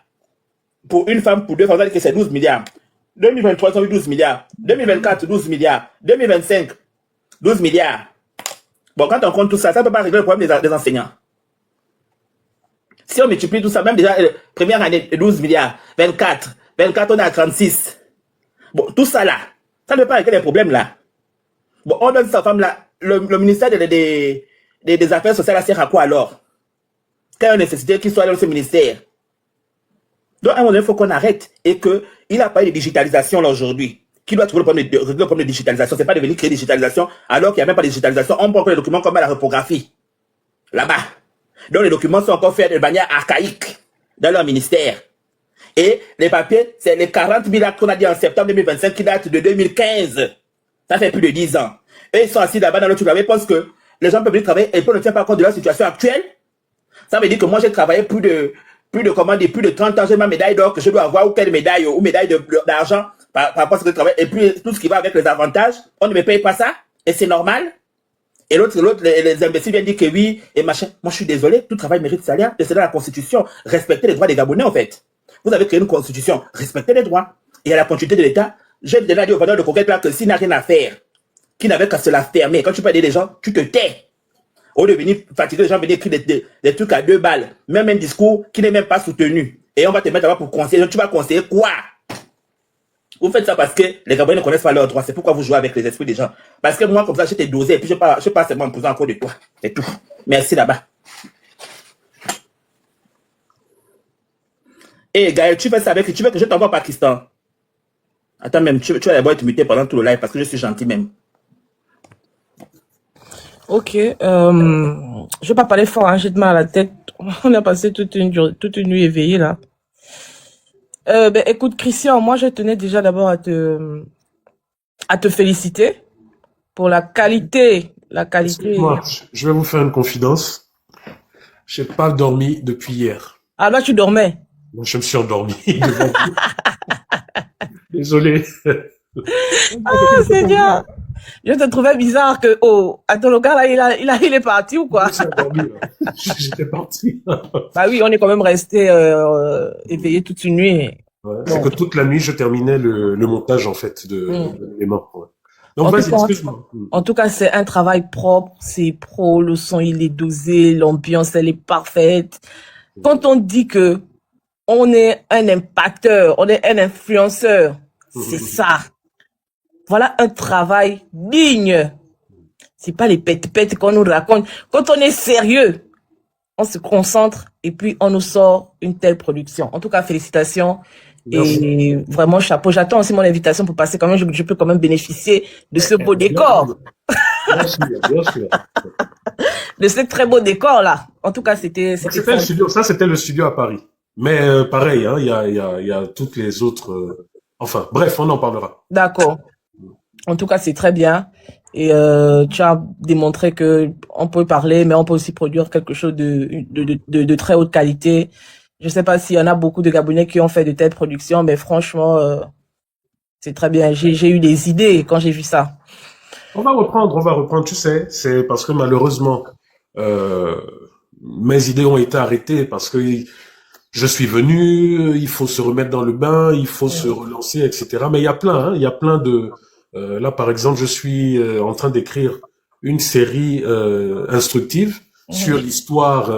Pour une femme, pour deux femmes, ça veut dire que c'est 12 milliards. 2023, ils ont eu 12 milliards. 2024, 12 milliards. 2025, 12 milliards. Bon, quand on compte tout ça, ça ne peut pas régler le problème des enseignants. Si on multiplie tout ça, même déjà, première année, 12 milliards. 24, on est à 36. Bon, tout ça là, ça ne peut pas régler les problèmes là. Bon, on donne cette femme-là, le ministère des Affaires sociales, sert à quoi alors? Quelle est la nécessité qu'il soit dans ce ministère? Donc, à un moment donné, il faut qu'on arrête et qu'il n'a pas eu de digitalisation là aujourd'hui. qui doit trouver le problème régler le problème de digitalisation. C'est pas de venir créer digitalisation alors qu'il n'y a même pas de digitalisation. On prend encore les documents comme à la reprographie. Là-bas. Donc les documents sont encore faits de manière archaïque dans leur ministère. Et les papiers, c'est les 40 000 actes qu'on a dit en septembre 2025 qui datent de 2015. Ça fait plus de 10 ans. Et ils sont assis là-bas dans le truc. Ils pensent que les gens peuvent venir travailler et ne tiennent pas compte de leur situation actuelle. Ça veut dire que moi j'ai travaillé plus de 30 ans, j'ai ma médaille d'or que je dois avoir ou quelle médaille ou médaille d'argent par rapport à ce que je travaille. Et puis tout ce qui va avec les avantages, on ne me paye pas ça. Et c'est normal. Et l'autre, les imbéciles viennent dire que oui, et machin. Moi je suis désolé, tout travail mérite salaire. Et c'est dans la Constitution. Respecter les droits des Gabonais en fait. Vous avez créé une Constitution. Respectez les droits. Et à la continuité de l'État, j'ai déjà dit au vendeur de coquette là que s'il n'a rien à faire, qu'il n'avait qu'à se la fermer. Quand tu peux aider les gens, tu te tais. Au lieu de venir fatiguer les gens, venir écrire des trucs à 2 balles. Même un discours qui n'est même pas soutenu. Et on va te mettre là-bas pour conseiller. Tu vas conseiller quoi? Vous faites ça parce que les Gabonais ne connaissent pas leurs droits. C'est pourquoi vous jouez avec les esprits des gens. Parce que moi, comme ça, j'étais dosé et puis je passe seulement en posant encore de toi. C'est tout. Merci là-bas. Et Gaël, tu fais ça avec, tu veux que je t'envoie au Pakistan? Attends même, tu vas d'abord être muté pendant tout le live parce que je suis gentil même. Ok, je vais pas parler fort, hein, j'ai de mal à la tête. On a passé toute une nuit éveillée là. Écoute Christian, moi je tenais déjà d'abord à te féliciter pour la qualité. Moi, je vais vous faire une confidence. J'ai pas dormi depuis hier. Ah là tu dormais. Moi, je me suis endormi. Désolé. Ah Seigneur. Je te trouvais bizarre que, attends, le gars là, il est parti ou quoi? J'étais parti. Bah oui, on est quand même resté éveillé toute une nuit. Ouais, c'est que toute la nuit, je terminais le montage, en fait, de l'élément. Ouais. Donc, vas-y, excuse-moi. En tout cas, c'est un travail propre, c'est pro, le son, il est dosé, l'ambiance, elle est parfaite. Quand on dit que on est un impacteur, on est un influenceur, c'est ça. Voilà un travail digne. C'est pas les pète-pètes qu'on nous raconte. Quand on est sérieux, on se concentre et puis on nous sort une telle production. En tout cas, félicitations. Merci. Et vraiment, chapeau. J'attends aussi mon invitation pour passer quand même. Je peux quand même bénéficier de ce beau décor. Bien sûr. De ce très beau décor là. En tout cas, c'était le studio. Ça, c'était le studio à Paris. Mais pareil, hein, il y a toutes les autres. Enfin, bref, on en parlera. D'accord. En tout cas, c'est très bien. Et tu as démontré que on peut parler, mais on peut aussi produire quelque chose de très haute qualité. Je sais pas s'il y en a beaucoup de Gabonais qui ont fait de telles productions, mais franchement, c'est très bien. J'ai eu des idées quand j'ai vu ça. On va reprendre, tu sais. C'est parce que malheureusement, mes idées ont été arrêtées parce que je suis venu, il faut se remettre dans le bain, il faut se relancer, etc. Mais il y a plein de... là, par exemple, je suis en train d'écrire une série instructive sur l'histoire,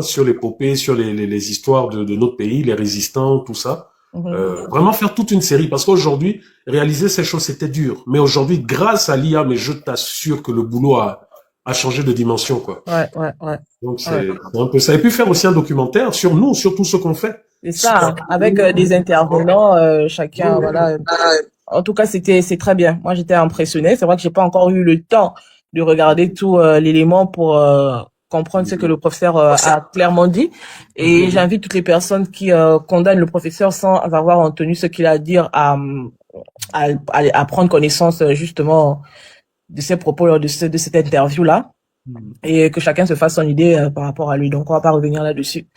sur l'épopée, sur les histoires de notre pays, les résistants, tout ça. Vraiment faire toute une série, parce qu'aujourd'hui, réaliser ces choses, c'était dur. Mais aujourd'hui, grâce à l'IA, mais je t'assure que le boulot a changé de dimension, quoi. Ouais. Donc, c'est un peu ça. Et puis faire aussi un documentaire sur nous, sur tout ce qu'on fait. C'est ça, avec des intervenants, chacun, voilà. En tout cas, c'est très bien. Moi, j'étais impressionné. C'est vrai que j'ai pas encore eu le temps de regarder tout l'élément pour comprendre ce que le professeur a clairement dit. Et j'invite toutes les personnes qui condamnent le professeur sans avoir entendu ce qu'il a à dire à prendre connaissance justement de ses propos lors de cette interview-là. Et que chacun se fasse son idée par rapport à lui. Donc, on va pas revenir là-dessus.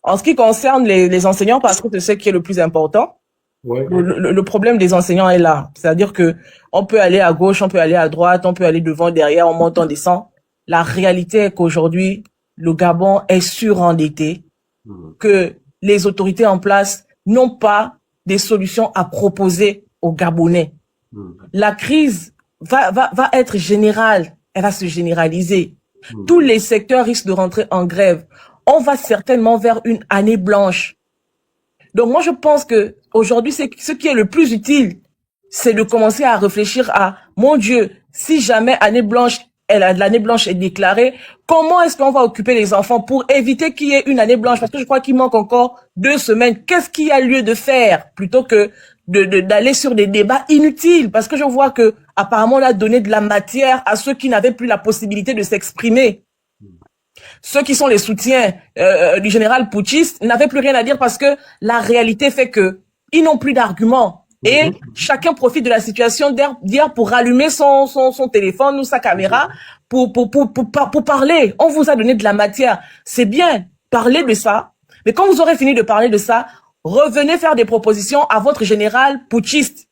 En ce qui concerne les enseignants, parce que c'est ce qui est le plus important, le problème des enseignants est là. C'est-à-dire que on peut aller à gauche, on peut aller à droite, on peut aller devant, derrière, on monte, on descend. La réalité est qu'aujourd'hui, le Gabon est surendetté, que les autorités en place n'ont pas des solutions à proposer aux Gabonais. La crise va être générale, elle va se généraliser. Tous les secteurs risquent de rentrer en grève. On va certainement vers une année blanche. Donc moi je pense que aujourd'hui ce qui est le plus utile, c'est de commencer à réfléchir à mon Dieu, si jamais l'année blanche est déclarée, comment est-ce qu'on va occuper les enfants pour éviter qu'il y ait une année blanche? Parce que je crois qu'il manque encore 2 semaines. Qu'est-ce qu'il y a lieu de faire plutôt que d'aller sur des débats inutiles, parce que je vois que apparemment on a donné de la matière à ceux qui n'avaient plus la possibilité de s'exprimer. Ceux qui sont les soutiens du général putschiste n'avaient plus rien à dire parce que la réalité fait que ils n'ont plus d'arguments. Et chacun profite de la situation d'hier pour rallumer son téléphone ou sa caméra pour parler. On vous a donné de la matière. C'est bien, parler de ça. Mais quand vous aurez fini de parler de ça, revenez faire des propositions à votre général putschiste.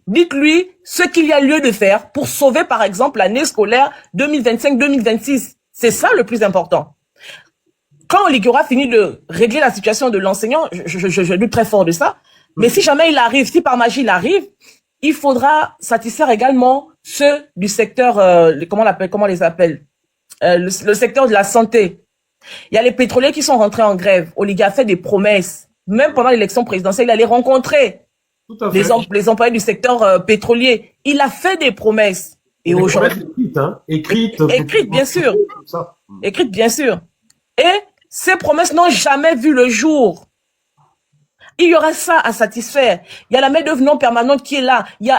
Dites-lui ce qu'il y a lieu de faire pour sauver, par exemple, l'année scolaire 2025-2026. C'est ça le plus important. Quand Oligui aura fini de régler la situation de l'enseignant, je doute très fort de ça. Mais si jamais il arrive, si par magie il arrive, il faudra satisfaire également ceux du secteur, comment on les appelle, le secteur de la santé. Il y a les pétroliers qui sont rentrés en grève. Oligui a fait des promesses. Même pendant l'élection présidentielle, il allait rencontrer les employés du secteur pétrolier. Il a fait des promesses. Et aujourd'hui, écrites, bien sûr. Écrites, bien sûr. Et ces promesses n'ont jamais vu le jour. Il y aura ça à satisfaire. Il y a la main-d'œuvre non permanente qui est là. Il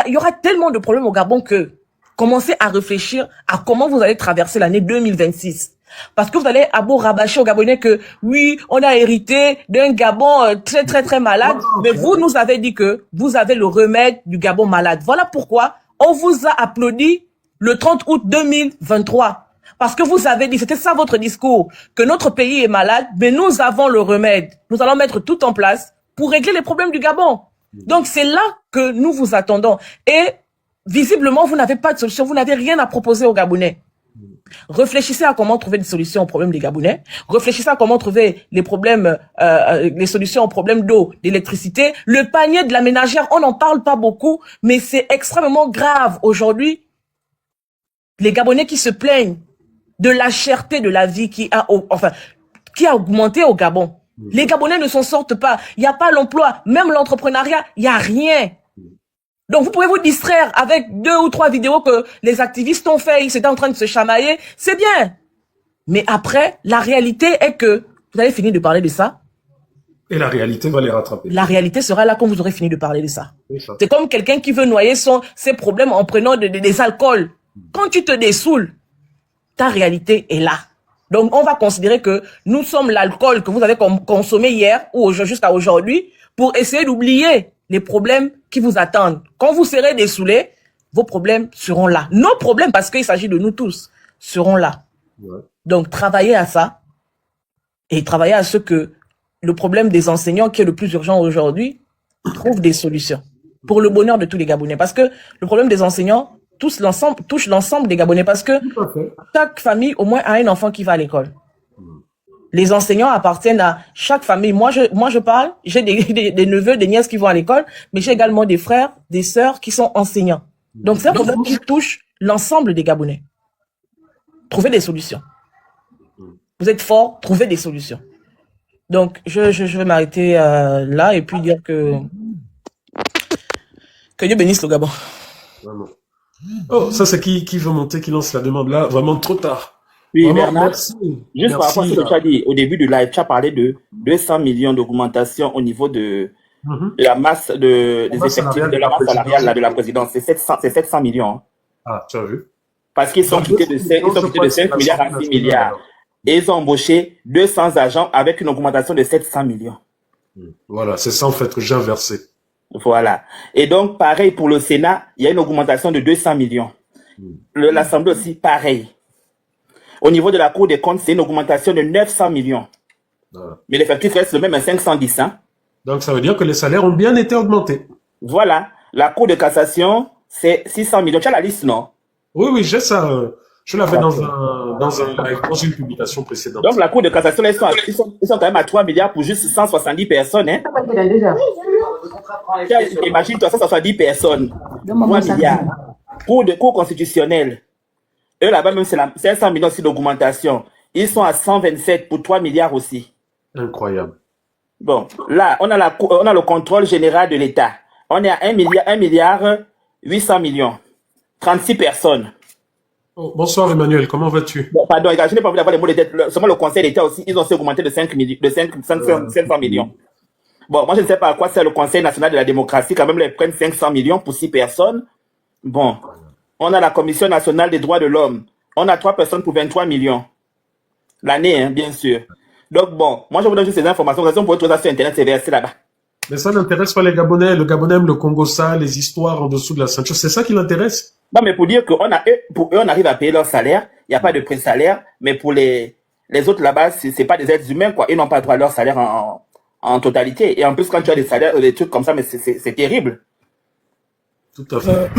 y aura tellement de problèmes au Gabon que commencez à réfléchir à comment vous allez traverser l'année 2026. Parce que vous allez à beau rabâcher aux Gabonais que oui, on a hérité d'un Gabon très très très malade, mais vous nous avez dit que vous avez le remède du Gabon malade. Voilà pourquoi on vous a applaudi le 30 août 2023. Parce que vous avez dit, c'était ça votre discours, que notre pays est malade, mais nous avons le remède. Nous allons mettre tout en place pour régler les problèmes du Gabon. Donc c'est là que nous vous attendons. Et visiblement, vous n'avez pas de solution, vous n'avez rien à proposer aux Gabonais. Réfléchissez à comment trouver des solutions aux problèmes des Gabonais. Réfléchissez à comment trouver les problèmes, les solutions aux problèmes d'eau, d'électricité. Le panier de la ménagère, on n'en parle pas beaucoup, mais c'est extrêmement grave aujourd'hui. Les Gabonais qui se plaignent de la cherté de la vie qui a augmenté au Gabon. Les Gabonais ne s'en sortent pas. Il n'y a pas l'emploi, même l'entrepreneuriat, il n'y a rien. Donc vous pouvez vous distraire avec 2 ou 3 vidéos que les activistes ont fait, ils étaient en train de se chamailler, c'est bien. Mais après, la réalité est que vous allez finir de parler de ça. Et la réalité va les rattraper. La réalité sera là quand vous aurez fini de parler de ça. C'est comme quelqu'un qui veut noyer ses problèmes en prenant des alcools. Quand tu te dessoules, ta réalité est là. Donc on va considérer que nous sommes l'alcool que vous avez consommé hier ou jusqu'à aujourd'hui pour essayer d'oublier les problèmes qui vous attendent. Quand vous serez dessoulés, vos problèmes seront là. Nos problèmes, parce qu'il s'agit de nous tous, seront là. Ouais. Donc, travaillez à ça et travaillez à ce que le problème des enseignants, qui est le plus urgent aujourd'hui, trouve des solutions pour le bonheur de tous les Gabonais. Parce que le problème des enseignants touche l'ensemble des Gabonais. Parce que chaque famille, au moins, a un enfant qui va à l'école. Les enseignants appartiennent à chaque famille. Moi, je parle, j'ai des neveux, des nièces qui vont à l'école, mais j'ai également des frères, des sœurs qui sont enseignants. Donc, c'est un problème qui touche l'ensemble des Gabonais. Trouvez des solutions. Vous êtes forts, trouvez des solutions. Donc, je vais m'arrêter là et puis dire que Dieu bénisse le Gabon. Vraiment. Oh, ça c'est qui veut monter, qui lance la demande là, vraiment trop tard. Oui, Vraiment, Bernard, merci. juste par rapport à ce que tu as dit au début du live, tu as parlé de 200 millions d'augmentation au niveau de la masse des effectifs, de la masse salariale là, de la présidence. C'est 700 millions. Hein. Ah, tu as vu? Parce qu'ils sont quittés de 5 milliards à 6 milliards. Et ils ont embauché 200 agents avec une augmentation de 700 millions. Voilà, c'est ça en fait que j'ai inversé. Voilà. Et donc, pareil pour le Sénat, il y a une augmentation de 200 millions. L'Assemblée aussi, pareil. Au niveau de la Cour des comptes, c'est une augmentation de 900 millions. Voilà. Mais l'effectif reste le même à 510. Hein. Donc, ça veut dire que les salaires ont bien été augmentés. Voilà. La Cour de cassation, c'est 600 millions. Tu as la liste, non? Oui, j'ai ça. Je l'avais dans une publication précédente. Donc, la Cour de cassation, là, ils sont quand même à 3 milliards pour juste 170 personnes. Hein. Imagine-toi, 170 personnes. 3 milliards. Cour constitutionnelle. Eux, là-bas, même, c'est 500 millions aussi d'augmentation. Ils sont à 127 pour 3 milliards aussi. Incroyable. Bon, là, on a le contrôle général de l'État. On est à 1 milliard 800 millions. 36 personnes. Oh, bonsoir Emmanuel, comment vas-tu? Bon, pardon, je n'ai pas envie d'avoir les mots de tête. Seulement le Conseil d'État aussi, ils ont aussi augmenté de 500 millions. Bon, moi, je ne sais pas à quoi sert le Conseil national de la démocratie. Quand même, ils prennent 500 millions pour 6 personnes. Bon, on a la Commission nationale des droits de l'homme. On a 3 personnes pour 23 millions. L'année, hein, bien sûr. Donc, bon, moi, je vous donne juste ces informations. Vous pouvez trouver ça sur Internet, c'est versé là-bas. Mais ça n'intéresse pas les Gabonais. Le Gabonais aime le Congo, ça, les histoires en dessous de la ceinture. C'est ça qui l'intéresse? Non, mais pour dire que pour eux, on arrive à payer leur salaire. Il n'y a pas de pré-salaire. Mais pour les autres là-bas, c'est pas des êtres humains, quoi. Ils n'ont pas droit à leur salaire en totalité. Et en plus, quand tu as des salaires, des trucs comme ça, mais c'est terrible. Tout à fait.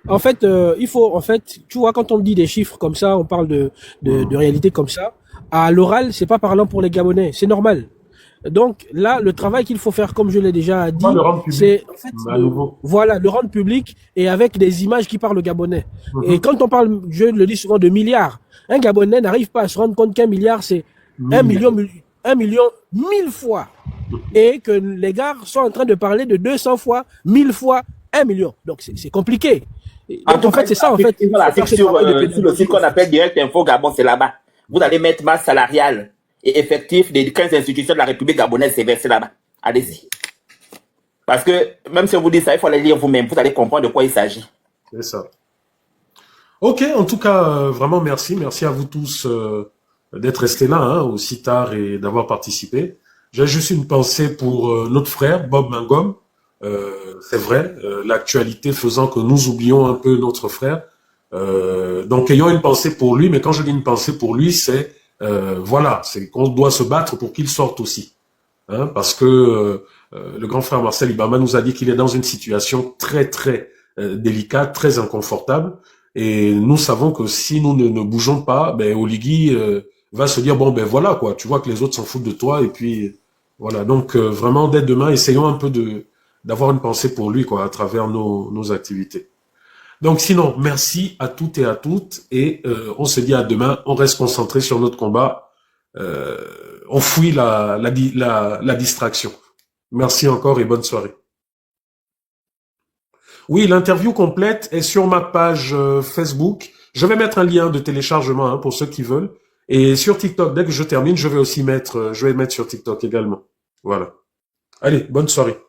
En fait, il faut, en fait, tu vois, quand on dit des chiffres comme ça, on parle de réalité comme ça. À l'oral, c'est pas parlant pour les Gabonais. C'est normal. Donc là, le travail qu'il faut faire, comme je l'ai déjà dit, c'est en fait, voilà, le rendre public et avec des images qui parlent au Gabonais. Et quand on parle, je le dis souvent, de milliards, un Gabonais n'arrive pas à se rendre compte qu'un milliard, c'est 1 million 1000 fois. Et que les gars sont en train de parler de 200 fois, 1000 fois 1 million. Donc c'est compliqué. Donc, en fait, c'est ça, en fait. Sur le site qu'on appelle Direct Info Gabon, c'est là-bas. Vous allez mettre masse salariale et effectif des 15 institutions de la République gabonaise, c'est versé là-bas. Allez-y. Parce que, même si on vous dit ça, il faut aller lire vous-même. Vous allez comprendre de quoi il s'agit. C'est ça. Ok, en tout cas, vraiment merci. Merci à vous tous d'être restés là, hein, aussi tard et d'avoir participé. J'ai juste une pensée pour notre frère, Bob Mangom. C'est vrai, l'actualité faisant que nous oublions un peu notre frère. Donc, ayons une pensée pour lui, mais quand je dis une pensée pour lui, c'est voilà, c'est qu'on doit se battre pour qu'il sorte aussi, hein, parce que le grand frère Marcel Ibama nous a dit qu'il est dans une situation très très délicate, très inconfortable, et nous savons que si nous ne bougeons pas, ben Oligui va se dire bon ben voilà quoi, tu vois que les autres s'en foutent de toi, et puis voilà. Donc vraiment dès demain, essayons un peu d'avoir une pensée pour lui quoi à travers nos activités. Donc sinon, merci à toutes et à toutes, et on se dit à demain, on reste concentré sur notre combat, on fuit la distraction. Merci encore et bonne soirée. Oui, l'interview complète est sur ma page Facebook. Je vais mettre un lien de téléchargement hein, pour ceux qui veulent. Et sur TikTok, dès que je termine, je vais mettre sur TikTok également. Voilà. Allez, bonne soirée.